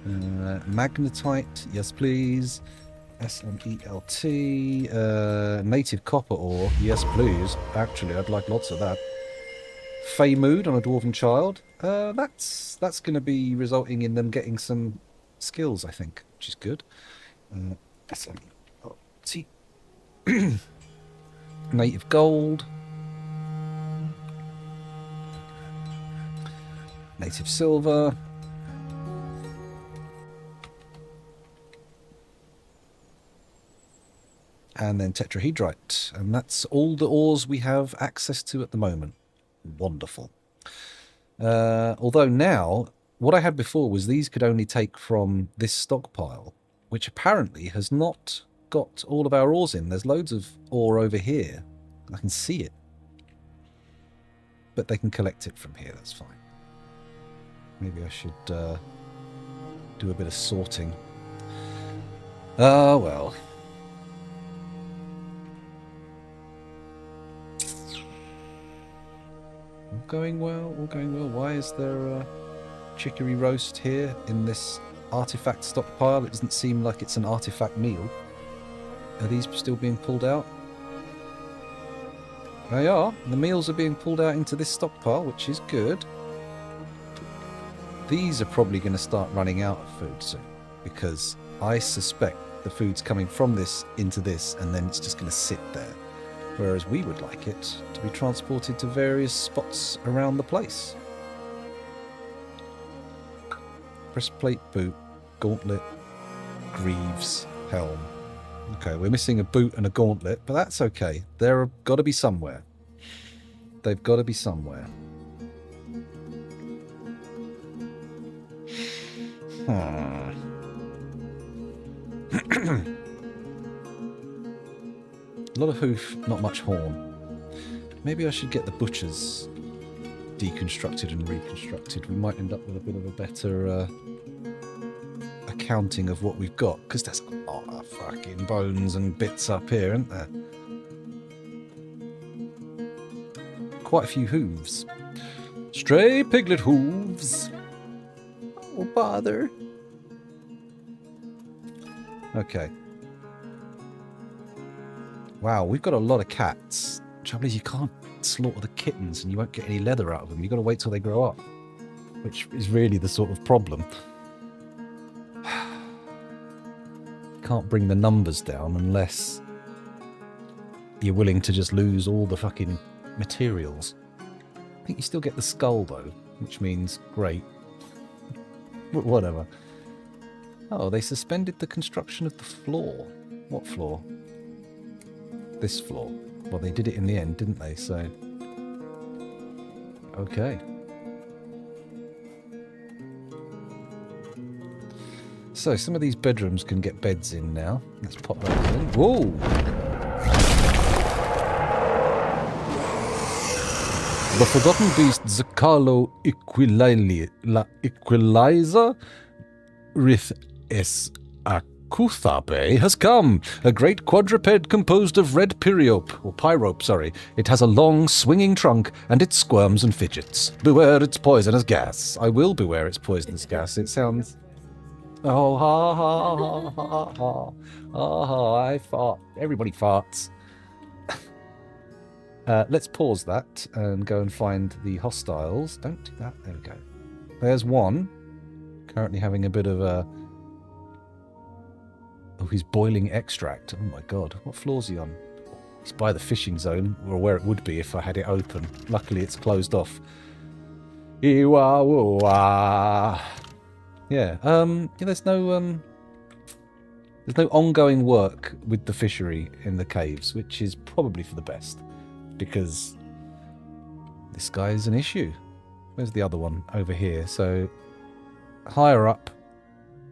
Magnetite, yes please. SMELT. Native copper ore. Yes, please. Actually, I'd like lots of that. Fey mood on a dwarven child. That's going to be resulting in them getting some skills, I think, which is good. SMELT. Native gold. Native silver. And then tetrahedrite. And that's all the ores we have access to at the moment. Wonderful. Although now, what I had before was these could only take from this stockpile, which apparently has not got all of our ores in. There's loads of ore over here. I can see it. But they can collect it from here, that's fine. Maybe I should do a bit of sorting. Ah, well. All going well, all going well. Why is there a chicory roast here in this artifact stockpile? It doesn't seem like it's an artifact meal. Are these still being pulled out? They are. The meals are being pulled out into this stockpile, which is good. These are probably going to start running out of food soon, because I suspect the food's coming from this into this, and then it's just going to sit there. Whereas we would like it to be transported to various spots around the place. Breastplate, boot, gauntlet, greaves, helm. Okay, we're missing a boot and a gauntlet, but that's okay. They've got to be somewhere. They've got to be somewhere. A lot of hoof, not much horn. Maybe I should get the butchers deconstructed and reconstructed. We might end up with a bit of a better accounting of what we've got, because there's a lot of fucking bones and bits up here, isn't there? Quite a few hooves. Stray piglet hooves. Oh, bother. Okay. Wow, we've got a lot of cats. Trouble is, you can't slaughter the kittens and you won't get any leather out of them. You've got to wait till they grow up, which is really the sort of problem. Can't bring the numbers down unless you're willing to just lose all the fucking materials. I think you still get the skull, though, which means great. But whatever. Oh, they suspended the construction of the floor. What floor? This floor. Well, they did it in the end, didn't they? So, okay. So, some of these bedrooms can get beds in now. Let's pop those in. Whoa! The forgotten beast, Zakalo Equalizer, Rith S. Akuthabe has come, a great quadruped composed of red pyrope, sorry. It has a long, swinging trunk, and it squirms and fidgets. Beware its poisonous gas. I will beware its poisonous gas. It sounds... Oh, ha, ha, ha, ha, ha. Oh, I fart. Everybody farts. Let's pause that and go and find the hostiles. Don't do that. There we go. There's one. Currently having a bit of a... Oh, he's boiling extract. Oh my god. What floor's he on? He's by the fishing zone, or where it would be if I had it open. Luckily it's closed off. Iwa-wua. Yeah, there's no ongoing work with the fishery in the caves, which is probably for the best, because this guy is an issue. Where's the other one? Over here. So, higher up,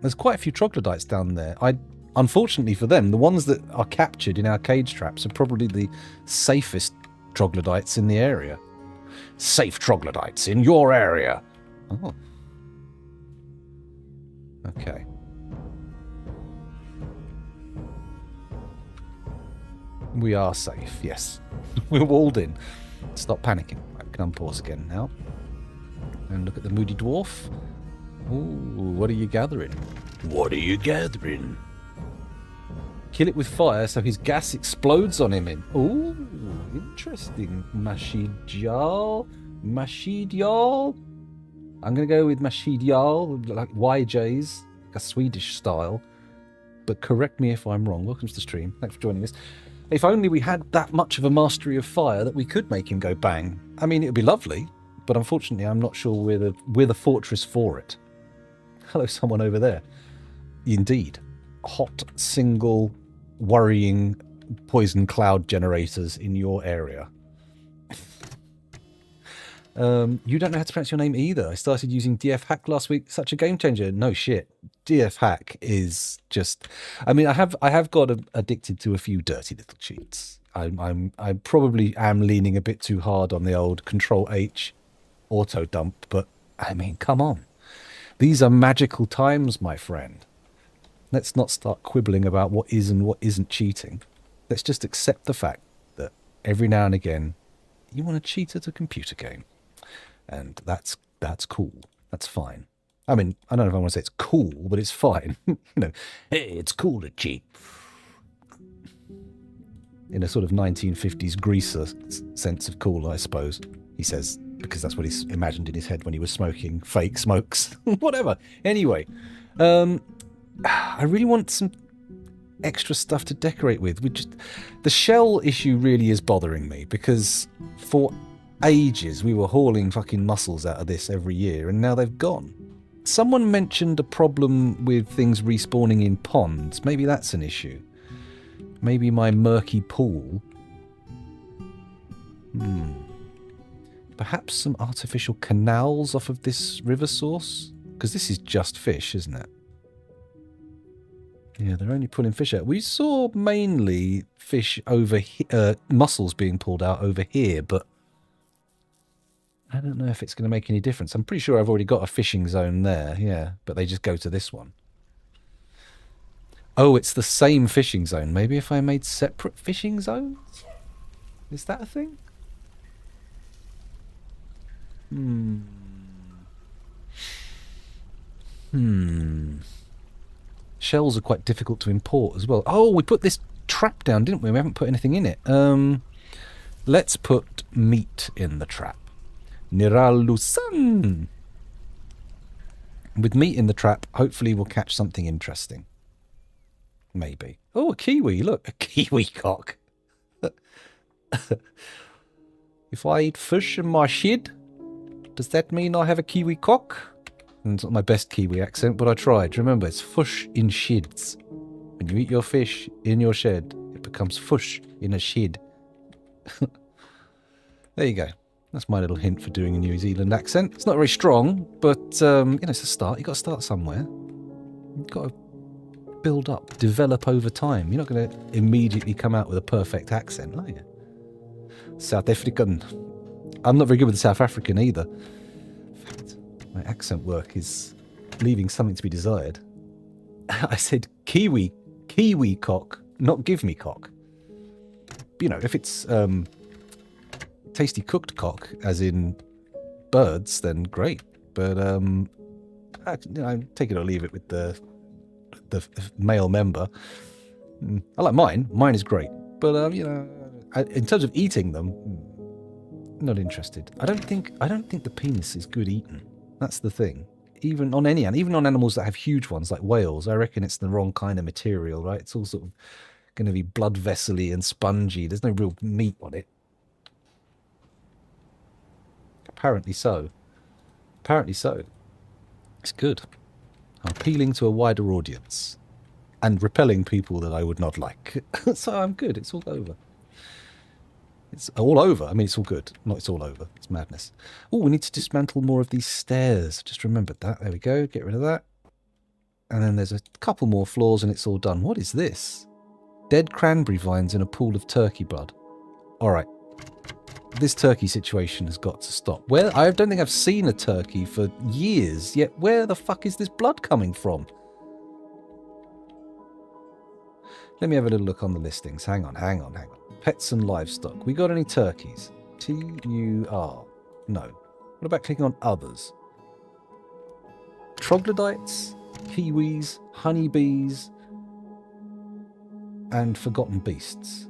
there's quite a few troglodytes down there. Unfortunately for them, the ones that are captured in our cage traps are probably the safest troglodytes in the area. Safe troglodytes in your area. Oh. Okay. We are safe, yes. We're walled in. Stop panicking. I can unpause again now. And look at the moody dwarf. Ooh, what are you gathering? What are you gathering? Kill it with fire so his gas explodes on him. Ooh, interesting. Mashidyal. Mashidyal. I'm going to go with Mashidyal, like YJ's, like a Swedish style. But correct me if I'm wrong. Welcome to the stream. Thanks for joining us. If only we had that much of a mastery of fire that we could make him go bang. I mean, it would be lovely, but unfortunately, I'm not sure we're the fortress for it. Hello, someone over there. Indeed. Hot, single, worrying poison cloud generators in your area. You don't know how to pronounce your name either. I started using DF Hack last week. Such a game changer. No shit. DF Hack is just. I mean, I have got addicted to a few dirty little cheats. I probably am leaning a bit too hard on the old Control H auto dump, but I mean, come on. These are magical times, my friend. Let's not start quibbling about what is and what isn't cheating. Let's just accept the fact that every now and again you want to cheat at a computer game. And that's cool. That's fine. I mean, I don't know if I want to say it's cool, but it's fine. You know, hey, it's cool to cheat. In a sort of 1950s greaser sense of cool, I suppose, he says, because that's what he's imagined in his head when he was smoking fake smokes. Whatever. Anyway, I really want some extra stuff to decorate with. The shell issue really is bothering me, because for ages we were hauling fucking mussels out of this every year, and now they've gone. Someone mentioned a problem with things respawning in ponds. Maybe that's an issue. Maybe my murky pool. Perhaps some artificial canals off of this river source? Because this is just fish, isn't it? Yeah, they're only pulling fish out. We saw mainly fish over here, mussels being pulled out over here, but I don't know if it's going to make any difference. I'm pretty sure I've already got a fishing zone there, yeah, but they just go to this one. Oh, it's the same fishing zone. Maybe if I made separate fishing zones? Is that a thing? Shells are quite difficult to import as well. Oh, we put this trap down, didn't we? We haven't put anything in it. Let's put meat in the trap. Niralusan. With meat in the trap, hopefully we'll catch something interesting. Maybe. Oh, a kiwi. Look, a kiwi cock. If I eat fish in my shed, does that mean I have a kiwi cock? And it's not my best Kiwi accent, but I tried. Remember, it's fush in sheds. When you eat your fish in your shed, it becomes fush in a shed. There you go. That's my little hint for doing a New Zealand accent. It's not very strong, but you know, it's a start. You've got to start somewhere. You've got to build up, develop over time. You're not going to immediately come out with a perfect accent, are you? South African. I'm not very good with the South African either. In fact, my accent work is leaving something to be desired. I said kiwi cock, not give me cock. You know, if it's tasty cooked cock, as in birds, then great. But I take it or leave it with the male member. I like mine. Mine is great. But you know, in terms of eating them, not interested. I don't think the penis is good eaten. That's the thing. Even on animals that have huge ones like whales, I reckon it's the wrong kind of material, right? It's all sort of going to be blood vessel-y and spongy. There's no real meat on it. Apparently so. It's good. I'm appealing to a wider audience and repelling people that I would not like. So I'm good. It's all over. It's all over. I mean, it's all good. Not it's all over. It's madness. Oh, we need to dismantle more of these stairs. Just remembered that. There we go. Get rid of that. And then there's a couple more floors and it's all done. What is this? Dead cranberry vines in a pool of turkey blood. All right. This turkey situation has got to stop. I don't think I've seen a turkey for years, yet where the fuck is this blood coming from? Let me have a little look on the listings. Hang on. Pets and livestock. We got any turkeys? TUR. No. What about clicking on others? Troglodytes, kiwis, honeybees. and forgotten beasts.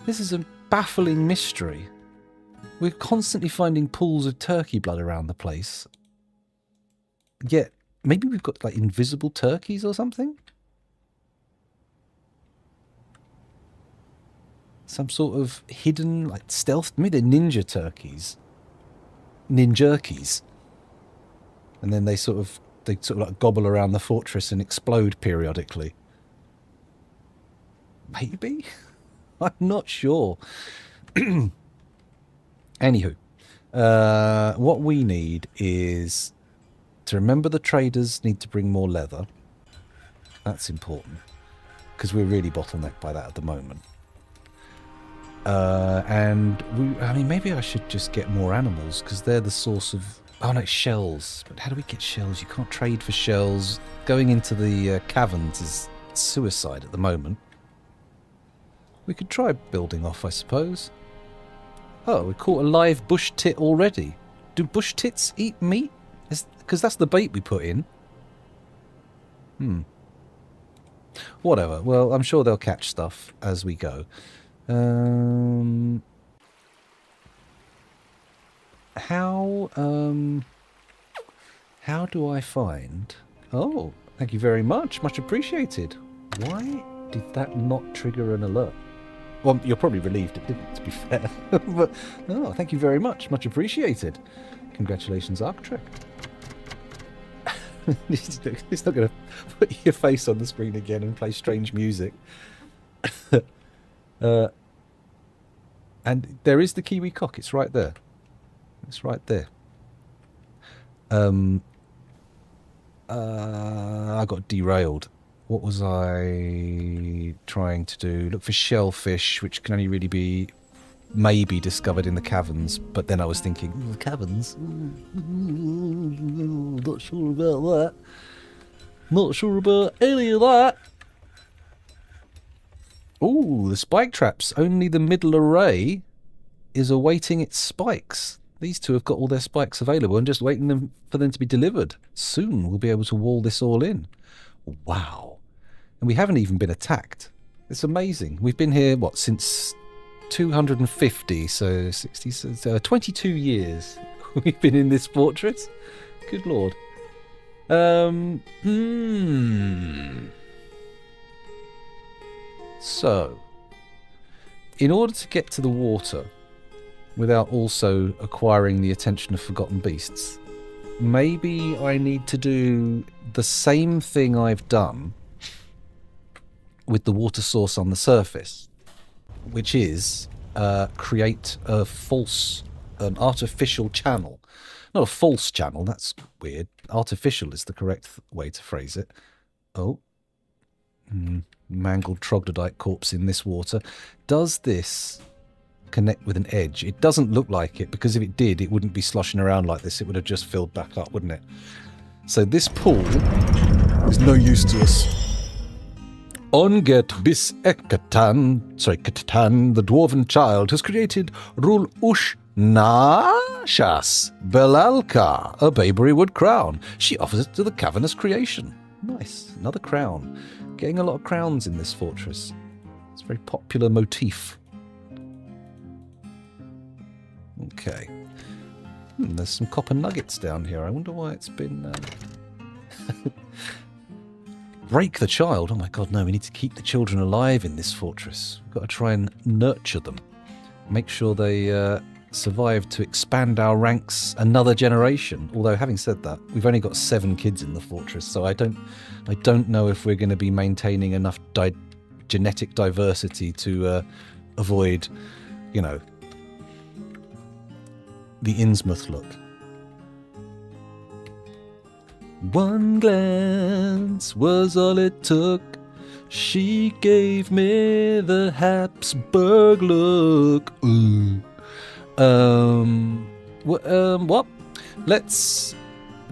This is a baffling mystery. We're constantly finding pools of turkey blood around the place. Yet, maybe we've got like invisible turkeys or something? Some sort of hidden, like stealth. Maybe they're ninja turkeys. Ninjerkies. And then they sort of like gobble around the fortress and explode periodically. Maybe? I'm not sure. Anywho, what we need is to remember the traders need to bring more leather. That's important, because we're really bottlenecked by that at the moment. And I mean, maybe I should just get more animals, because they're the source of... Oh no, shells. But how do we get shells? You can't trade for shells. Going into the caverns is suicide at the moment. We could try building off, I suppose. Oh, we caught a live bush tit already. Do bush tits eat meat? Because that's the bait we put in. Whatever. Well, I'm sure they'll catch stuff as we go. How do I find... Oh, thank you very much. Much appreciated. Why did that not trigger an alert? Well, you're probably relieved it didn't, to be fair. But, oh, thank you very much. Much appreciated. Congratulations, Arctrek. It's not going to put your face on the screen again and play strange music. And there is the Kiwi cock. It's right there. It's right there. I got derailed. What was I trying to do? Look for shellfish, which can only really be maybe discovered in the caverns. But then I was thinking, the caverns? Not sure about that. Not sure about any of that. Ooh, the spike traps. Only the middle array is awaiting its spikes. These two have got all their spikes available and just waiting for them to be delivered. Soon we'll be able to wall this all in. Wow. And we haven't even been attacked. It's amazing. We've been here, what, since 250, so 60, so 22 years we've been in this fortress. Good lord. So, in order to get to the water without also acquiring the attention of forgotten beasts, maybe I need to do the same thing I've done with the water source on the surface, which is create an artificial channel. Not a false channel, that's weird. Artificial is the correct way to phrase it. Oh. Mangled troglodyte corpse in this water. Does this connect with an edge? It doesn't look like it, because if it did, it wouldn't be sloshing around like this. It would have just filled back up, wouldn't it? So this pool is no use to us. Onget bis Ekatan, Katan, the dwarven child, has created Rul Ush Nashas Belalka, a Bayberry wood crown. She offers it to the cavernous creation. Nice, another crown. Getting a lot of crowns in this fortress. It's a very popular motif. Okay. There's some copper nuggets down here. I wonder why it's been... Break the child? Oh my god, no. We need to keep the children alive in this fortress. We've got to try and nurture them. Make sure they survive to expand our ranks another generation. Although, having said that, we've only got 7 kids in the fortress, so I don't know if we're going to be maintaining enough genetic diversity to avoid, you know, the Innsmouth look. One glance was all it took. She gave me the Habsburg look. Ooh. What? Let's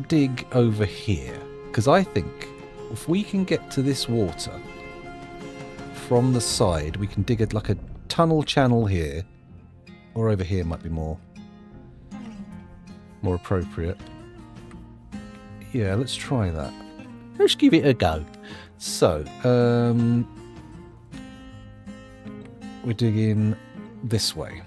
dig over here, because I think if we can get to this water from the side, we can dig like a tunnel channel here, Or over here might be more appropriate. Yeah, let's try that. Let's give it a go. So, we're digging this way.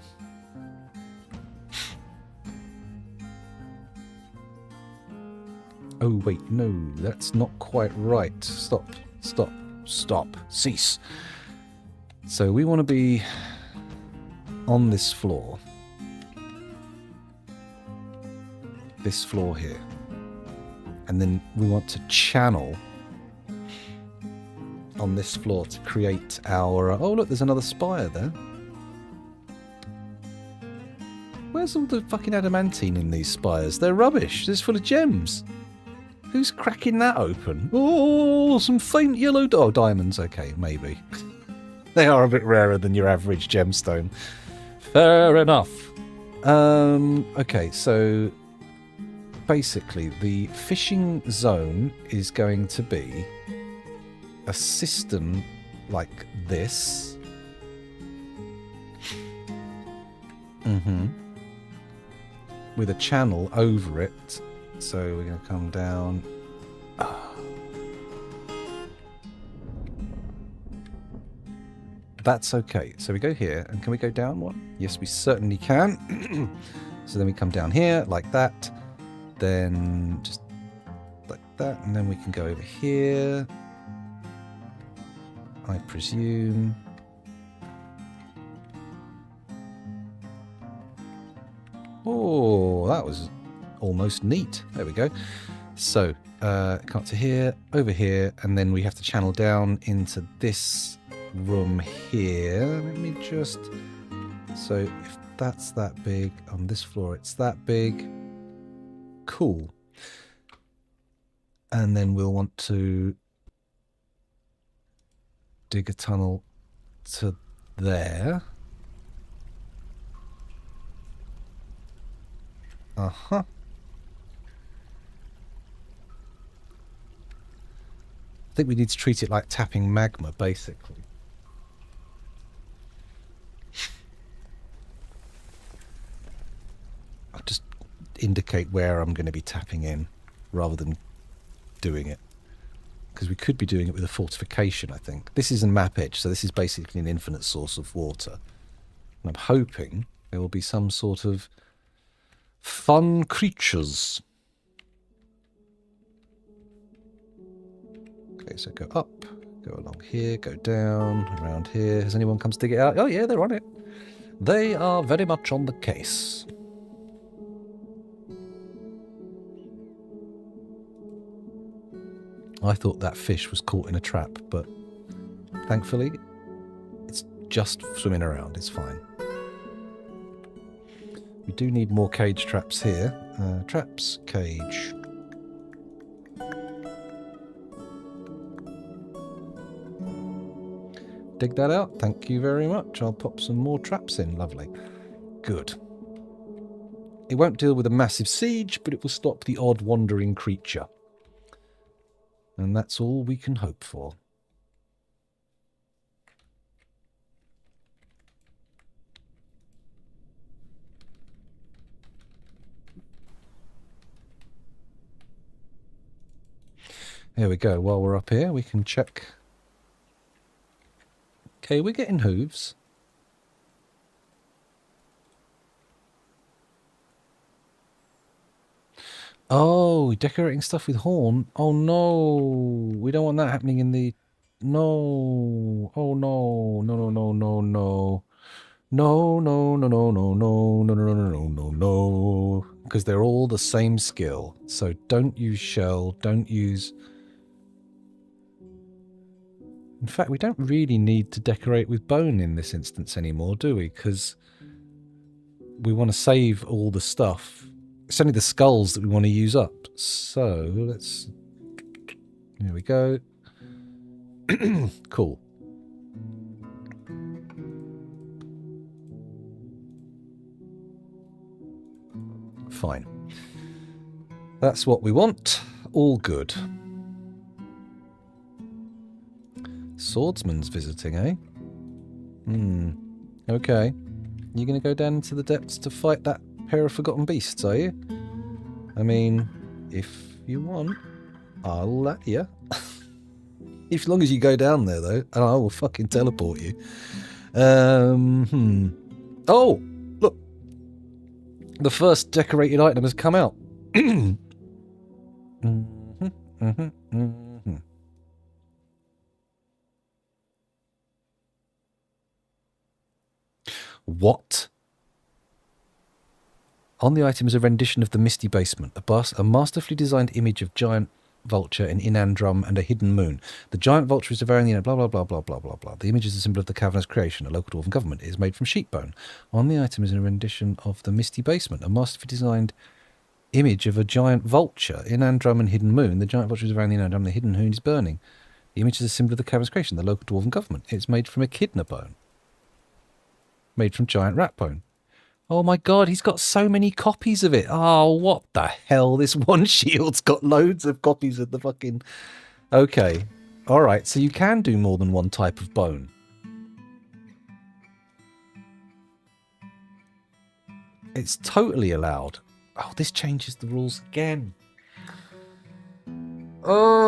Oh, wait, no, that's not quite right. Stop, stop, stop, cease. So we want to be on this floor. This floor here. And then we want to channel on this floor to create our... oh, look, there's another spire there. Where's all the fucking adamantine in these spires? They're rubbish. This is full of gems. Who's cracking that open? Oh, some faint yellow... oh, diamonds. Okay, maybe. They are a bit rarer than your average gemstone. Fair enough. Okay, so... basically, the fishing zone is going to be a system like this. With a channel over it. So we're going to come down. That's okay. So we go here, and can we go down one? Yes, we certainly can. So then we come down here, like that. Then just like that, and then we can go over here, I presume. Oh, that was almost neat. There we go. So, come to here, over here, and then we have to channel down into this room here. Let me just... so, if that's that big, on this floor it's that big. Cool. And then we'll want to dig a tunnel to there. Uh-huh. I think we need to treat it like tapping magma, basically. I'll just indicate where I'm going to be tapping in rather than doing it. Because we could be doing it with a fortification, I think. This is a map edge, so this is basically an infinite source of water. And I'm hoping there will be some sort of fun creatures. Okay, so go up, go along here, go down, around here. Has anyone come to dig it out? Oh yeah, they're on it. They are very much on the case. I thought that fish was caught in a trap, but thankfully it's just swimming around. It's fine. We do need more cage traps here. Traps, cage. Dig that out. Thank you very much. I'll pop some more traps in. Lovely. Good. It won't deal with a massive siege, but it will stop the odd wandering creature. And that's all we can hope for. There we go. While we're up here, we can check. Okay, we're getting hooves. Oh, decorating stuff with horn. Oh no, we don't want that happening in the... no. Oh no, no, no, no, no, no. No, no, no, no, no, no, no, no, no, no, no, no. Because they're all the same skill. So don't use shell, don't use... In fact, we don't really need to decorate with bone in this instance anymore, do we? Because we want to save all the stuff. It's only the skulls that we want to use up. So, let's... Here we go. Cool. Fine. That's what we want. All good. Swordsman's visiting, eh? Okay. You going to go down into the depths to fight that pair of forgotten beasts, are you? I mean, if you want, I'll let you. As long as you go down there, though, and I will fucking teleport you. Oh, look. The first decorated item has come out. What? On the item is a rendition of the Misty Basement, a masterfully designed image of giant vulture, an inandrum, and a hidden moon. The giant vulture is devouring the blah blah blah blah blah blah blah. The image is a symbol of the cavernous creation, a local dwarven government. It is made from sheep bone. On the item is a rendition of the Misty Basement, a masterfully designed image of a giant vulture, inandrum, and hidden moon. The giant vulture is devouring the inandrum, the hidden moon is burning. The image is a symbol of the cavernous creation, the local dwarven government. It's made from echidna bone. Made from giant rat bone. Oh my god, he's got so many copies of it. Oh, what the hell? This one shield's got loads of copies of the fucking... Okay. Alright, so you can do more than one type of bone. It's totally allowed. Oh, this changes the rules again. Oh,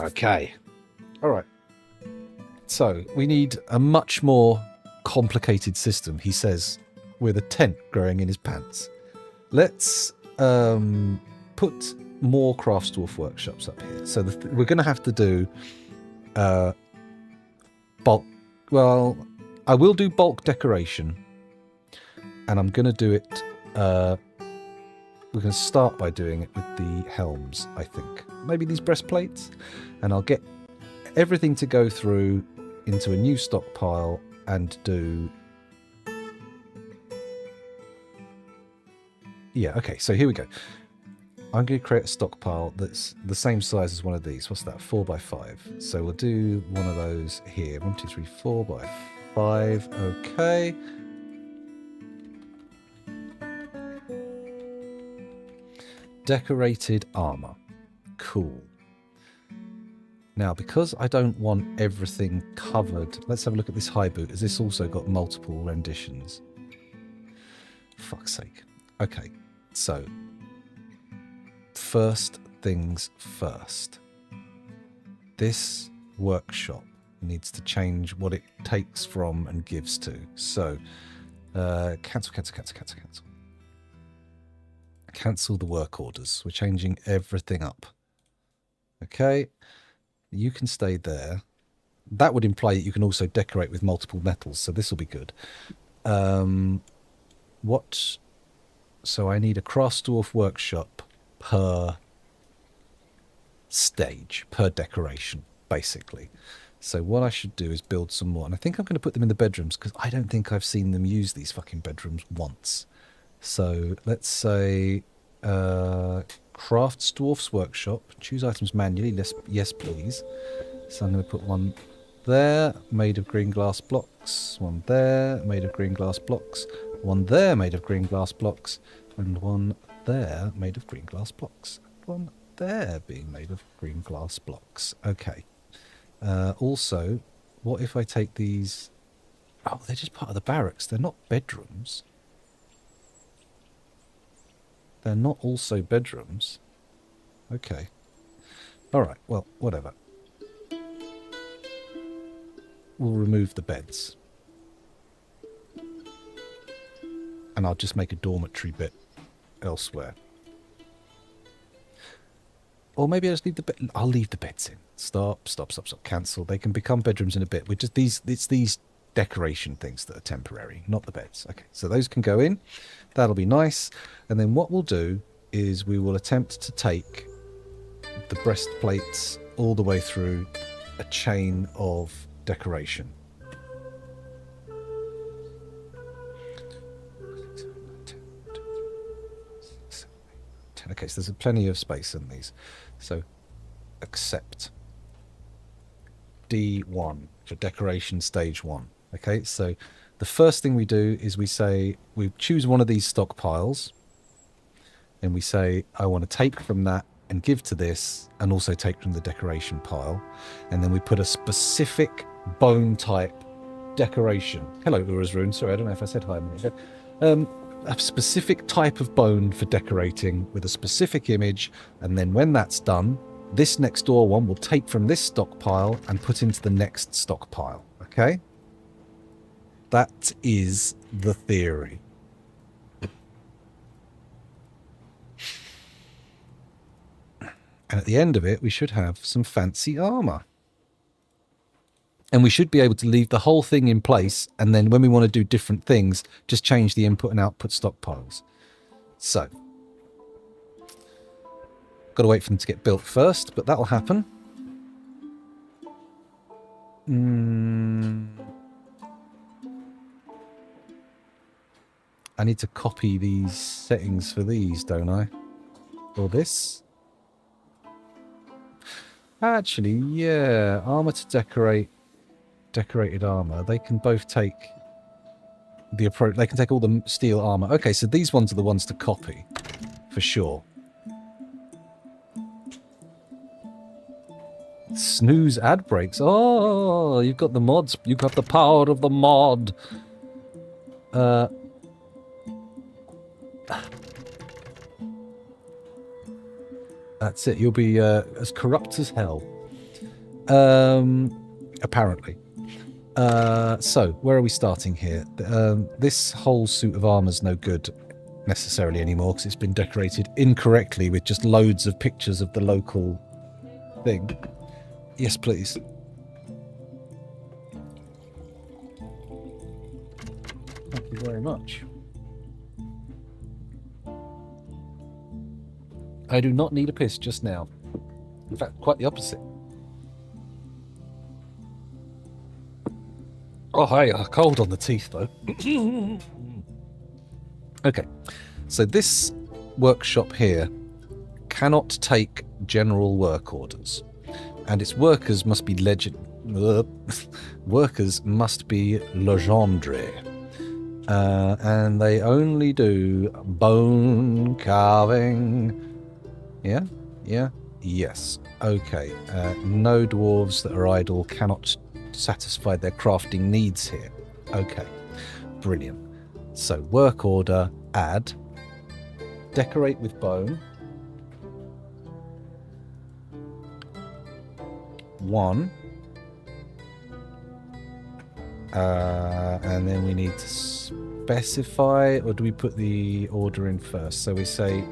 okay. Alright. So, we need a much more complicated system, he says, with a tent growing in his pants. Let's put more Craftsdwarf workshops up here. So we're going to have to do bulk... Well, I will do bulk decoration. And I'm going to do it... we're going to start by doing it with the helms, I think. Maybe these breastplates. And I'll get everything to go through into a new stockpile and do... Yeah, okay, so here we go. I'm going to create a stockpile that's the same size as one of these. What's that? 4 by 5. So we'll do one of those here. 1, 2, 3, 4 by 5. Okay. Decorated armor. Cool. Now, because I don't want everything covered, let's have a look at this high boot. Has this also got multiple renditions? Fuck's sake. Okay, so first things first. This workshop needs to change what it takes from and gives to. So, cancel. Cancel the work orders. We're changing everything up. Okay. You can stay there. That would imply that you can also decorate with multiple metals, so this will be good. What? So I need a Craftsdwarf workshop per stage, per decoration, basically. So what I should do is build some more. And I think I'm going to put them in the bedrooms, because I don't think I've seen them use these fucking bedrooms once. So let's say... Craftsdwarf's workshop. Choose items manually. Yes, please. So I'm going to put one there, made of green glass blocks. One there, made of green glass blocks. One there, made of green glass blocks. And one there, made of green glass blocks. One there, being made of green glass blocks. Okay. Also, what if I take these... Oh, they're just part of the barracks. They're not bedrooms. They're not also bedrooms. Okay. Alright, well, whatever. We'll remove the beds. And I'll just make a dormitory bit elsewhere. Or maybe I'll just leave the bed... I'll leave the beds in. Stop. Cancel. They can become bedrooms in a bit. We're just it's these decoration things that are temporary, not the beds. Okay, so those can go in. That'll be nice. And then what we'll do is we will attempt to take the breastplates all the way through a chain of decoration. Okay, so there's plenty of space in these. So accept D1 for decoration stage 1. Okay, so the first thing we do is we choose one of these stockpiles and we say, I want to take from that and give to this and also take from the decoration pile. And then we put a specific bone type decoration. Hello, Ura's Rune. Sorry, I don't know if I said hi a minute ago. A specific type of bone for decorating with a specific image, and then when that's done, this next door one will take from this stockpile and put into the next stockpile. Okay? That is the theory. And at the end of it, we should have some fancy armor. And we should be able to leave the whole thing in place, and then when we want to do different things, just change the input and output stockpiles. So, got to wait for them to get built first, but that'll happen. I need to copy these settings for these, don't I? Or this? Actually, yeah. Armor to decorate. Decorated armor. They can both take the approach. They can take all the steel armor. Okay, so these ones are the ones to copy. For sure. Snooze ad breaks. Oh, you've got the mods. You've got the power of the mod. That's it. You'll be as corrupt as hell. Apparently. So, where are we starting here? This whole suit of armor's no good necessarily anymore because it's been decorated incorrectly with just loads of pictures of the local thing. Yes, please. Thank you very much. I do not need a piss just now. In fact, quite the opposite. Oh, hey, cold on the teeth, though. Okay, so this workshop here cannot take general work orders, and its workers must be workers must be legendre, and they only do bone carving. Yeah, yeah, yes. Okay, no dwarves that are idle cannot satisfy their crafting needs here. Okay, brilliant. So work order, add, decorate with bone. 1. And then we need to specify, or do we put the order in first? So we say,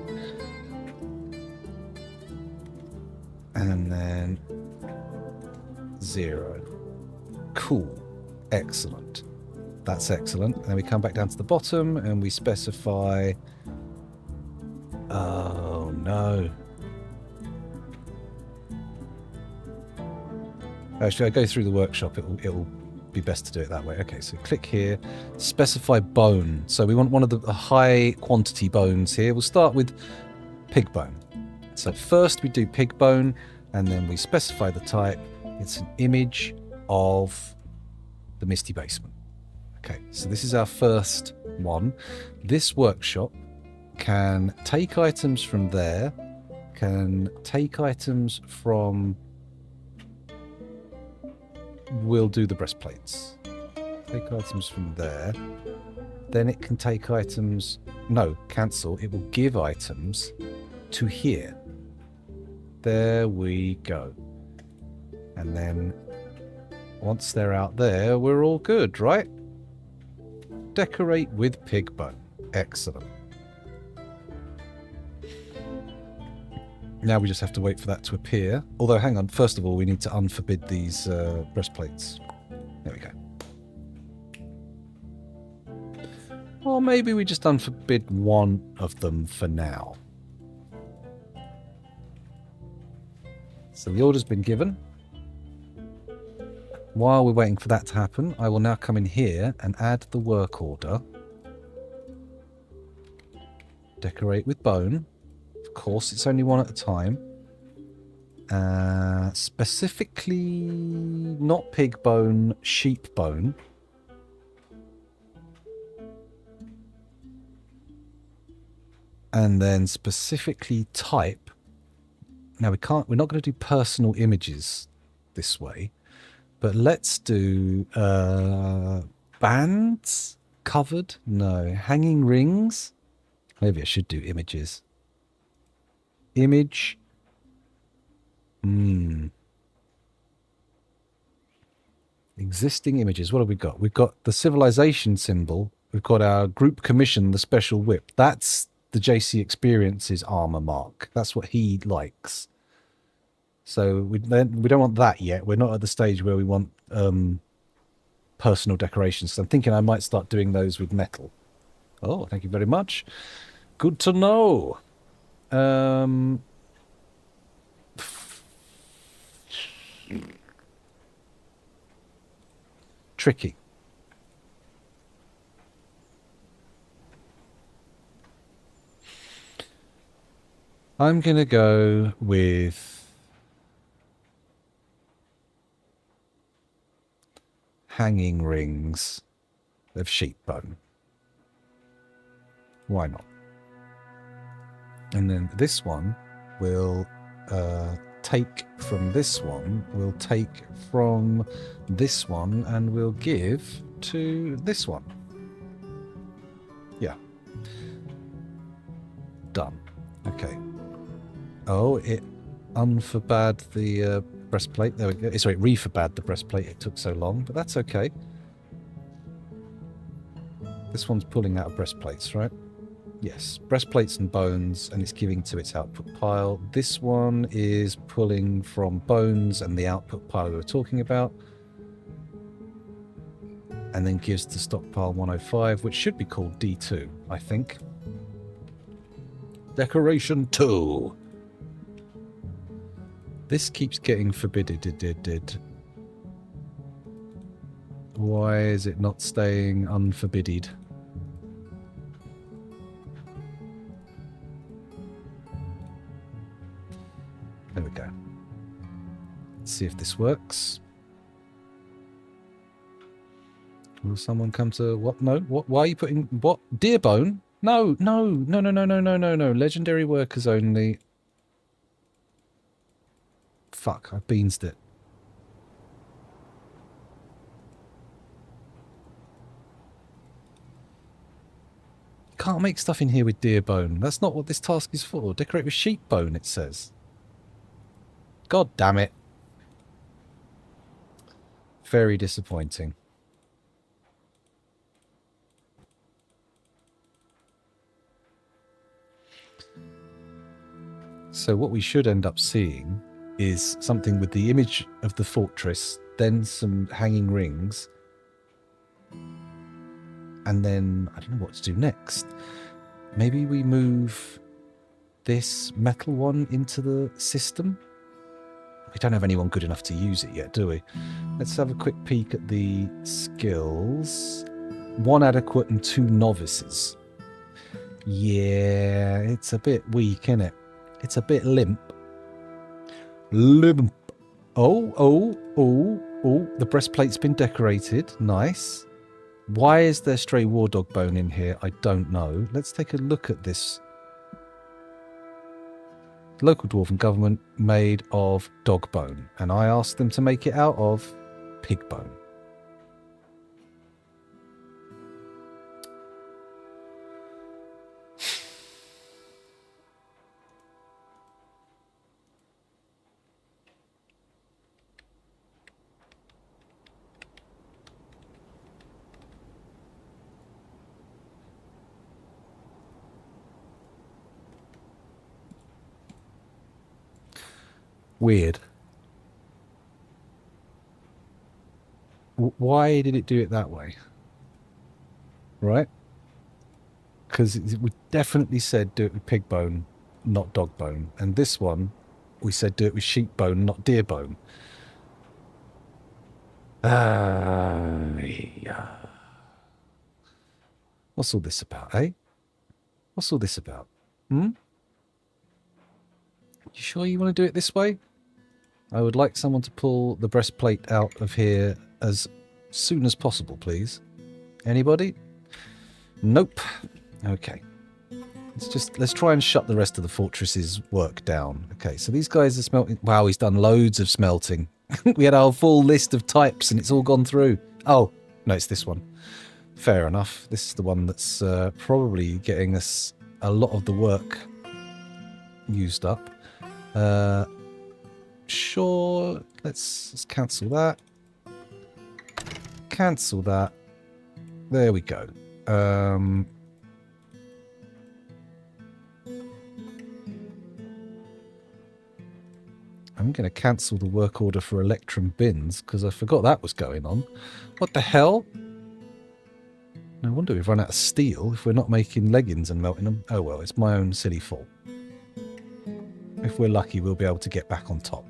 and then 0. Cool. Excellent. That's excellent. And then we come back down to the bottom and we specify... Oh, no. Actually, I go through the workshop. It'll be best to do it that way. Okay, so click here. Specify bone. So we want one of the high quantity bones here. We'll start with pig bone. So first we do pig bone, and then we specify the type. It's an image of the Misty Basement. Okay, so this is our first one. This workshop can take items from there, can take items from... We'll do the breastplates. Take items from there. Then it can take items... No, cancel. It will give items to here. There we go. And then once they're out there, we're all good, right? Decorate with pig bone. Excellent. Now we just have to wait for that to appear. Although, hang on. First of all, we need to unforbid these breastplates. There we go. Or maybe we just unforbid one of them for now. So the order's been given. While we're waiting for that to happen, I will now come in here and add the work order. Decorate with bone. Of course, it's only one at a time. Specifically, not pig bone, sheep bone. And then specifically type. Now we're not going to do personal images this way. But let's do bands covered. No, hanging rings. Maybe I should do images. Image. Existing images. What have we got? We've got the civilization symbol. We've got our group commission, the special whip. That's the JC Experience's armor mark. That's what he likes. So we don't want that yet. We're not at the stage where we want personal decorations. So I'm thinking I might start doing those with metal. Oh, thank you very much. Good to know. Tricky. I'm going to go with hanging rings of sheep bone. Why not? And then this one will take from this one, we'll take from this one, and we'll give to this one. Yeah. Done. Okay. Oh, it unforbade the breastplate. There we go. Sorry, it reforbade the breastplate. It took so long, but that's okay. This one's pulling out of breastplates, right? Yes, breastplates and bones, and it's giving to its output pile. This one is pulling from bones and the output pile we were talking about. And then gives to stockpile 105, which should be called D2, I think. Decoration 2. This keeps getting forbidded. Why is it not staying unforbidded? There we go. Let's see if this works. Will someone come to what? No. What? Why are you putting what? Deer bone? No. Legendary workers only. Fuck, I beansed it. Can't make stuff in here with deer bone. That's not what this task is for. Decorate with sheep bone, it says. God damn it. Very disappointing. So what we should end up seeing is something with the image of the fortress, then some hanging rings, and then I don't know what to do next. Maybe we move this metal one into the system? We don't have anyone good enough to use it yet, do we? Let's have a quick peek at the skills. 1 adequate and 2 novices. Yeah, it's a bit weak, isn't it? It's a bit limp. Limp. Oh, the breastplate's been decorated. Nice. Why is there stray war dog bone in here? I don't know. Let's take a look at this. Local dwarven government made of dog bone. And I asked them to make it out of pig bone. Weird. Why did it do it that way? Right? Because we definitely said do it with pig bone, not dog bone. And this one, we said do it with sheep bone, not deer bone. Yeah. What's all this about, eh? What's all this about? You sure you want to do it this way? I would like someone to pull the breastplate out of here as soon as possible, please. Anybody? Nope. Okay. Let's try and shut the rest of the fortress's work down. Okay, so these guys are smelting. Wow, he's done loads of smelting. We had our full list of types and it's all gone through. Oh, no, it's this one. Fair enough. This is the one that's probably getting us a lot of the work used up. Sure, let's cancel that. Cancel that. There we go. I'm going to cancel the work order for Electrum bins because I forgot that was going on. What the hell? No wonder we've run out of steel if we're not making leggings and melting them. Oh well, it's my own silly fault. If we're lucky, we'll be able to get back on top.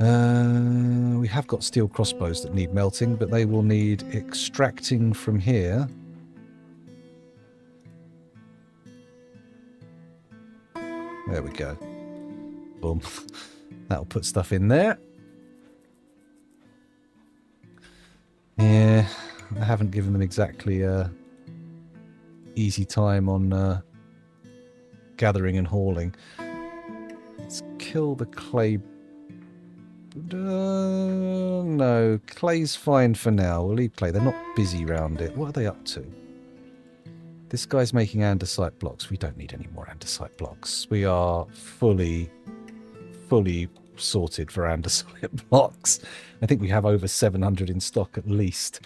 We have got steel crossbows that need melting, but they will need extracting from here. There we go. Boom. That'll put stuff in there. Yeah, I haven't given them exactly a easy time on gathering and hauling. Let's kill the clay. No, clay's fine for now. We'll leave clay. They're not busy around it. What are they up to? This guy's making andesite blocks. We don't need any more andesite blocks. We are fully sorted for andesite blocks. I think we have over 700 in stock at least.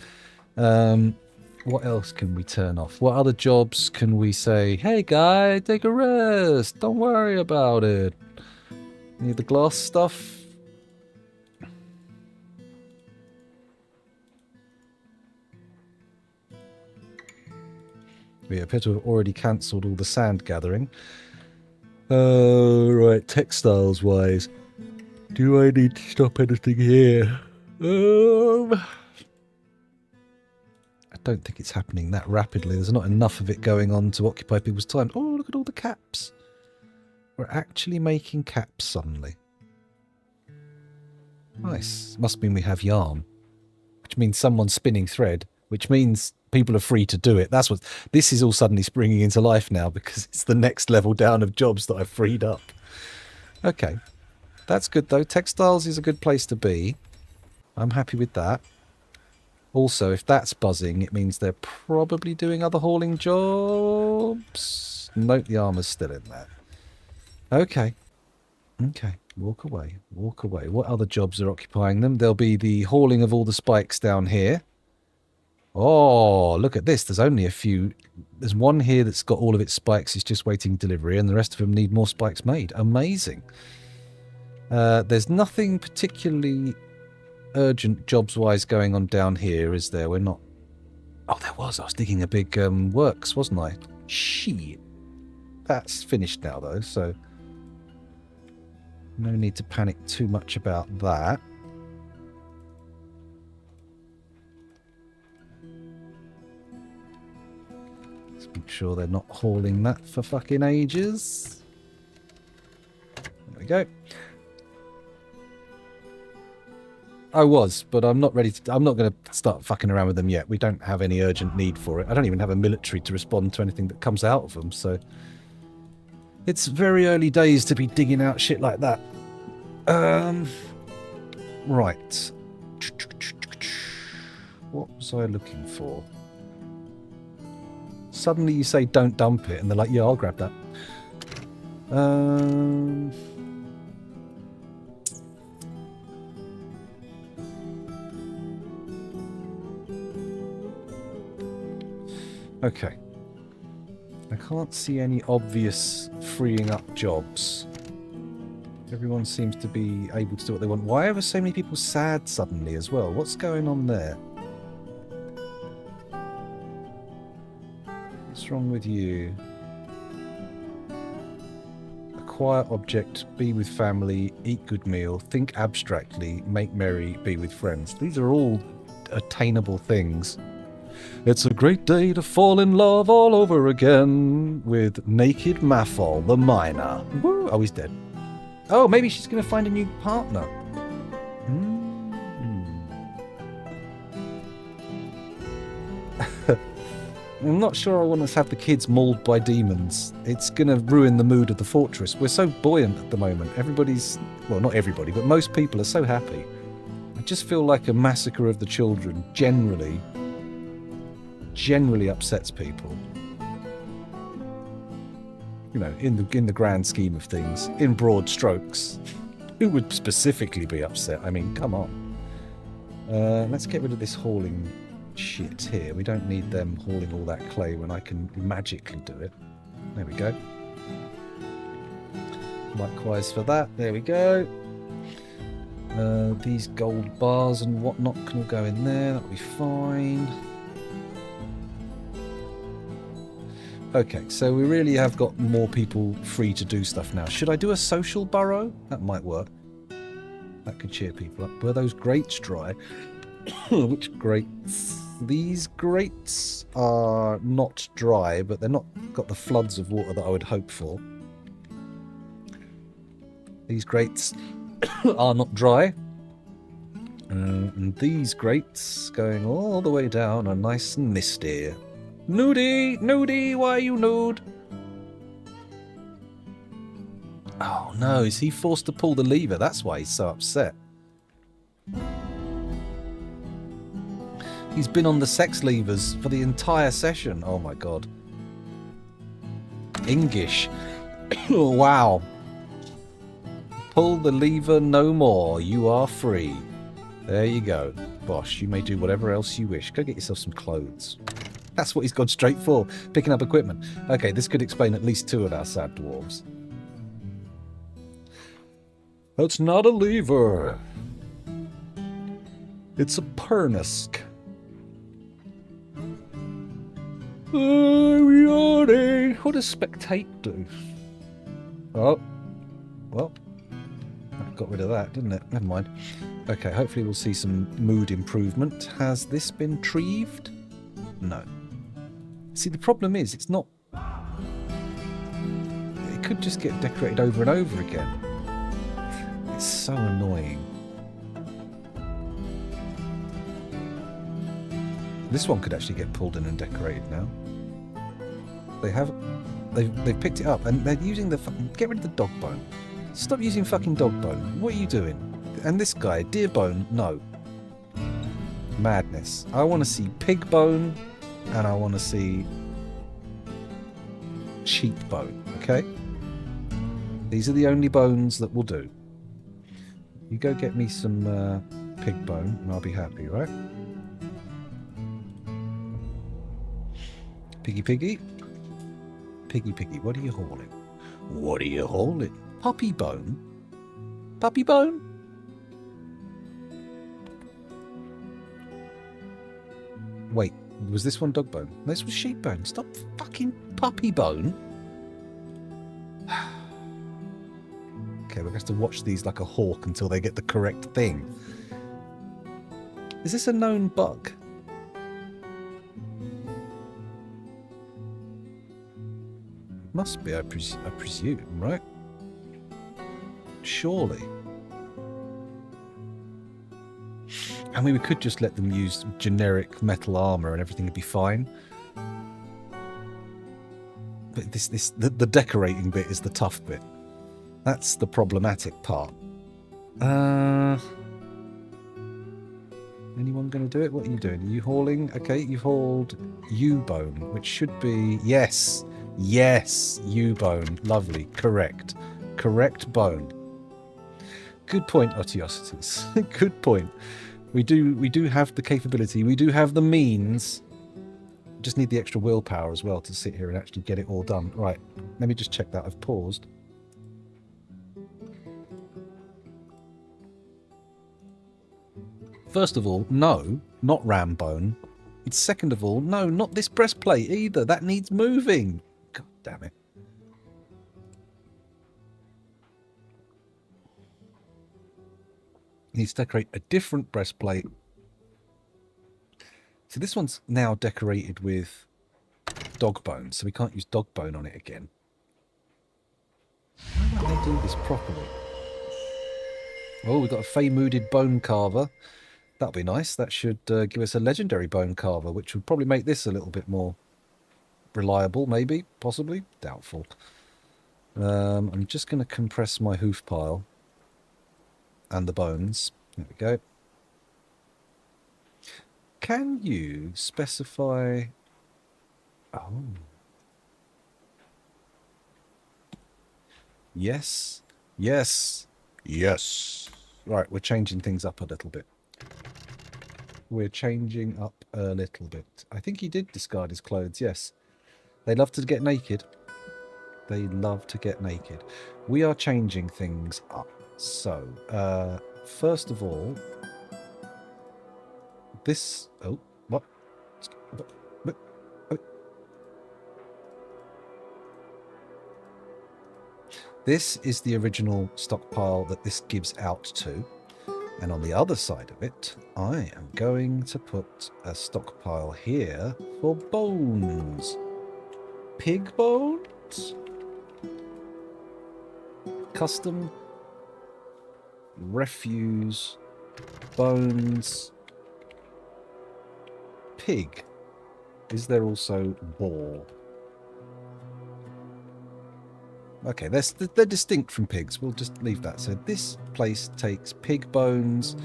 What else can we turn off? What other jobs can we say, hey guy, take a rest. Don't worry about it. Need the glass stuff? We appear to have already cancelled all the sand gathering. Right, textiles wise. Do I need to stop anything here? I don't think it's happening that rapidly. There's not enough of it going on to occupy people's time. Oh, look at all the caps. We're actually making caps suddenly. Nice. Must mean we have yarn. Which means someone's spinning thread. Which means people are free to do it. That's what this is all suddenly springing into life now because it's the next level down of jobs that I've freed up. Okay. That's good though. Textiles is a good place to be. I'm happy with that. Also, if that's buzzing, it means they're probably doing other hauling jobs. Note the armor's still in there. Okay. Okay. Walk away. Walk away. What other jobs are occupying them? There'll be the hauling of all the spikes down here. Oh, look at this. There's only a few. There's one here that's got all of its spikes. It's just waiting delivery, and the rest of them need more spikes made. Amazing. There's nothing particularly urgent jobs-wise going on down here, is there? We're not... Oh, there was. I was digging a big works, wasn't I? Shit. That's finished now, though, so... No need to panic too much about that. Make sure they're not hauling that for fucking ages. There we go. I was, but I'm not ready to... I'm not going to start fucking around with them yet. We don't have any urgent need for it. I don't even have a military to respond to anything that comes out of them, so... It's very early days to be digging out shit like that. Right. What was I looking for? Suddenly you say don't dump it, and they're like, yeah, I'll grab that. Okay. I can't see any obvious freeing up jobs. Everyone seems to be able to do what they want. Why are there so many people sad suddenly as well? What's going on there? What's wrong with you? Acquire object, be with family, eat good meal, think abstractly, make merry, be with friends. These are all attainable things. It's a great day to fall in love all over again with Naked Mathol, the miner. Woo! Oh, he's dead. Oh, maybe she's going to find a new partner. I'm not sure I want to have the kids mauled by demons. It's going to ruin the mood of the fortress. We're so buoyant at the moment. Everybody's... Well, not everybody, but most people are so happy. I just feel like a massacre of the children generally upsets people. You know, in the grand scheme of things, in broad strokes. Who would specifically be upset? I mean, come on. Let's get rid of this hauling shit here. We don't need them hauling all that clay when I can magically do it. There we go. Likewise for that. There we go. These gold bars and whatnot can all go in there. That'll be fine. Okay, so we really have got more people free to do stuff now. Should I do a social burrow? That might work. That could cheer people up. Were those grates dry? Which grates? These grates are not dry, but they're not got the floods of water that I would hope for. These grates are not dry. And these grates going all the way down are nice and misty. Nudie! Nudie! Why are you nude? Oh no, is he forced to pull the lever? That's why he's so upset. He's been on the sex levers for the entire session. Oh my god. English. Wow. Pull the lever no more. You are free. There you go. Bosh, you may do whatever else you wish. Go get yourself some clothes. That's what he's gone straight for. Picking up equipment. Okay, this could explain at least two of our sad dwarves. That's not a lever. It's a pernisk. What does spectate do? Oh. Well. That got rid of that, didn't it? Never mind. Okay, hopefully we'll see some mood improvement. Has this been treeved? No. See, the problem is, it's not... It could just get decorated over and over again. It's so annoying. This one could actually get pulled in and decorated now. They've picked it up and they're using the fucking... Get rid of the dog bone. Stop using fucking dog bone. What are you doing? And this guy, deer bone, no. Madness. I want to see pig bone and I want to see sheep bone, okay? These are the only bones that will do. You go get me some pig bone and I'll be happy, right? Piggy piggy. Piggy piggy, what are you hauling? What are you hauling? Puppy bone? Puppy bone? Wait, was this one dog bone? This was sheep bone. Stop fucking puppy bone. Okay, we're going to have to watch these like a hawk until they get the correct thing. Is this a known bug? Must be, I presume, right? Surely. I mean, we could just let them use generic metal armor and everything would be fine. But the decorating bit is the tough bit. That's the problematic part. Anyone going to do it? What are you doing? Are you hauling? Okay, you've hauled U-bone, which should be... Yes! Yes! U-bone. Lovely. Correct. Correct bone. Good point, Otiosities. Good point. We do have the capability. We do have the means. Just need the extra willpower as well to sit here and actually get it all done. Right. Let me just check that. I've paused. First of all, no, not ram bone. It's second of all, no, not this breastplate either. That needs moving. God damn it. Needs to decorate a different breastplate. So this one's now decorated with dog bone, so we can't use dog bone on it again. Why don't they do this properly? Oh, we've got a Fey-mooded bone carver. That'll be nice. That should give us a legendary bone carver, which would probably make this a little bit more reliable, maybe, possibly, doubtful. I'm just going to compress my hoof pile and the bones. There we go. Can you specify... Oh. Yes. Yes. Yes. Right, we're changing things up a little bit. We're changing up a little bit. I think he did discard his clothes, yes. They love to get naked. They love to get naked. We are changing things up. So, first of all, this... Oh, what? This is the original stockpile that this gives out to. And on the other side of it, I am going to put a stockpile here for bones. Pig bones? Custom refuse bones. Pig. Is there also boar? Okay, they're distinct from pigs. We'll just leave that. So this place takes pig bones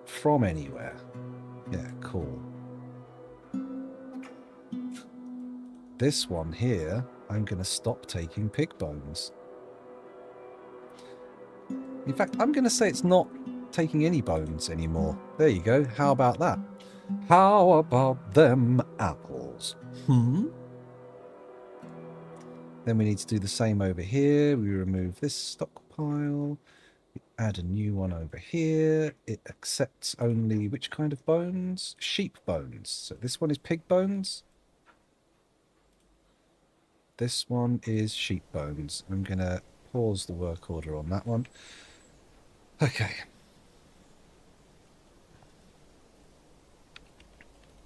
from anywhere. Yeah, cool. This one here, I'm going to stop taking pig bones. In fact, I'm going to say it's not taking any bones anymore. There you go. How about that? How about them apples? Then we need to do the same over here. We remove this stockpile. We add a new one over here. It accepts only which kind of bones? Sheep bones. So this one is pig bones. This one is sheep bones. I'm going to pause the work order on that one. Okay.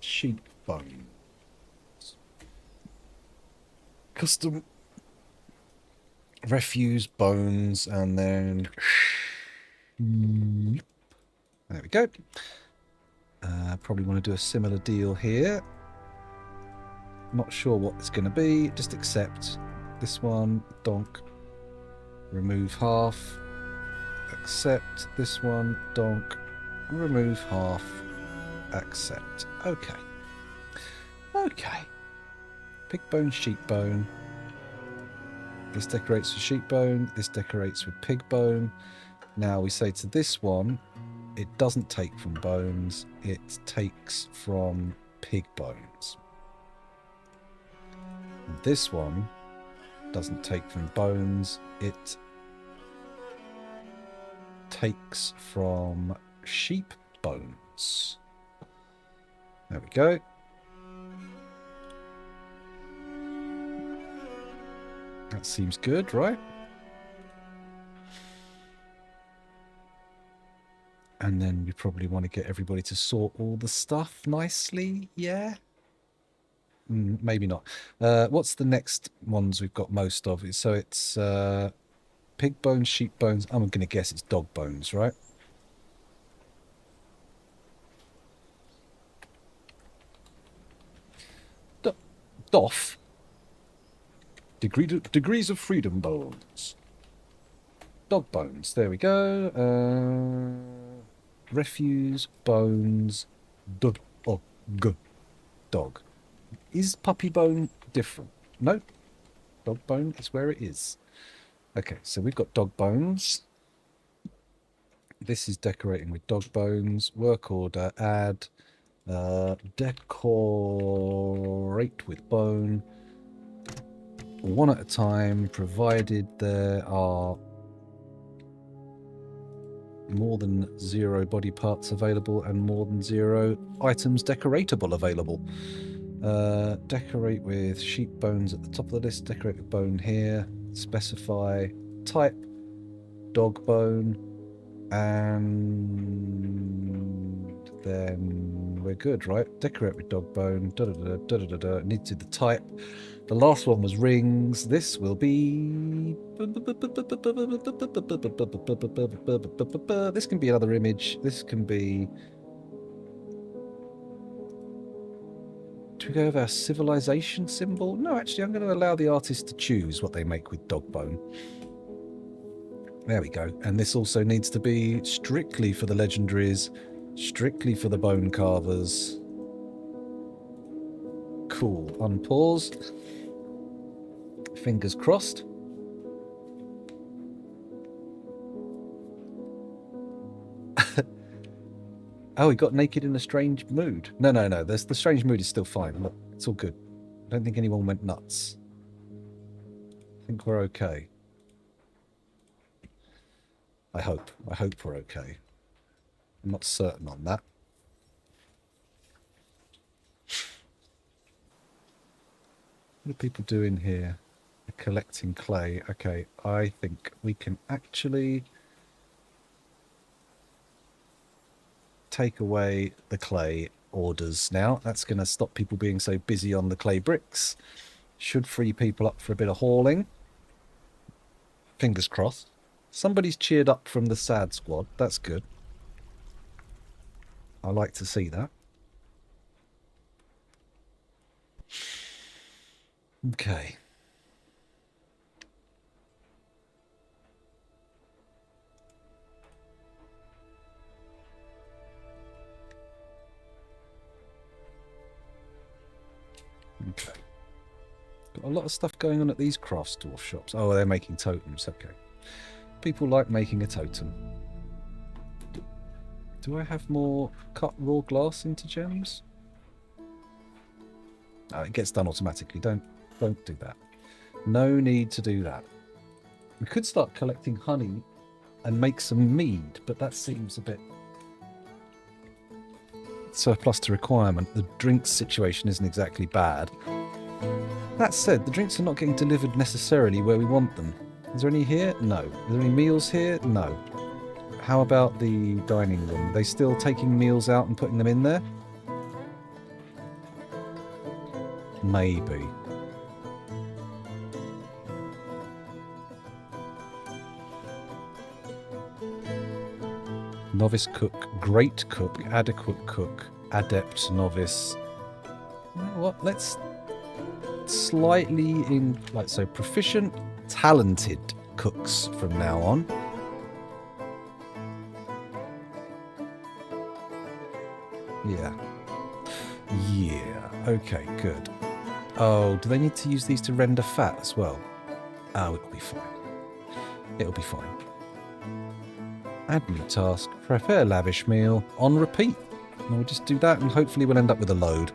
Sheep bones. Custom refuse bones, and then there we go. Probably want to do a similar deal here. Not sure what it's going to be. Just accept this one. Donk. Remove half. Accept this one. Donk. Remove half. Accept. Okay. Okay. Pig bone, sheep bone. This decorates with sheep bone. This decorates with pig bone. Now we say to this one, it doesn't take from bones. It takes from pig bones. And this one doesn't take from bones. It takes from sheep bones. There we go. That seems good, right? And then we probably want to get everybody to sort all the stuff nicely, yeah? Maybe not. What's the next ones we've got most of? So it's pig bones, sheep bones. I'm going to guess it's dog bones, right? Doff. Degrees of freedom bones. Dog bones. There we go. Refuse bones. Dog. Dog. Is puppy bone different? No. Dog bone is where it is. Okay, so we've got dog bones. This is decorating with dog bones. Work order. Add. Decorate with bone. One at a time, provided there are more than 0 body parts available and more than 0 items decoratable available. Decorate with sheep bones at the top of the list. Decorate with bone here. Specify type dog bone, and then we're good, right? Decorate with dog bone. Need to do the type. The last one was rings. This will be... This can be another image. This can be... Should we go with our civilization symbol? No, actually, I'm going to allow the artist to choose what they make with dog bone. There we go. And this also needs to be strictly for the legendaries, strictly for the bone carvers. Cool. Unpause. Fingers crossed. Oh, he got naked in a strange mood. No. The strange mood is still fine. Look, it's all good. I don't think anyone went nuts. I think we're okay. I hope. I hope we're okay. I'm not certain on that. What are people doing here? They're collecting clay. Okay, I think we can actually take away the clay orders now. That's going to stop people being so busy on the clay bricks. Should free people up for a bit of hauling. Fingers crossed. Somebody's cheered up from the sad squad. That's good. I like to see that. Okay. Okay. Got a lot of stuff going on at these craft store shops. Oh, they're making totems. Okay. People like making a totem. Do I have more cut raw glass into gems? Oh, it gets done automatically. Don't do that. No need to do that. We could start collecting honey and make some mead, but that seems a bit surplus to requirement. The drinks situation isn't exactly bad. That said, the drinks are not getting delivered necessarily where we want them. Is there any here? No. Are there any meals here? No. How about the dining room? Are they still taking meals out and putting them in there? Maybe. Novice cook, great cook, adequate cook, adept, novice. You know what? Let's slightly in, like, so proficient, talented cooks from now on. Yeah. Okay, good. Oh, do they need to use these to render fat as well? Oh, it'll be fine. It'll be fine. Add new task. Prepare lavish meal. On repeat. And we'll just do that and hopefully we'll end up with a load.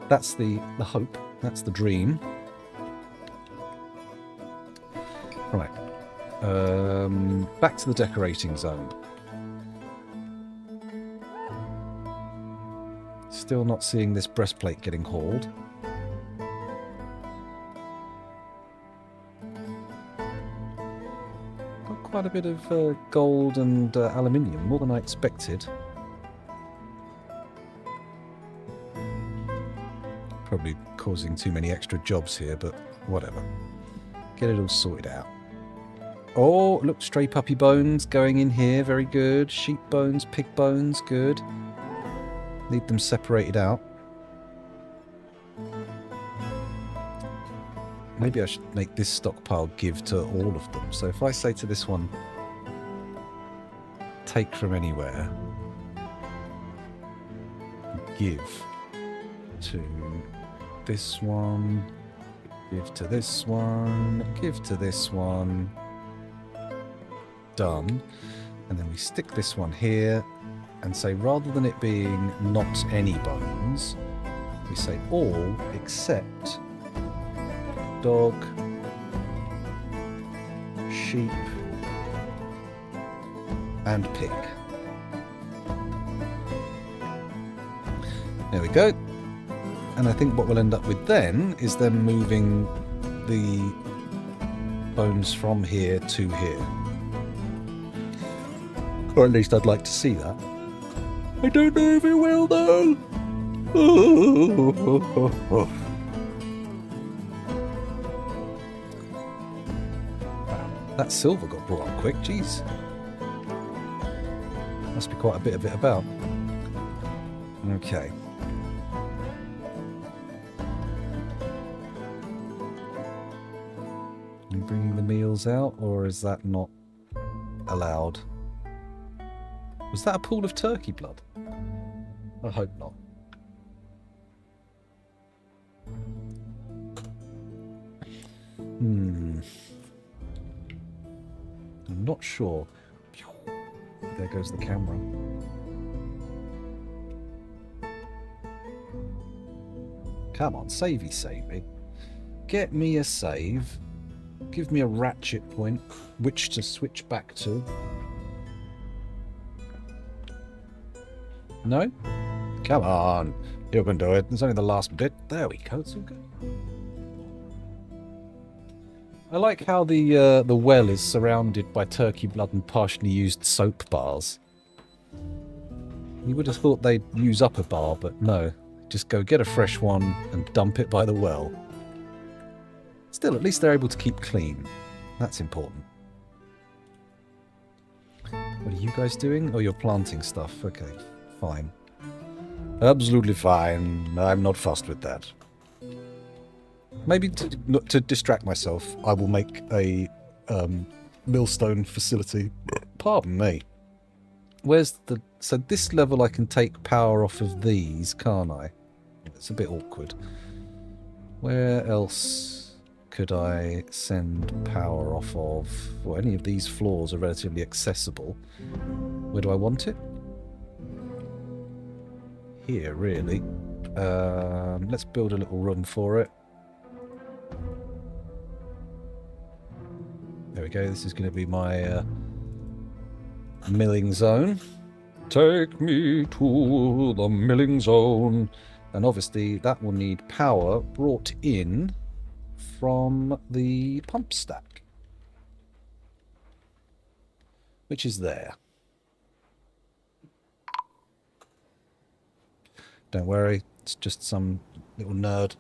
That's the hope. That's the dream. Right. Back to the decorating zone. Still not seeing this breastplate getting hauled. Got quite a bit of gold and aluminium, more than I expected. Probably causing too many extra jobs here, but whatever. Get it all sorted out. Oh, look, stray puppy bones going in here, very good. Sheep bones, pig bones, good. Need them separated out. Maybe I should make this stockpile give to all of them. So if I say to this one, take from anywhere, give to this one, give to this one, give to this one, done. And then we stick this one here and say, rather than it being not any bones, we say all except dog, sheep, and pig. There we go. And I think what we'll end up with then is them moving the bones from here to here. Or at least I'd like to see that. I don't know if it will though. That silver got brought up quick, jeez. Must be quite a bit of it about. Okay. meals out, or is that not allowed? Was that a pool of turkey blood? I hope not. I'm not sure. There goes the camera. Come on, savey, savey. Get me a save. Give me a ratchet point, which to switch back to. No? Come on. You can do it. It's only the last bit. There we go. It's all good. I like how the well is surrounded by turkey blood and partially used soap bars. You would have thought they'd use up a bar, but no. Just go get a fresh one and dump it by the well. Still, at least they're able to keep clean. That's important. What are you guys doing? Oh, you're planting stuff. Okay, fine. Absolutely fine. I'm not fussed with that. Maybe to distract myself, I will make a millstone facility. Pardon me. Where's the... So this level I can take power off of these, can't I? It's a bit awkward. Where else could I send power off of? Well, any of these floors are relatively accessible. Where do I want it? Here, really. Let's build a little room for it. There we go. This is going to be my milling zone. Take me to the milling zone. And obviously that will need power brought in from the pump stack, which is there. Don't worry, it's just some little nerd.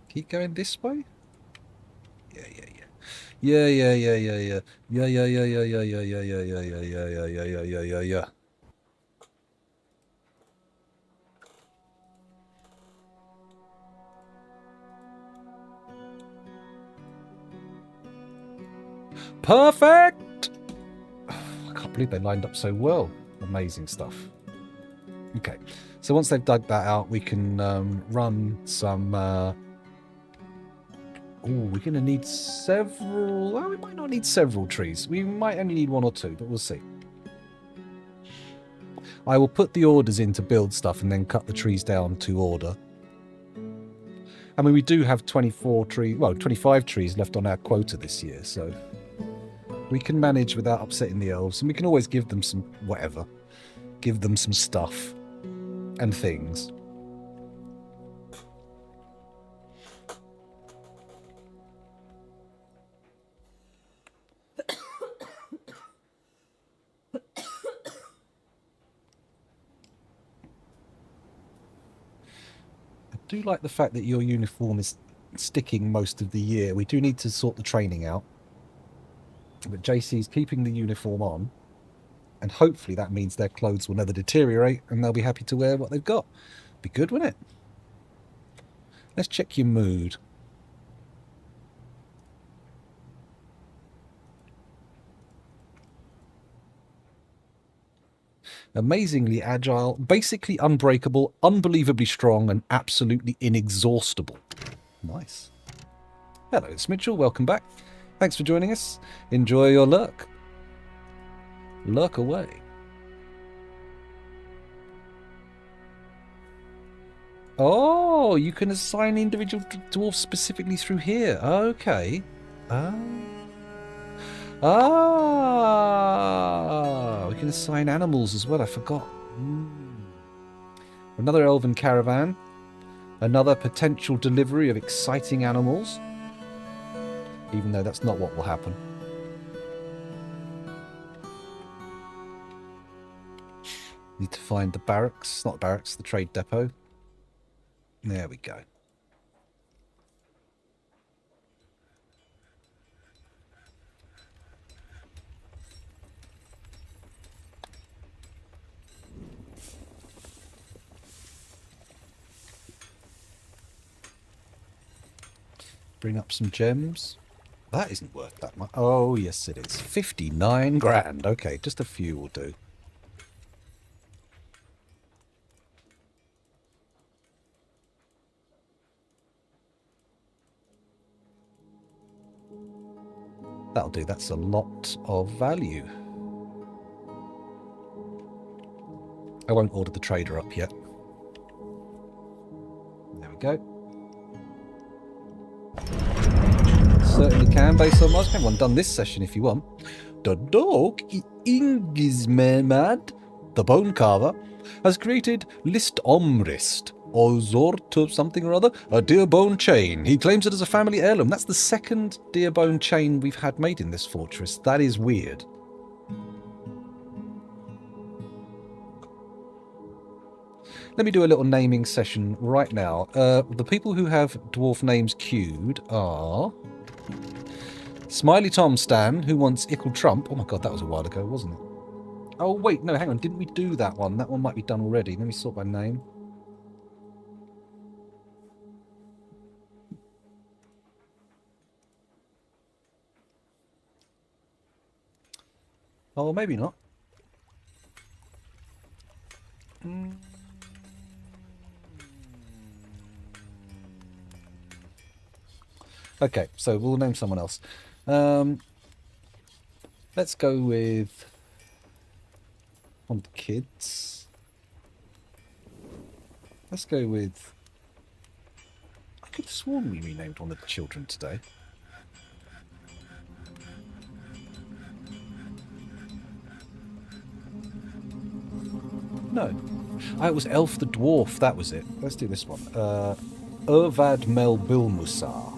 Keep going this way? Yeah. Yeah. Perfect! I can't believe they lined up so well. Amazing stuff. Okay, so once they've dug that out, we can run some... we're going to need several... Well, we might not need several trees. We might only need one or two, but we'll see. I will put the orders in to build stuff and then cut the trees down to order. I mean, we do have 25 trees left on our quota this year, so we can manage without upsetting the elves, and we can always give them some whatever. Give them some stuff and things. I do like the fact that your uniform is sticking most of the year. We do need to sort the training out. But JC's keeping the uniform on. And hopefully that means their clothes will never deteriorate and they'll be happy to wear what they've got. Be good, wouldn't it? Let's check your mood. Amazingly agile, basically unbreakable, unbelievably strong, and absolutely inexhaustible. Nice. Hello, it's Mitchell. Welcome back. Thanks for joining us. Enjoy your lurk. Lurk away. Oh, you can assign individual dwarfs specifically through here. Okay. We can assign animals as well. I forgot. Another elven caravan. Another potential delivery of exciting animals. Even though that's not what will happen. Need to find the barracks. Not barracks, the trade depot. There we go. Bring up some gems. That isn't worth that much. Oh, yes, it is. 59 grand. Okay, just a few will do. That'll do. That's a lot of value. I won't order the trader up yet. There we go. Certainly can, based on Mars. Everyone done this session if you want. The dog Ingismemad, the bone carver, has created List Omrist, or Zort or something or other, a deer bone chain. He claims it as a family heirloom. That's the second deer bone chain we've had made in this fortress. That is weird. Let me do a little naming session right now. The people who have dwarf names queued are Smiley Tom Stan, who wants Ickle Trump. Oh my god, that was a while ago, wasn't it? Oh wait, no, hang on. Didn't we do that one? That one might be done already. Let me sort by name. Oh, maybe not. Okay, so we'll name someone else. Let's go with one of the kids. Let's go with... I could have sworn we renamed one of the children today. No. Oh, it was Elf the Dwarf, that was it. Let's do this one. Urvad Melbilmusar.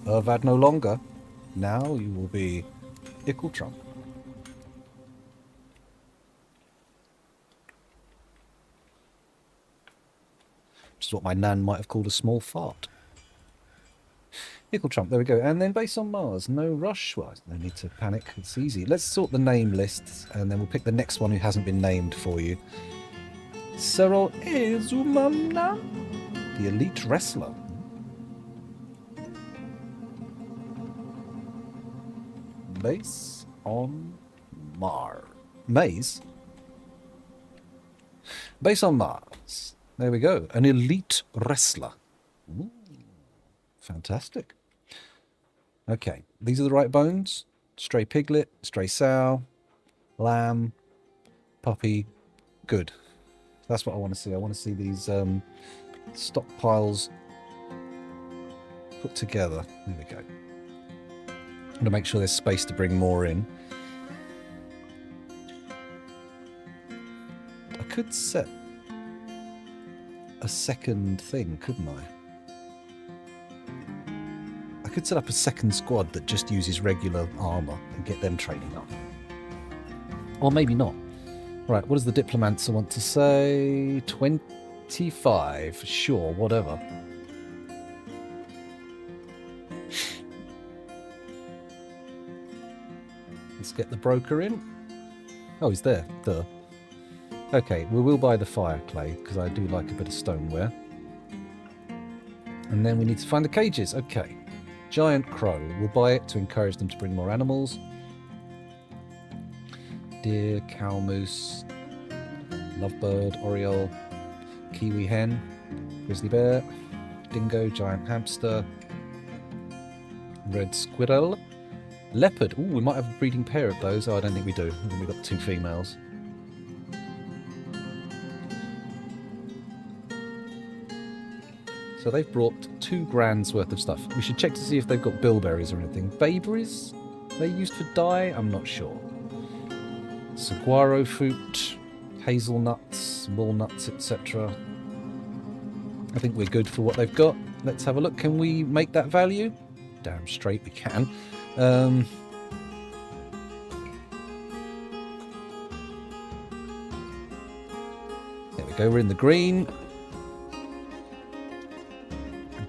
Urvad no longer. Now you will be Ickle Trump. Which is what my nan might have called a small fart. Ickle Trump, there we go. And then base on Mars, no rush. Well, no need to panic, it's easy. Let's sort the name lists, and then we'll pick the next one who hasn't been named for you. Cyril Ezumamna, the elite wrestler. Base on Mars. Maze? Base on Mars. There we go. An elite wrestler. Ooh, fantastic. Okay, these are the right bones. Stray piglet, stray sow, lamb, puppy. Good. That's what I want to see. I want to see these stockpiles put together. There we go. I'm going to make sure there's space to bring more in. I could set a second thing, couldn't I? I could set up a second squad that just uses regular armor and get them training up. Or maybe not. Right, what does the Diplomancer want to say? 25. Sure, whatever. Let's get the broker in. Oh, he's there. Duh. Okay, we will buy the fire clay, because I do like a bit of stoneware. And then we need to find the cages. Okay. Giant crow. We'll buy it to encourage them to bring more animals. Deer, cow, moose, lovebird, oriole, kiwi hen, grizzly bear, dingo, giant hamster, red squirrel, leopard. Ooh, we might have a breeding pair of those. Oh, I don't think we do. I think we've got 2 females. So they've brought 2 grand's worth of stuff. We should check to see if they've got bilberries or anything. Bayberries? They used for dye? I'm not sure. Saguaro fruit, hazelnuts, walnuts, etc. I think we're good for what they've got. Let's have a look. Can we make that value? Damn straight we can. There we go, we're in the green.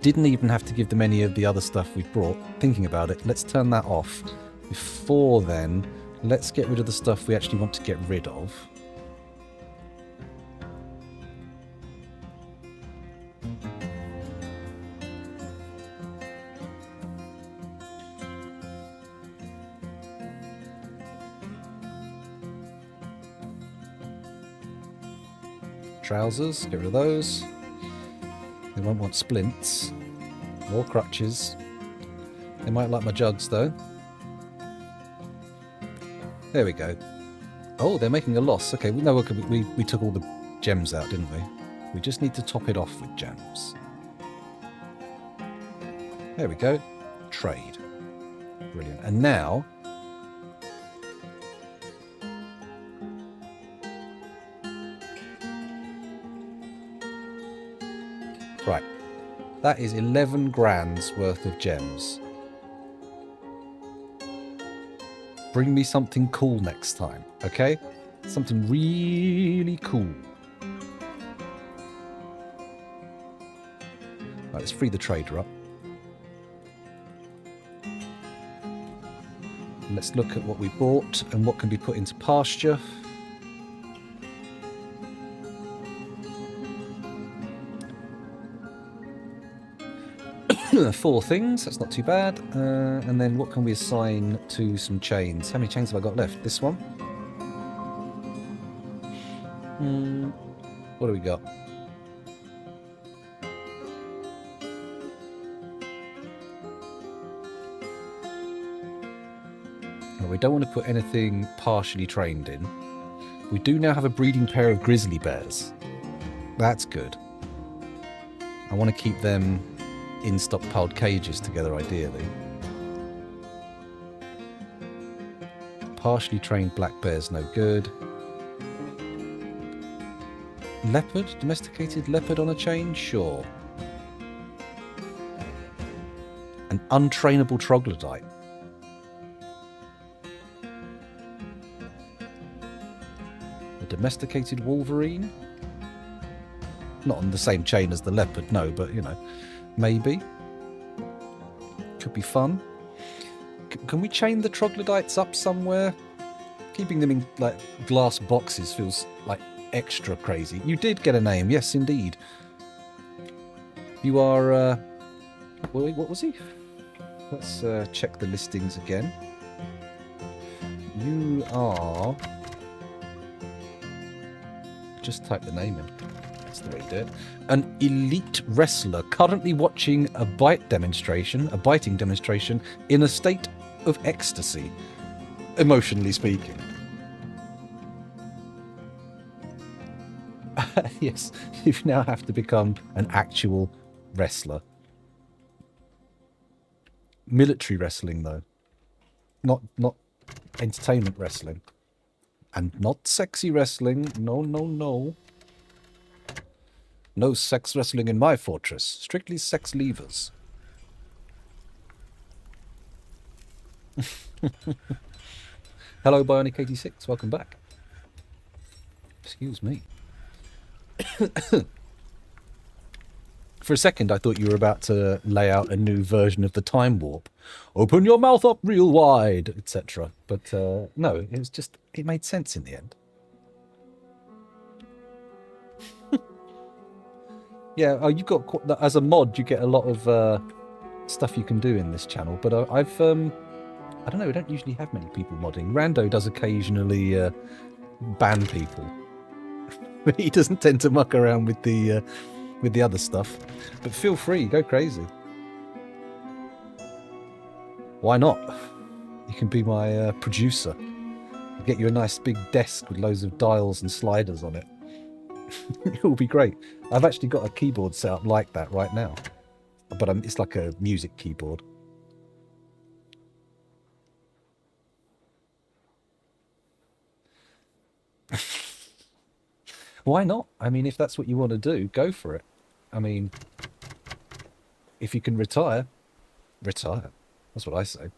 Didn't even have to give them any of the other stuff we've brought. Thinking about it, let's turn that off. Before then, let's get rid of the stuff we actually want to get rid of. Trousers, get rid of those. They won't want splints. More crutches. They might like my jugs, though. There we go. Oh, they're making a loss. Okay, no, we took all the gems out, didn't we? We just need to top it off with gems. There we go. Trade. Brilliant. And now... Right. That is 11 grand's worth of gems. Bring me something cool next time, okay? Something really cool. Right, let's free the trader up. Let's look at what we bought and what can be put into pasture. Four things, that's not too bad. And then what can we assign to some chains? How many chains have I got left? This one? What do we got? Well, we don't want to put anything partially trained in. We do now have a breeding pair of grizzly bears. That's good. I want to keep them in stockpiled cages together, ideally. Partially trained black bears, no good. Leopard? Domesticated leopard on a chain? Sure. An untrainable troglodyte. A domesticated wolverine? Not on the same chain as the leopard, no, but, you know, maybe. Could be fun. Can we chain the troglodytes up somewhere? Keeping them in, like, glass boxes feels, like, extra crazy. You did get a name, yes, indeed. You are, what was he? Let's check the listings again. You are... Just type the name in. That's the way to do it. An elite wrestler currently watching a biting demonstration in a state of ecstasy, emotionally speaking. Yes, you now have to become an actual wrestler. Military wrestling, though. Not entertainment wrestling. And not sexy wrestling. No, no, no. No sex wrestling in my fortress. Strictly sex levers. Hello, Bionic86. Welcome back. Excuse me. For a second, I thought you were about to lay out a new version of the Time Warp. Open your mouth up real wide, etc. But no, it was just, it made sense in the end. Yeah, you've got, as a mod, you get a lot of stuff you can do in this channel. But I don't know, we don't usually have many people modding. Rando does occasionally ban people. But he doesn't tend to muck around with the other stuff. But feel free, go crazy. Why not? You can be my producer. I'll get you a nice big desk with loads of dials and sliders on it. It will be great. I've actually got a keyboard set up like that right now. But it's like a music keyboard. Why not? I mean, if that's what you want to do, go for it. I mean, if you can retire, retire. That's what I say.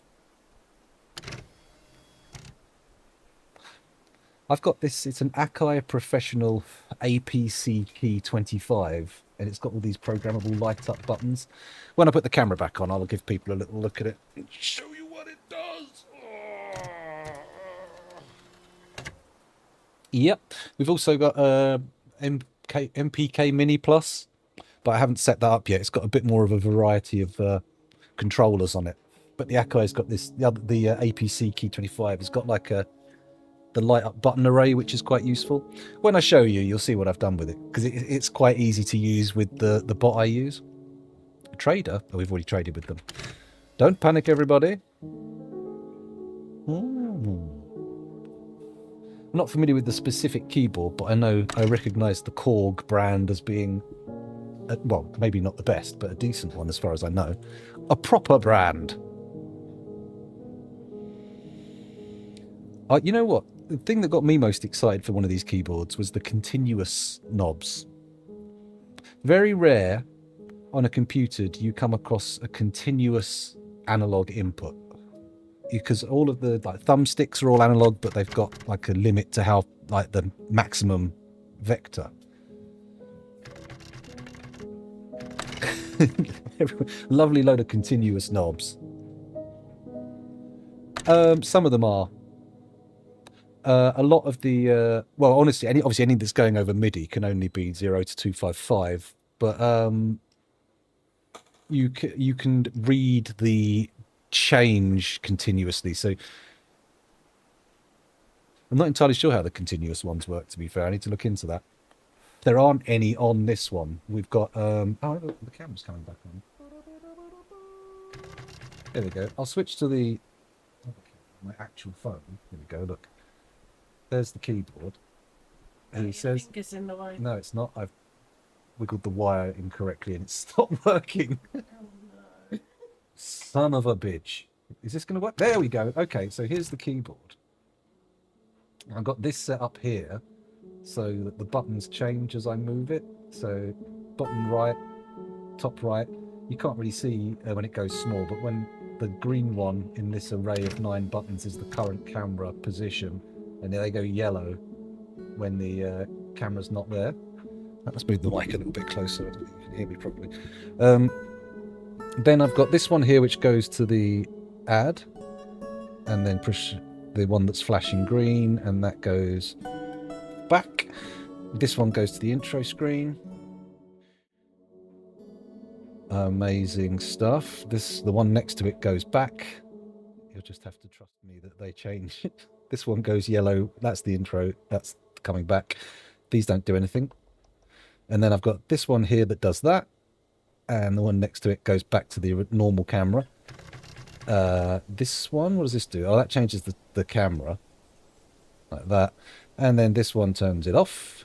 I've got this, it's an Akai Professional APC Key 25, and it's got all these programmable light-up buttons. When I put the camera back on, I'll give people a little look at it and show you what it does. Yep, we've also got MPK Mini Plus, but I haven't set that up yet. It's got a bit more of a variety of controllers on it. But the Akai's got this, the APC Key 25 has got like the the light up button array, which is quite useful. When I show you, you'll see what I've done with it, because it's quite easy to use with the bot I use. Trader? Oh, we've already traded with them. Don't panic, everybody. I'm not familiar with the specific keyboard, but I recognise the Korg brand as being, well, maybe not the best, but a decent one as far as I know. A proper brand. You know what? The thing that got me most excited for one of these keyboards was the continuous knobs. Very rare on a computer do you come across a continuous analog input. Because all of the thumbsticks are all analog, but they've got like a limit to how the maximum vector. Lovely load of continuous knobs. Some of them are. A lot of the well, honestly, obviously anything that's going over MIDI can only be 0 to 255, but you can read the change continuously. So I'm not entirely sure how the continuous ones work, to be fair. I need to look into that. There aren't any on this one. We've got oh, look, the camera's coming back on. There we go. I'll switch to my actual phone. Here we go, look. There's the keyboard. And he says it's in the way. No, it's not. I've wiggled the wire incorrectly and it's stopped working. Oh, no. Son of a bitch. Is this going to work? There we go. Okay, so here's the keyboard. I've got this set up here so that the buttons change as I move it. So bottom right, top right. You can't really see when it goes small, but when the green one in this array of 9 buttons is the current camera position, and they go yellow when the camera's not there. Let's move the mic a little bit closer. I don't think you can hear me properly. Then I've got this one here, which goes to the add, and then push the one that's flashing green, and that goes back. This one goes to the intro screen. Amazing stuff. The one next to it goes back. You'll just have to trust me that they change it. This one goes yellow. That's the intro. That's coming back. These don't do anything. And then I've got this one here that does that. And the one next to it goes back to the normal camera. This one, what does this do? Oh, that changes the camera. Like that. And then this one turns it off.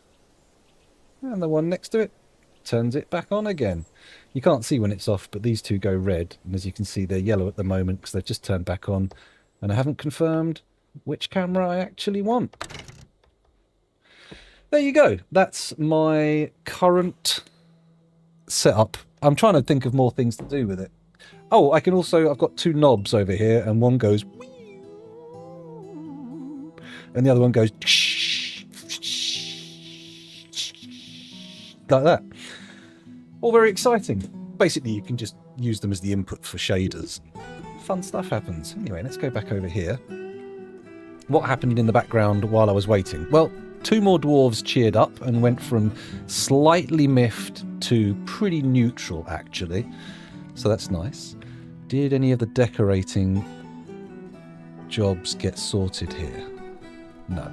And the one next to it turns it back on again. You can't see when it's off, but these two go red. And as you can see, they're yellow at the moment because they've just turned back on. And I haven't confirmed which camera I actually want. There you go. That's my current setup. I'm trying to think of more things to do with it. Oh, I've got 2 knobs over here, and one goes and the other one goes like that. All very exciting. Basically, you can just use them as the input for shaders. Fun stuff happens. Anyway, let's go back over here. What happened in the background while I was waiting? Well, 2 more dwarves cheered up and went from slightly miffed to pretty neutral, actually. So that's nice. Did any of the decorating jobs get sorted here? No.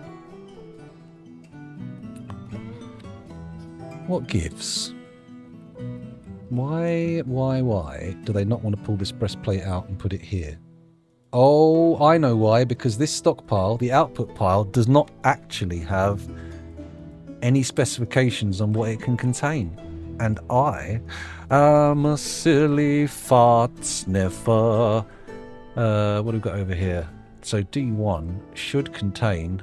What gives? Why do they not want to pull this breastplate out and put it here? Oh, I know why. Because this stockpile, the output pile, does not actually have any specifications on what it can contain. And I am a silly fart sniffer. What have we got over here? So D1 should contain,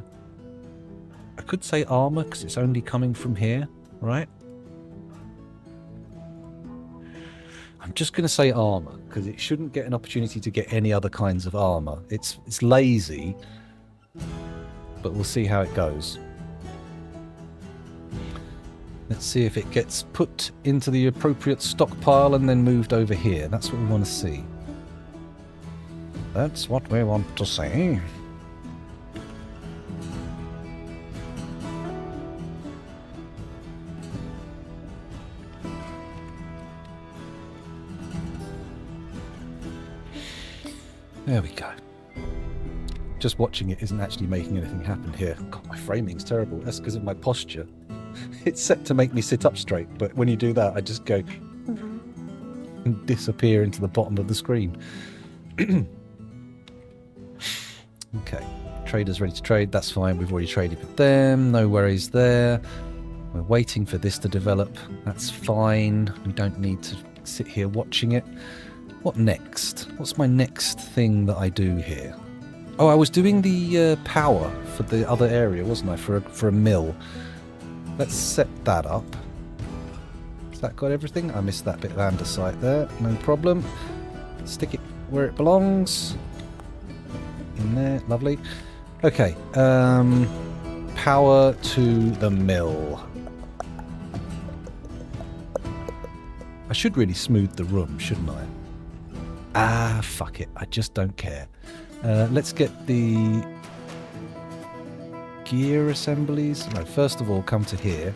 I could say armor because it's only coming from here, right? I'm just going to say armor because it shouldn't get an opportunity to get any other kinds of armor. It's lazy, but we'll see how it goes. Let's see if it gets put into the appropriate stockpile and then moved over here. That's what we want to see. That's what we want to see. There we go. just watching it isn't actually making anything happen here. God, my framing's terrible. That's because of my posture. It's set to make me sit up straight, but when you do that, I just go and disappear into the bottom of the screen. Okay, traders ready to trade. That's fine. We've already traded with them. No worries there. We're waiting for this to develop. That's fine. We don't need to sit here watching it. What next? What's my next thing that I do here? Oh, I was doing the power for the other area, wasn't I? For a mill. Let's set that up. Has that got everything? I missed that bit of andesite there. No problem. Stick it where it belongs. In there. Lovely. Okay. Power to the mill. I should really smooth the room, shouldn't I? Ah, fuck it. I just don't care. Let's get the gear assemblies. No, first of all, come to here.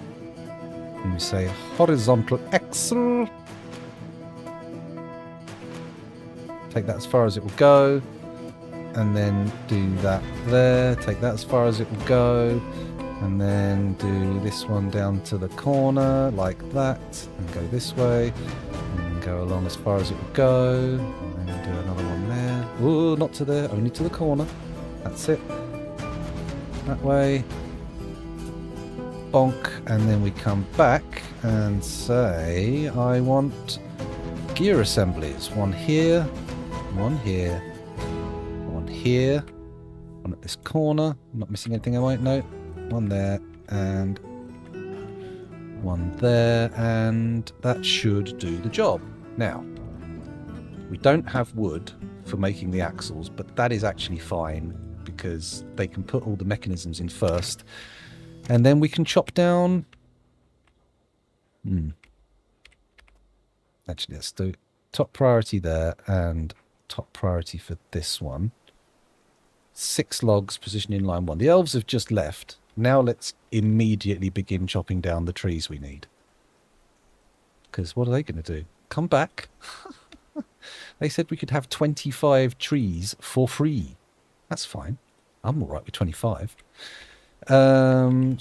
And we say horizontal axle. Take that as far as it will go. And then do that there. Take that as far as it will go. And then do this one down to the corner, like that. And go this way. And then go along as far as it will go. And then do another one there. Ooh, not to there, only to the corner. That's it. That way. Bonk. And then we come back and say, I want gear assemblies. One here. One here. One here. One at this corner. I'm not missing anything, am I? No. One there. And one there. And that should do the job. Now, we don't have wood for making the axles, but that is actually fine because they can put all the mechanisms in first. And then we can chop down... Actually, let's do top priority there and top priority for this one. 6 logs, position in line 1. The elves have just left. Now let's immediately begin chopping down the trees we need. Because what are they going to do? Come back? They said we could have 25 trees for free. That's fine. I'm all right with 25. Oh,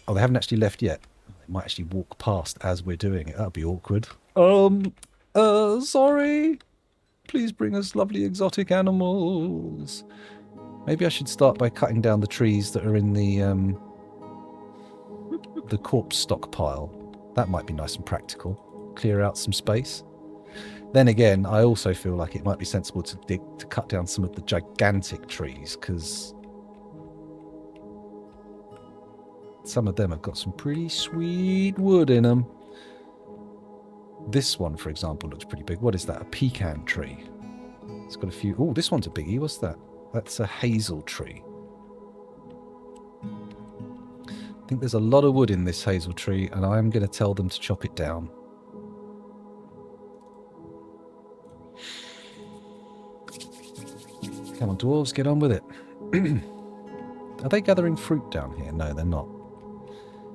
they haven't actually left yet. They might actually walk past as we're doing it. That'd be awkward. Sorry. Please bring us lovely exotic animals. Maybe I should start by cutting down the trees that are in the corpse stockpile. That might be nice and practical. Clear out some space. Then again, I also feel like it might be sensible to cut down some of the gigantic trees, because some of them have got some pretty sweet wood in them. This one, for example, looks pretty big. What is that? A pecan tree. It's got a few... Oh, this one's a biggie. What's that? That's a hazel tree. I think there's a lot of wood in this hazel tree, and I'm going to tell them to chop it down. Come on, dwarves, get on with it. Are they gathering fruit down here? No, they're not.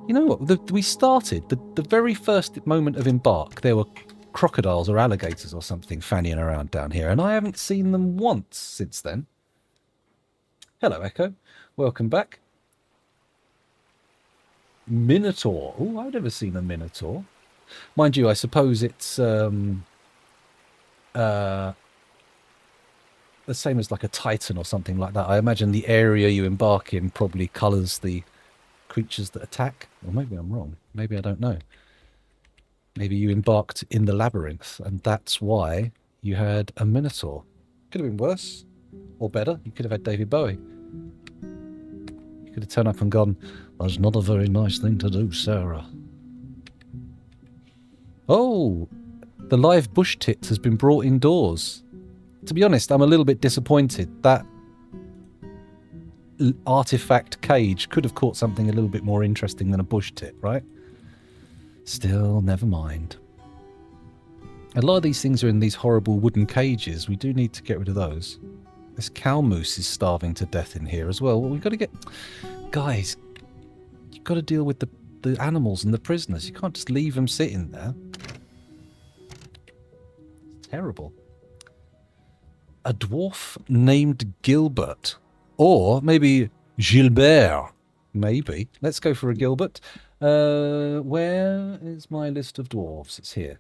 You know what? We started, the very first moment of embark, there were crocodiles or alligators or something fannying around down here, and I haven't seen them once since then. Hello, Echo. Welcome back. Minotaur. Oh, I've never seen a minotaur. Mind you, I suppose it's the same as like a titan or something like that. I imagine the area you embark in probably colours the creatures that attack. Or maybe I'm wrong. Maybe I don't know. Maybe you embarked in the labyrinth and that's why you had a minotaur. Could have been worse or better. You could have had David Bowie. You could have turned up and gone, that's not a very nice thing to do, Sarah. Oh, the live bush tit has been brought indoors. To be honest, I'm a little bit disappointed. That artifact cage could have caught something a little bit more interesting than a bush tit, right? Still, never mind. A lot of these things are in these horrible wooden cages. We do need to get rid of those. This cow moose is starving to death in here as well. We've got to get... Guys, you've got to deal with the animals and the prisoners. You can't just leave them sitting there. It's terrible. A dwarf named Gilbert. Or maybe Gilbert. Maybe. Let's go for a Gilbert. Where is my list of dwarves? It's here.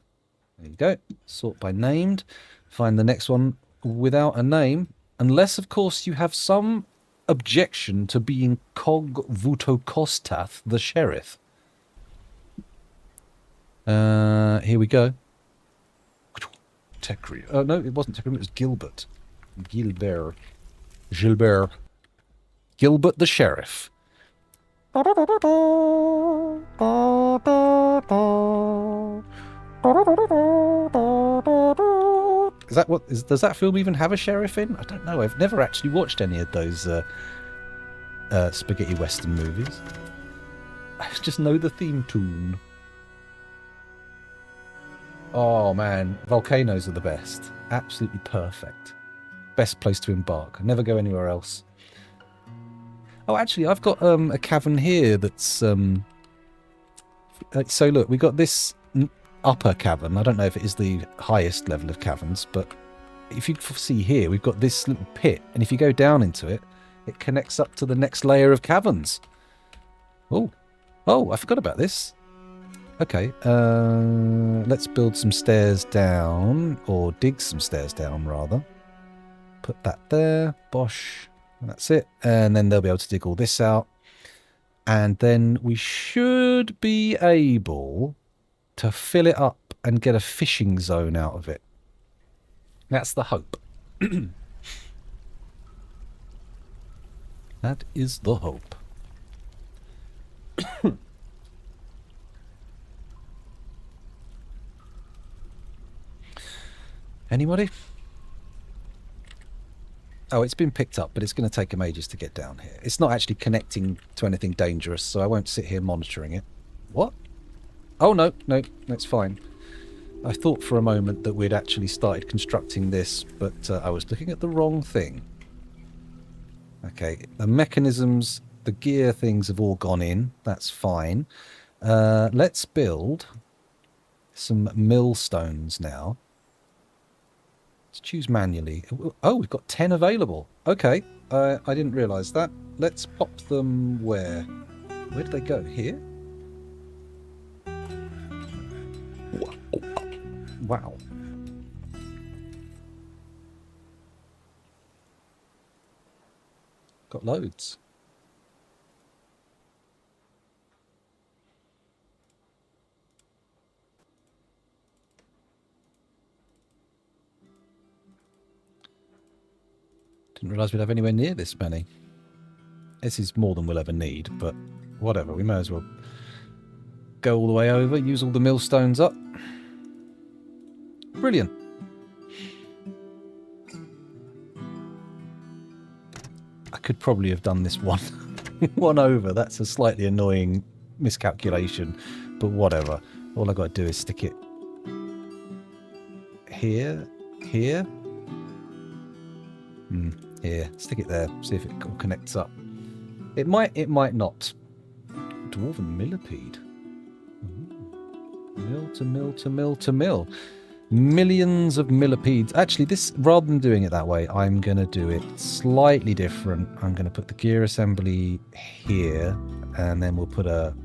There you go. Sort by named. Find the next one without a name. Unless, of course, you have some objection to being Cog Vutokostath, the sheriff. Here we go. Tekri. Oh, no, it wasn't Tekri. It was Gilbert. Gilbert. Gilbert the sheriff. Is that what is? Does that film even have a sheriff in? I don't know. I've never actually watched any of those spaghetti western movies. I just know the theme tune. Oh man, volcanoes are the best. Absolutely perfect. Best place to embark. Never go anywhere else. Oh, actually, I've got a cavern here that's so look, we got this upper cavern. I don't know if it is the highest level of caverns, but if you see here, we've got this little pit, and if you go down into it, it connects up to the next layer of caverns. Oh, I forgot about this. Okay, let's build some stairs down, or dig some stairs down, rather. Put that there, bosh, that's it. And then they'll be able to dig all this out. And then we should be able to fill it up and get a fishing zone out of it. That's the hope. That is the hope. Anybody? Oh, it's been picked up, but it's going to take them ages to get down here. It's not actually connecting to anything dangerous, so I won't sit here monitoring it. What? Oh, no, that's fine. I thought for a moment that we'd actually started constructing this, but I was looking at the wrong thing. Okay, the mechanisms, the gear things have all gone in. That's fine. Let's build some millstones now. Let's choose manually. Oh, we've got 10 available. Okay, I didn't realise that. Let's pop them where? Where do they go? Here? Wow. Got loads. Didn't realise we'd have anywhere near this many. This is more than we'll ever need, but whatever. We may as well go all the way over, use all the millstones up. Brilliant. I could probably have done this one over. That's a slightly annoying miscalculation, but whatever. All I've got to do is stick it here. Here. Stick it there. See if it all connects up. It might not. Dwarven millipede. Mill to mill to mill to mill. Millions of millipedes. Actually, this, rather than doing it that way, I'm going to do it slightly different. I'm going to put the gear assembly here, and then we'll put a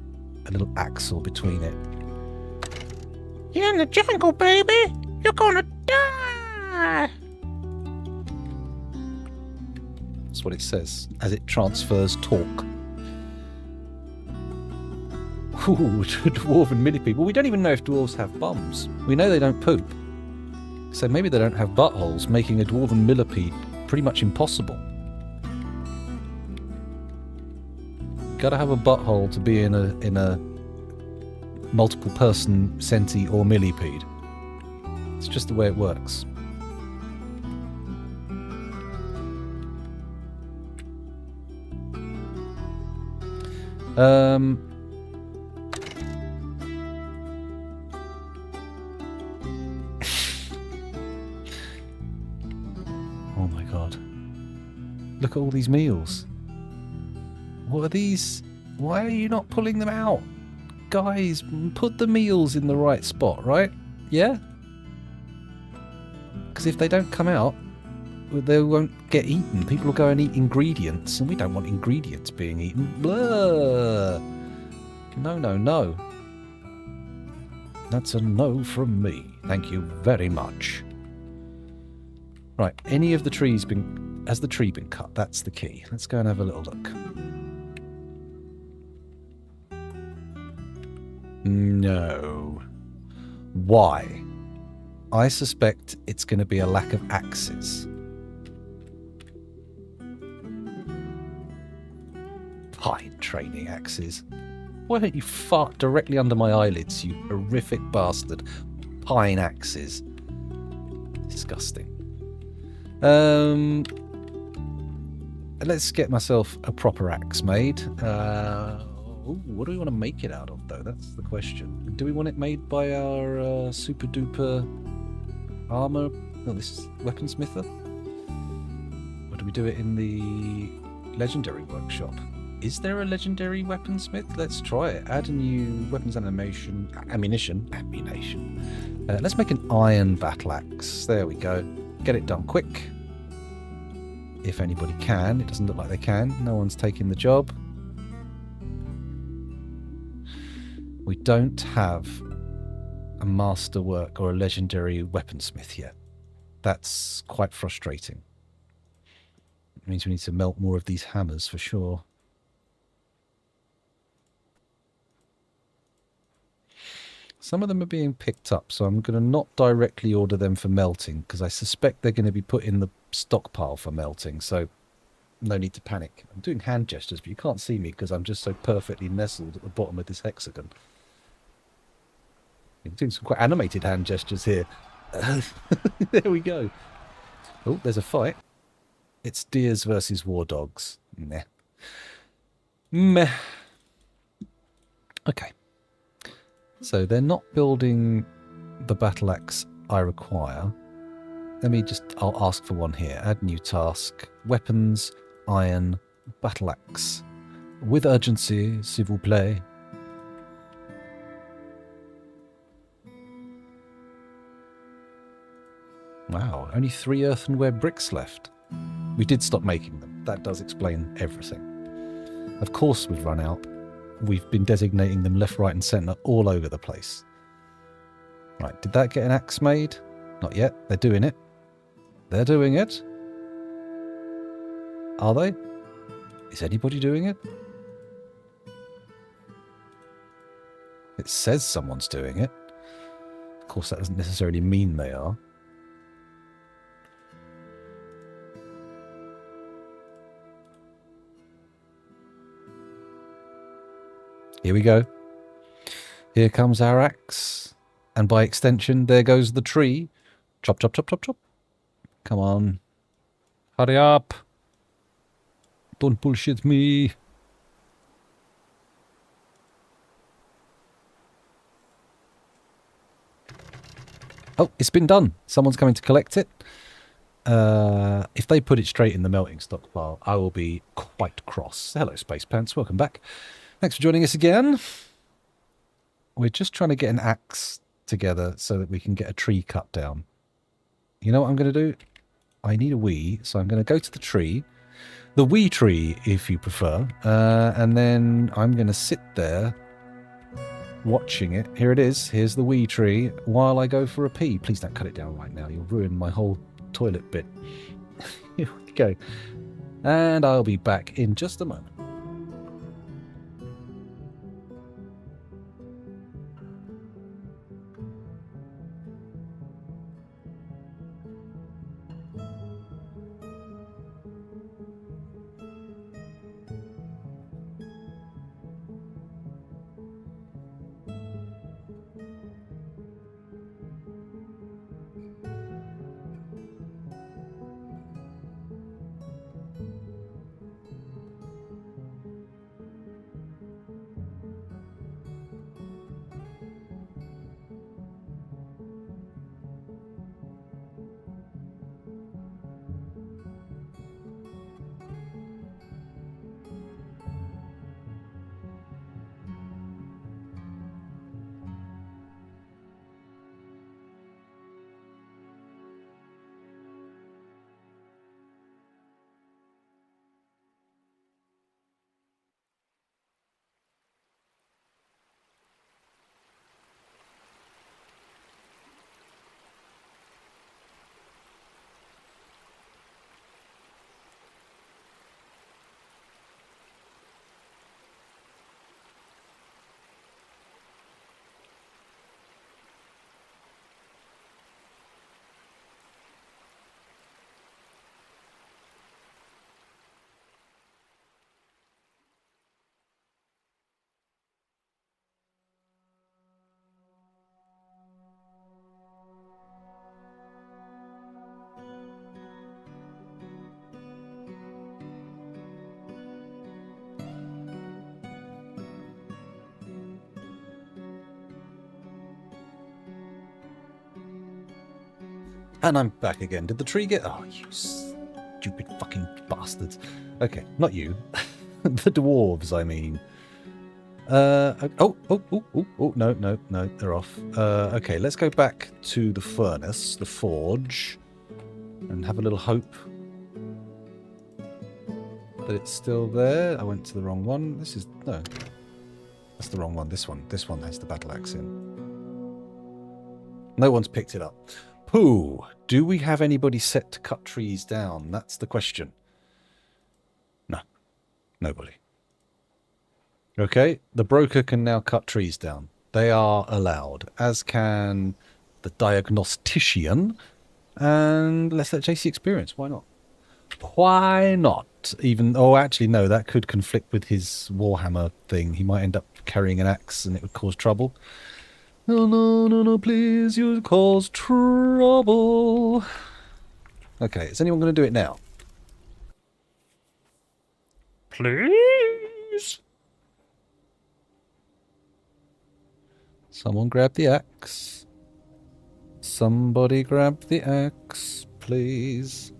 little axle between it. You're in the jungle, baby! You're gonna die! That's what it says, as it transfers torque. Ooh, dwarven millipede. Well, we don't even know if dwarves have bums. We know they don't poop. So maybe they don't have buttholes, making a dwarven millipede pretty much impossible. Gotta have a butthole to be in a multiple person centi or millipede. It's just the way it works. Oh my god. Look at all these meals. What are these? Why are you not pulling them out? Guys, put the meals in the right spot, right? Yeah? Because if they don't come out, they won't get eaten. People will go and eat ingredients, and we don't want ingredients being eaten. Blah. No, no, no. That's a no from me. Thank you very much. Right, any of the trees been... Has the tree been cut? That's the key. Let's go and have a little look. No. Why? I suspect it's going to be a lack of axes. Pine training axes. Why don't you fart directly under my eyelids, you horrific bastard? Pine axes. Disgusting. Let's get myself a proper axe made. What do we want to make it out of, though? That's the question. Do we want it made by our super duper armor? No, this is weaponsmither? Or do we do it in the legendary workshop? Is there a legendary weaponsmith? Let's try it. Add a new weapons ammunition. Let's make an iron battle axe. There we go. Get it done quick. If anybody can. It doesn't look like they can. No one's taking the job. We don't have a masterwork or a legendary weaponsmith yet. That's quite frustrating. It means we need to melt more of these hammers for sure. Some of them are being picked up, so I'm going to not directly order them for melting, because I suspect they're going to be put in the stockpile for melting, so no need to panic. I'm doing hand gestures, but you can't see me because I'm just so perfectly nestled at the bottom of this hexagon. I'm doing some quite animated hand gestures here. There we go. Oh, there's a fight. It's deers versus war dogs. Meh. Meh. Okay. So they're not building the battle axe I require. I'll ask for one here. Add new task. Weapons, iron, battle axe. With urgency, s'il vous plaît. Wow, only 3 earthenware bricks left. We did stop making them. That does explain everything. Of course we've run out. We've been designating them left, right and centre all over the place. Right, did that get an axe made? Not yet. They're doing it. They're doing it. Are they? Is anybody doing it? It says someone's doing it. Of course, that doesn't necessarily mean they are. Here we go. Here comes our axe. And by extension, there goes the tree. Chop, chop, chop, chop, chop. Come on. Hurry up. Don't bullshit me. Oh, it's been done. Someone's coming to collect it. If they put it straight in the melting stockpile, I will be quite cross. Hello, Space Pants. Welcome back. Thanks for joining us again. We're just trying to get an axe together so that we can get a tree cut down. You know what I'm going to do? I need a wee, so I'm going to go to the tree. The wee tree, if you prefer. And then I'm going to sit there watching it. Here it is. Here's the wee tree while I go for a pee. Please don't cut it down right now. You'll ruin my whole toilet bit. Here we go. And I'll be back in just a moment. And I'm back again. Did the tree get... Oh, you stupid fucking bastards. Okay, not you. The dwarves, I mean. No, they're off. Okay, let's go back to the furnace, the forge, and have a little hope that it's still there. I went to the wrong one. This is... No. That's the wrong one. This one. This one has the battle axe in. No one's picked it up. Pooh, do we have anybody set to cut trees down? That's the question. No. Nobody. Okay, the broker can now cut trees down. They are allowed, as can the diagnostician, and let's let JC experience. Why not? Why not? Even, oh, actually, no, that could conflict with his Warhammer thing. He might end up carrying an axe and it would cause trouble. No, no, no, no, please, you cause trouble. Okay, is anyone going to do it now? Please? Someone grab the axe. Somebody grab the axe, please.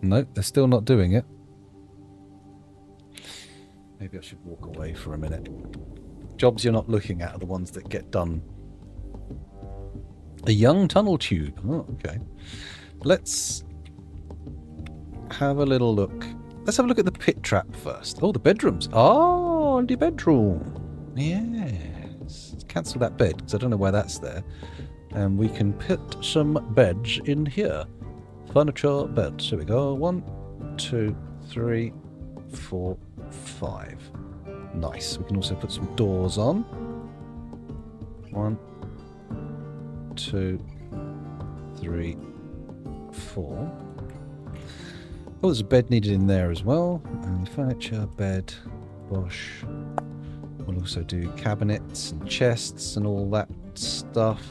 No, they're still not doing it. Maybe I should walk away for a minute. Jobs you're not looking at are the ones that get done. A young tunnel tube. Oh, okay. Let's have a little look. Let's have a look at the pit trap first. Oh, the bedrooms. Oh, the bedroom. Yes. Let's cancel that bed because I don't know why that's there. And we can put some beds in here. Furniture beds. Here we go. 1, 2, 3, 4, 5. Nice. We can also put some doors on. 1, 2, 3, 4. Oh, there's a bed needed in there as well. And furniture, bed, bosh. We'll also do cabinets and chests and all that stuff.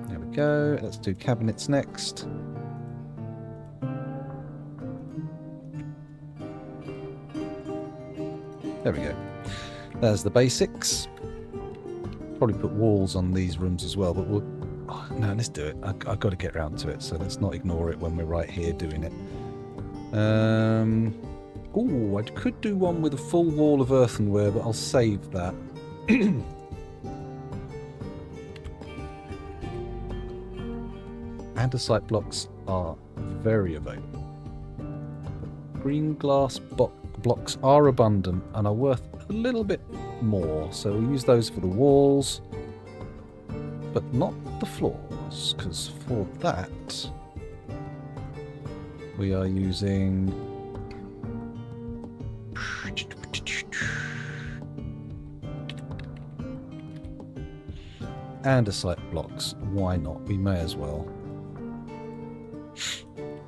There we go. Let's do cabinets next. There we go. There's the basics. Probably put walls on these rooms as well, but we'll... Oh, no, let's do it. I've got to get around to it, so let's not ignore it when we're right here doing it. Oh, I could do one with a full wall of earthenware, but I'll save that. Andesite blocks are very available. Green glass blocks are abundant and are worth a little bit more, so we'll use those for the walls, but not the floors, because for that we are using andesite blocks. Why not? We may as well.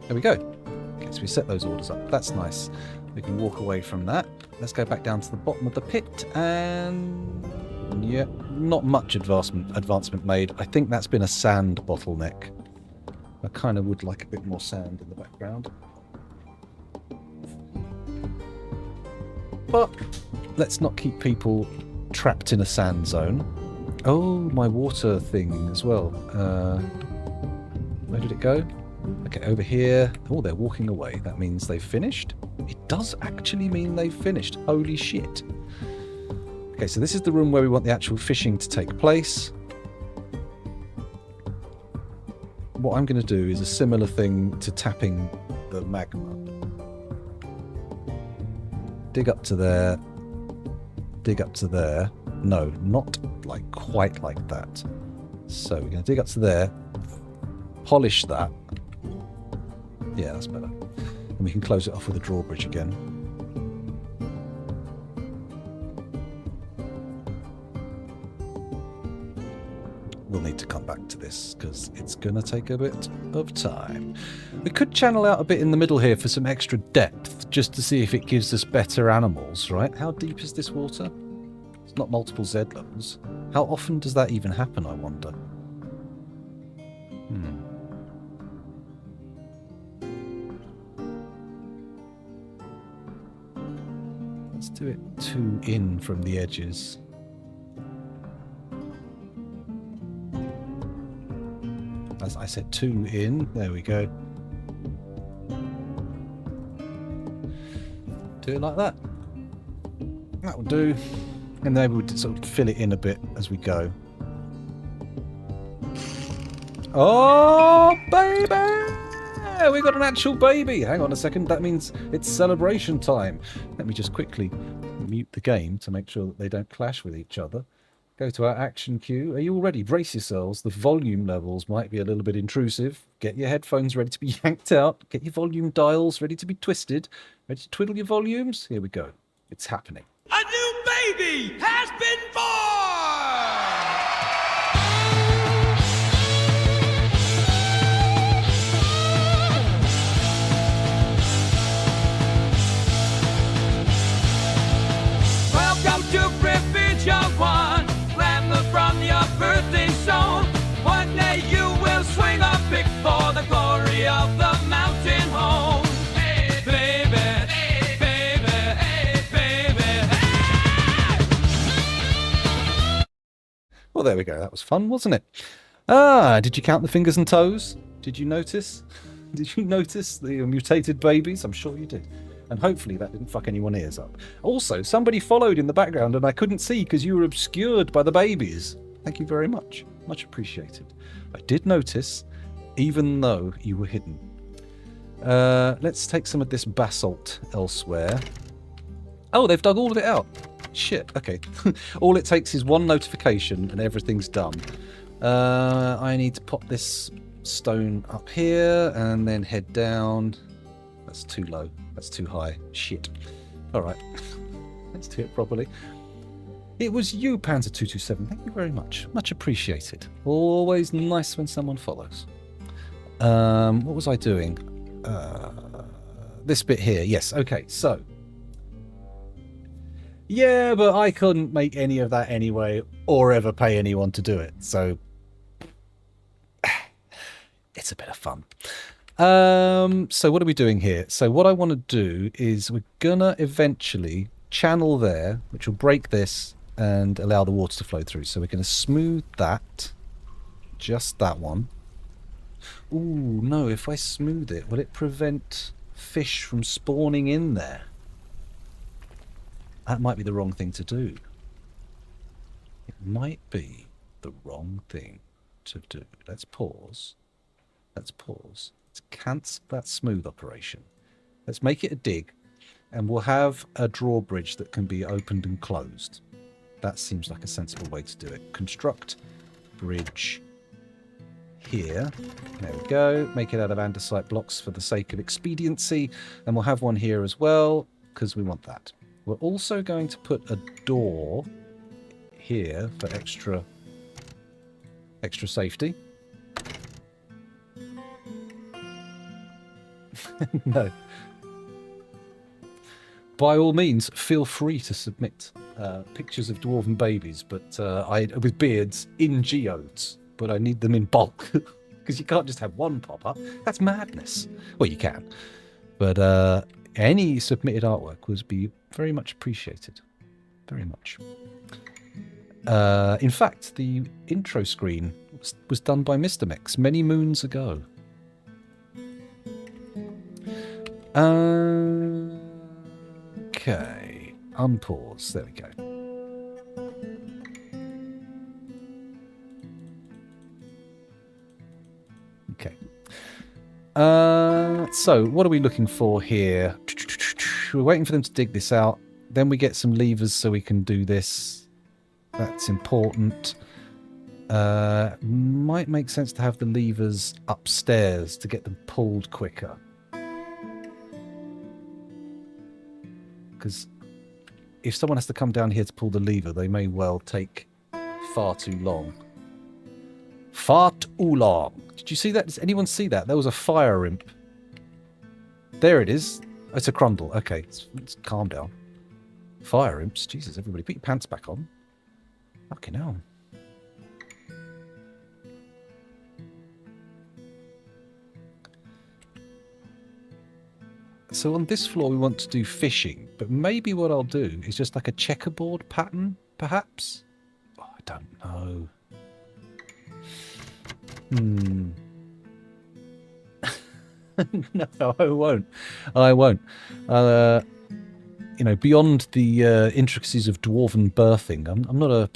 There we go. Okay, so we set those orders up. That's nice. We can walk away from that. Let's go back down to the bottom of the pit, and yeah, not much advancement made. I think that's been a sand bottleneck. I kind of would like a bit more sand in the background. But let's not keep people trapped in a sand zone. Oh, my water thing as well. Where did it go? Okay, over here. Oh, they're walking away. That means they've finished. It does actually mean they've finished. Holy shit. Okay, so this is the room where we want the actual fishing to take place. What I'm going to do is a similar thing to tapping the magma. Dig up to there. Dig up to there. No, not like quite like that. So we're going to dig up to there. Polish that. Yeah, that's better. And we can close it off with a drawbridge again. We'll need to come back to this because it's going to take a bit of time. We could channel out a bit in the middle here for some extra depth just to see if it gives us better animals, right? How deep is this water? It's not multiple Z levels. How often does that even happen, I wonder? Let's do it 2 in from the edges. I said 2 in. There we go. Do it like that. That will do. And then we'll sort of fill it in a bit as we go. Oh, baby! We got an actual baby. Hang on a second. That means it's celebration time. Let me just quickly mute the game to make sure that they don't clash with each other. Go to our action queue. Are you all ready? Brace yourselves. The volume levels might be a little bit intrusive. Get your headphones ready to be yanked out. Get your volume dials ready to be twisted. Ready to twiddle your volumes? Here we go. It's happening. A new baby has been born! Welcome to Cryptbeards, young one. Glamour from your birthday zone. One day you will swing a pick for the glory of the mountain home. Hey, baby, hey, baby, hey, baby, hey! Well, there we go. That was fun, wasn't it? Ah, did you count the fingers and toes? Did you notice? Did you notice the mutated babies? I'm sure you did. And hopefully that didn't fuck anyone's ears up. Also, somebody followed in the background and I couldn't see because you were obscured by the babies. Thank you very much. Much appreciated. I did notice, even though you were hidden. Let's take some of this basalt elsewhere. Oh, they've dug all of it out. Shit, okay. All it takes is one notification and everything's done. I need to pop this stone up here and then head down. That's too low. That's too high. Shit. Alright. Let's do it properly. It was you, Panzer227. Thank you very much. Much appreciated. Always nice when someone follows. What was I doing? This bit here. Yes, okay, so. Yeah, but I couldn't make any of that anyway, or ever pay anyone to do it, so. It's a bit of fun. So what are we doing here? So what I want to do is we're gonna eventually channel there, which will break this and allow the water to flow through. So we're going to smooth that, just that one. Ooh, no, if I smooth it, will it prevent fish from spawning in there? That might be the wrong thing to do. It might be the wrong thing to do. Let's pause. Let's pause. Let's cancel that smooth operation. Let's make it a dig, and we'll have a drawbridge that can be opened and closed. That seems like a sensible way to do it. Construct bridge here. There we go. Make it out of andesite blocks for the sake of expediency, and we'll have one here as well because we want that. We're also going to put a door here for extra safety. No. By all means, feel free to submit pictures of dwarven babies, but with beards in geodes. But I need them in bulk because you can't just have one pop up. That's madness. Well, you can, but any submitted artwork would be very much appreciated. Very much. In fact, the intro screen was done by Mr. Mix many moons ago. Okay, unpause. There we go. Okay. So what are we looking for here? We're waiting for them to dig this out. Then we get some levers so we can do this. That's important. Might make sense to have the levers upstairs to get them pulled quicker. Because if someone has to come down here to pull the lever, they may well take far too long. Far too long. Did you see that? Does anyone see that? There was a fire imp. There it is. Oh, it's a crundle. Okay, let's calm down. Fire imps. Jesus, everybody, put your pants back on. Fucking hell. So on this floor we want to do fishing, but maybe what I'll do is just like a checkerboard pattern, perhaps? Oh, I don't know. No, I won't. I won't. Beyond the intricacies of dwarven birthing, I'm not a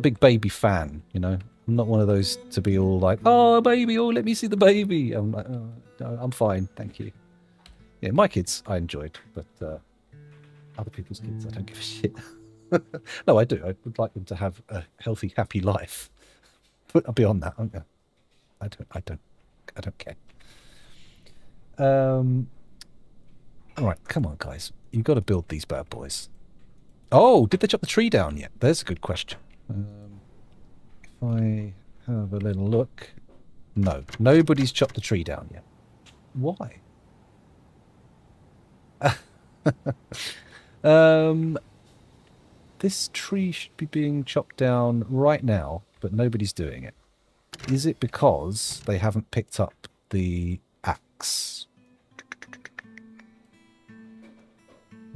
big baby fan. I'm not one of those to be all like, oh, baby, oh, let me see the baby. I'm like, oh, no, I'm fine, thank you. Yeah, my kids I enjoyed, but other people's kids I don't give a shit. No, I do. I would like them to have a healthy, happy life. But beyond that, I don't care. All right, come on, guys. You've got to build these bad boys. Oh, did they chop the tree down yet? There's a good question. If I have a little look. No, nobody's chopped the tree down yet. Why? This tree should be being chopped down right now, but nobody's doing it. Is it because they haven't picked up the axe?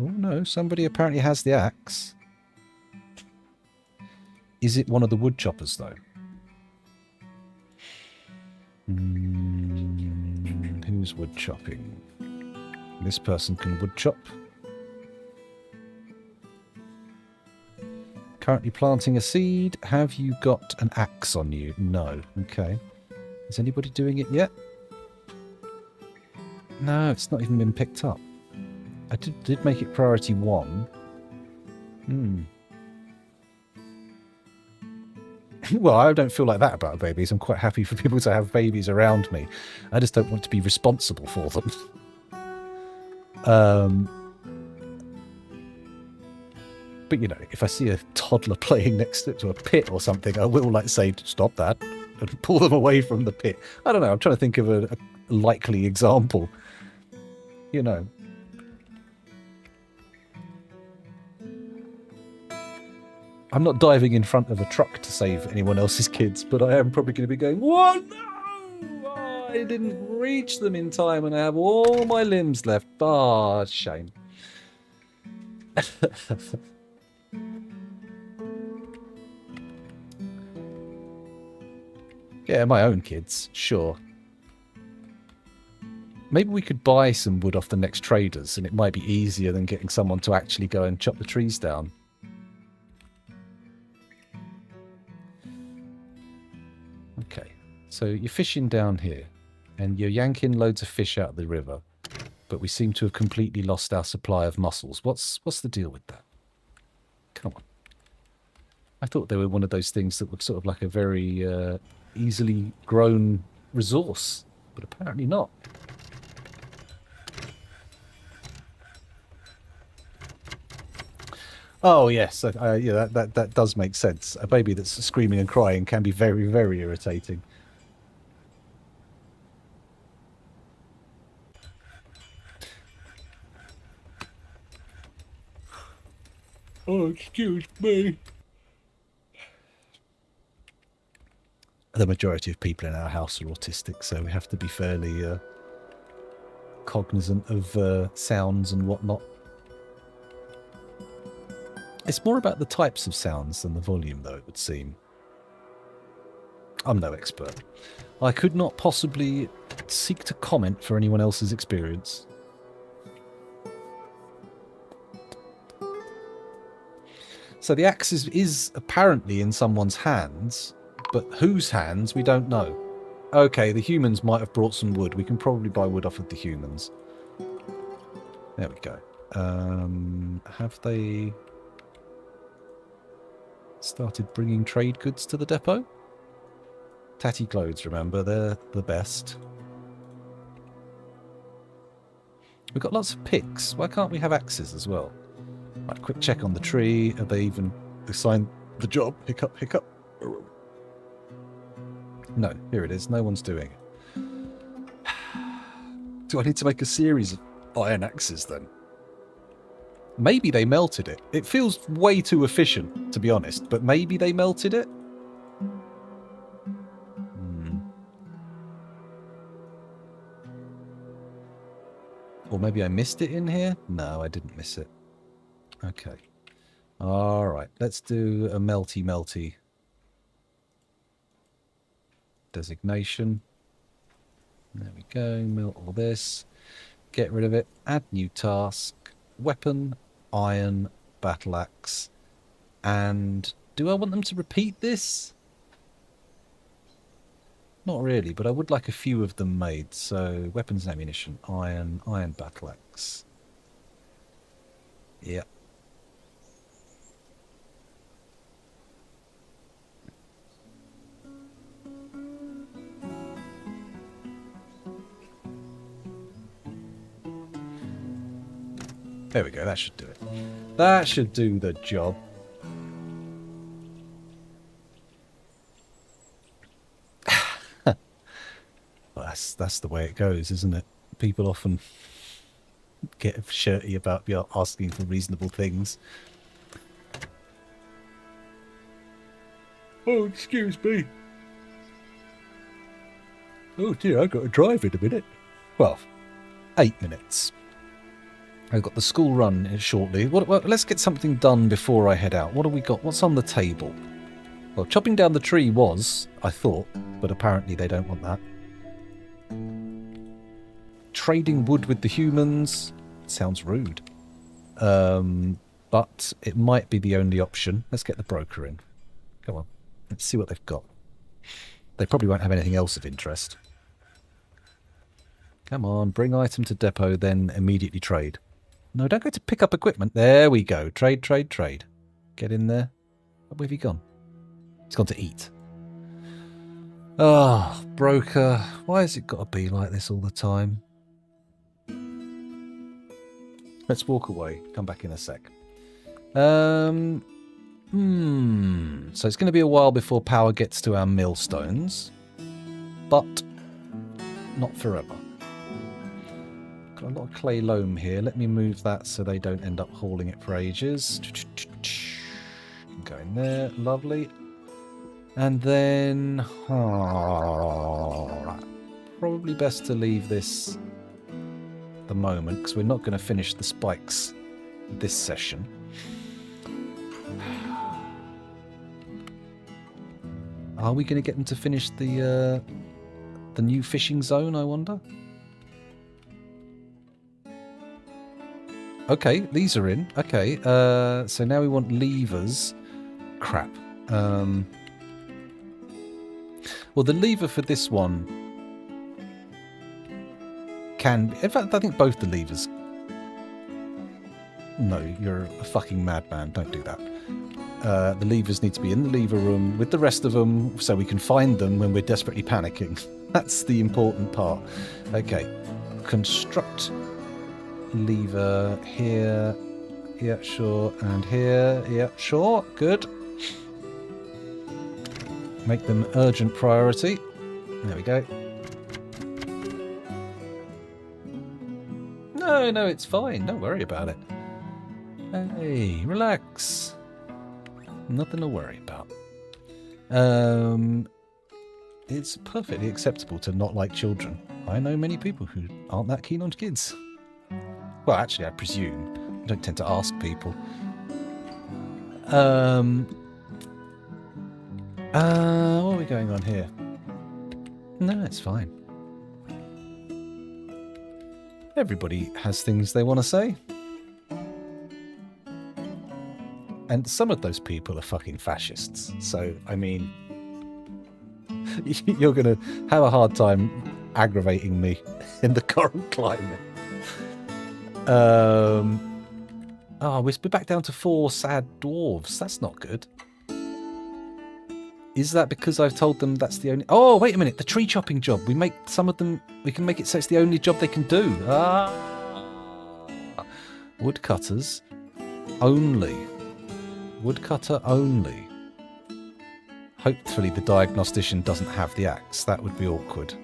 Oh no, somebody apparently has the axe. Is it one of the wood choppers though? Who's wood chopping? This person can wood chop. Currently planting a seed. Have you got an axe on you? No. Okay. Is anybody doing it yet? No, it's not even been picked up. I did make it priority 1. Well, I don't feel like that about babies. I'm quite happy for people to have babies around me. I just don't want to be responsible for them. But, if I see a toddler playing next to a pit or something, I will, say, stop that and pull them away from the pit. I don't know. I'm trying to think of a likely example. I'm not diving in front of a truck to save anyone else's kids, but I am probably going to be going, "What? No! Oh, I didn't reach them in time and I have all my limbs left. Ah, shame." Yeah, my own kids, sure. Maybe we could buy some wood off the next traders, and it might be easier than getting someone to actually go and chop the trees down. Okay, so you're fishing down here, and you're yanking loads of fish out of the river, but we seem to have completely lost our supply of mussels. What's the deal with that? Come on. I thought they were one of those things that were sort of like a very easily grown resource, but apparently not. Oh yes, yeah, that does make sense. A baby that's screaming and crying can be very, very irritating. Oh, excuse me. The majority of people in our house are autistic, so we have to be fairly cognizant of sounds and whatnot. It's more about the types of sounds than the volume, though, it would seem. I'm no expert. I could not possibly seek to comment for anyone else's experience. So the axe is apparently in someone's hands, but whose hands, we don't know. Okay, the humans might have brought some wood. We can probably buy wood off of the humans. There we go. Have they started bringing trade goods to the depot? Tatty clothes, remember, they're the best. We've got lots of picks. Why can't we have axes as well? Right, quick check on the tree. Have they even assigned the job? Hiccup, hiccup. No, here it is. No one's doing it. Do I need to make a series of iron axes then? Maybe they melted it. It feels way too efficient, to be honest, but maybe they melted it? Or maybe I missed it in here? No, I didn't miss it. Okay. Alright, let's do a melty designation. There we go. Melt all this. Get rid of it. Add new task. Weapon, iron, battle axe. And do I want them to repeat this? Not really, but I would like a few of them made. So weapons and ammunition, iron, iron battle axe. Yep. There we go, that should do it. That should do the job. Well, that's the way it goes, isn't it? People often get shirty about asking for reasonable things. Oh, excuse me. Oh dear, I've got to drive in a minute. Well, 8 minutes. I've got the school run shortly. Let's get something done before I head out. What have we got? What's on the table? Well, chopping down the tree was, I thought, but apparently they don't want that. Trading wood with the humans sounds rude. But it might be the only option. Let's get the broker in. Come on. Let's see what they've got. They probably won't have anything else of interest. Come on, bring item to depot, then immediately trade. No, don't go to pick up equipment. There we go. Trade, trade, trade. Get in there. Where have he gone? He's gone to eat. Oh, broker. Why has it got to be like this all the time? Let's walk away. Come back in a sec. So it's going to be a while before power gets to our millstones. But not forever. Got a lot of clay loam here. Let me move that so they don't end up hauling it for ages. Go in there. Lovely. And then... probably best to leave this at the moment, because we're not going to finish the spikes this session. Are we going to get them to finish the new fishing zone, I wonder? Okay, these are in. Okay, so now we want levers. Crap. Well, the lever for this one can be... In fact, I think both the levers... No, you're a fucking madman. Don't do that. The levers need to be in the lever room with the rest of them so we can find them when we're desperately panicking. That's the important part. Okay. Construct lever here. Yeah, sure. And here. Yeah, sure. Good. Make them urgent priority. There we go. No, it's fine. Don't worry about it. Hey, relax. Nothing to worry about. It's perfectly acceptable to not like children. I know many people who aren't that keen on kids. Well, actually, I presume. I don't tend to ask people. What are we going on here? No, it's fine. Everybody has things they want to say. And some of those people are fucking fascists. So, I mean, you're going to have a hard time aggravating me in the current climate. Oh, we're back down to 4 sad dwarves. That's not good. Is that because I've told them that's the only... Oh, wait a minute. The tree chopping job. We make some of them... We can make it so it's the only job they can do. Woodcutters only. Woodcutter only. Hopefully the diagnostician doesn't have the axe. That would be awkward.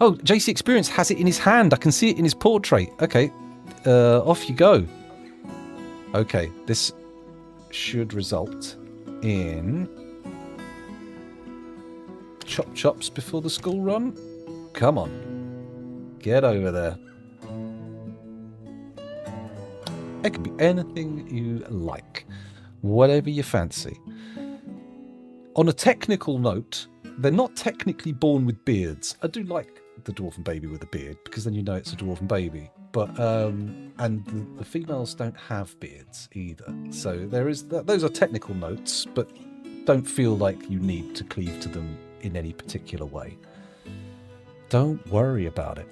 Oh, JC Experience has it in his hand. I can see it in his portrait. Okay. Off you go. Okay. This should result in chops before the school run. Come on. Get over there. It can be anything you like. Whatever you fancy. On a technical note, They're not technically born with beards. I do like the dwarven baby with a beard because then you know it's a dwarven baby. But and the females don't have beards either. So there is those are technical notes, but don't feel like you need to cleave to them in any particular way. Don't worry about it.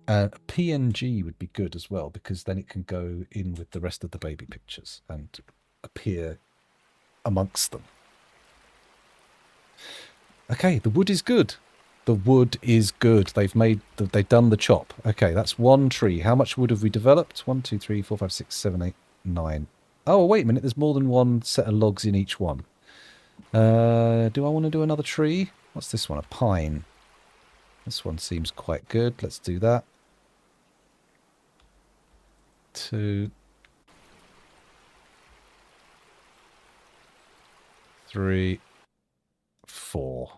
A PNG would be good as well because then it can go in with the rest of the baby pictures and appear amongst them. Okay, the wood is good. The wood is good. They've done the chop. Okay, that's one tree. How much wood have we developed? 1, 2, 3, 4, 5, 6, 7, 8, 9. Oh, wait a minute. There's more than one set of logs in each one. Do I want to do another tree? What's this one? A pine. This one seems quite good. Let's do that. 2, 3, 4,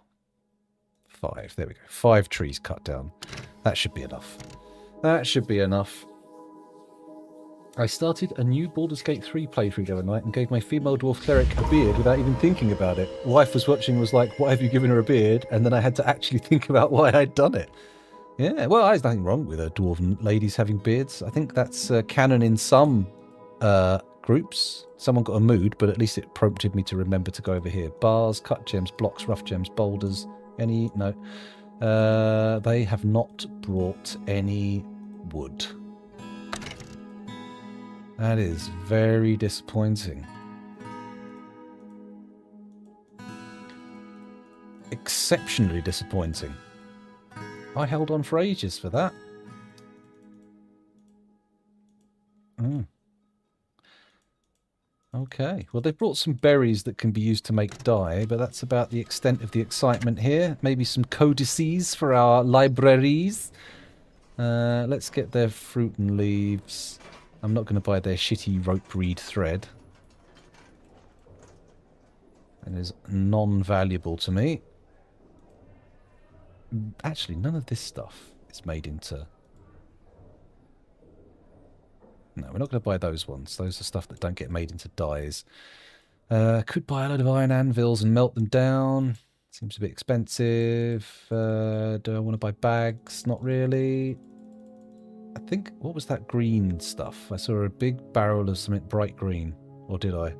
5. There we go. 5 trees cut down. That should be enough. That should be enough. I started a new Baldur's Gate 3 playthrough the other night and gave my female dwarf cleric a beard without even thinking about it. Wife was watching, was like, "Why have you given her a beard?" And then I had to actually think about why I'd done it. Yeah, well, there's nothing wrong with dwarven ladies having beards. I think that's canon in some groups. Someone got a mood, but at least it prompted me to remember to go over here. Bars, cut gems, blocks, rough gems, boulders. Any? No. They have not brought any wood. That is very disappointing. Exceptionally disappointing. I held on for ages for that. Okay, well they've brought some berries that can be used to make dye, but that's about the extent of the excitement here. Maybe some codices for our libraries. Let's get their fruit and leaves. I'm not going to buy their shitty rope reed thread. It is non-valuable to me. Actually, none of this stuff is made into... No, we're not going to buy those ones. Those are stuff that don't get made into dyes. Could buy a load of iron anvils and melt them down. Seems a bit expensive. Do I want to buy bags? Not really. I think... What was that green stuff? I saw a big barrel of something bright green. Or did I?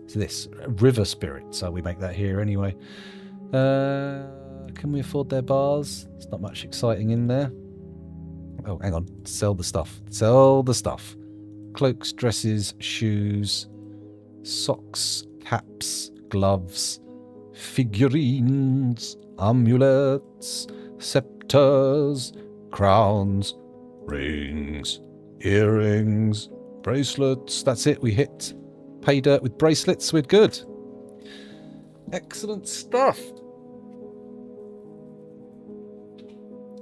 It's this. River spirit. So we make that here anyway. Can we afford their bars? There's not much exciting in there. Oh, hang on. Sell the stuff. Sell the stuff. Cloaks, dresses, shoes, socks, caps, gloves, figurines, amulets, scepters, crowns, rings, earrings, bracelets. That's it. We hit pay dirt with bracelets. We're good. Excellent stuff.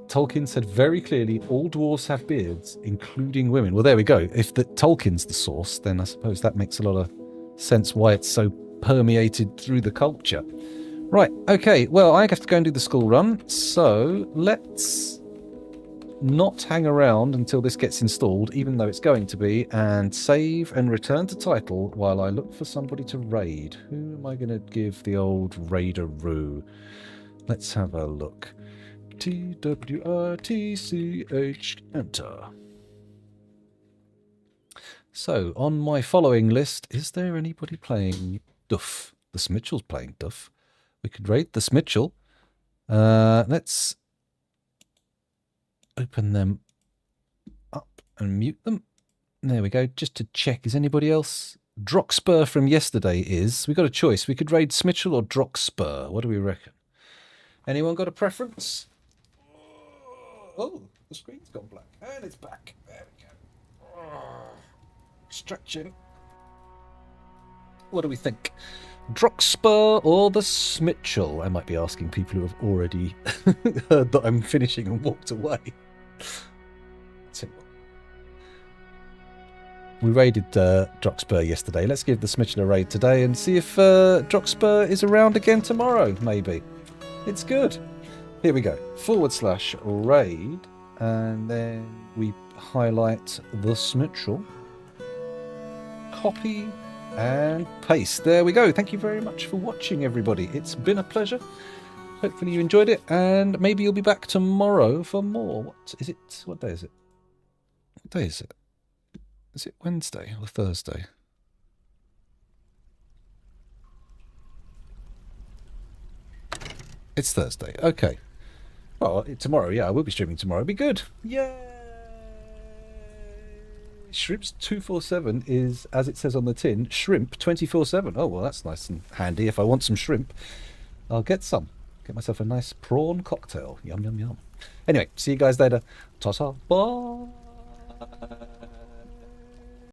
Tolkien said very clearly all dwarves have beards, including women. Well, there we go. If Tolkien's the source, then I suppose that makes a lot of sense why it's so permeated through the culture. Right, okay. Well, I have to go and do the school run, so let's not hang around until this gets installed, even though it's going to be, and save and return to title while I look for somebody to raid. Who am I going to give the old raider-roo? Let's have a look. TWRTCH, enter. So, on my following list, is there anybody playing Duff? The Smitchell's playing Duff. We could raid the Smitchell. Let's open them up and mute them. There we go, just to check. Is anybody else? Droxspur from yesterday is. We got a choice. We could raid Smitchell or Droxspur. What do we reckon? Anyone got a preference? Oh, the screen's gone black. And it's back. There we go. Stretching. What do we think? Droxspur or the Smitchell? I might be asking people who have already heard that I'm finishing and walked away. We raided Droxspur yesterday. Let's give the Smitchell a raid today and see if Droxspur is around again tomorrow, maybe. It's good. Here we go. /raid. And then we highlight the Smitchell. Copy and paste. There we go. Thank you very much for watching, everybody. It's been a pleasure. Hopefully you enjoyed it, and maybe you'll be back tomorrow for more. What is it? What day is it? What day is it? Is it Wednesday or Thursday? It's Thursday. Okay. Well, tomorrow, yeah, I will be streaming tomorrow. It'll be good. Yay! Shrimps 247 is, as it says on the tin, shrimp 24/7. Oh, well, that's nice and handy. If I want some shrimp, I'll get some. Get myself a nice prawn cocktail. Yum, yum, yum. Anyway, see you guys later. Ta-ta. Bye.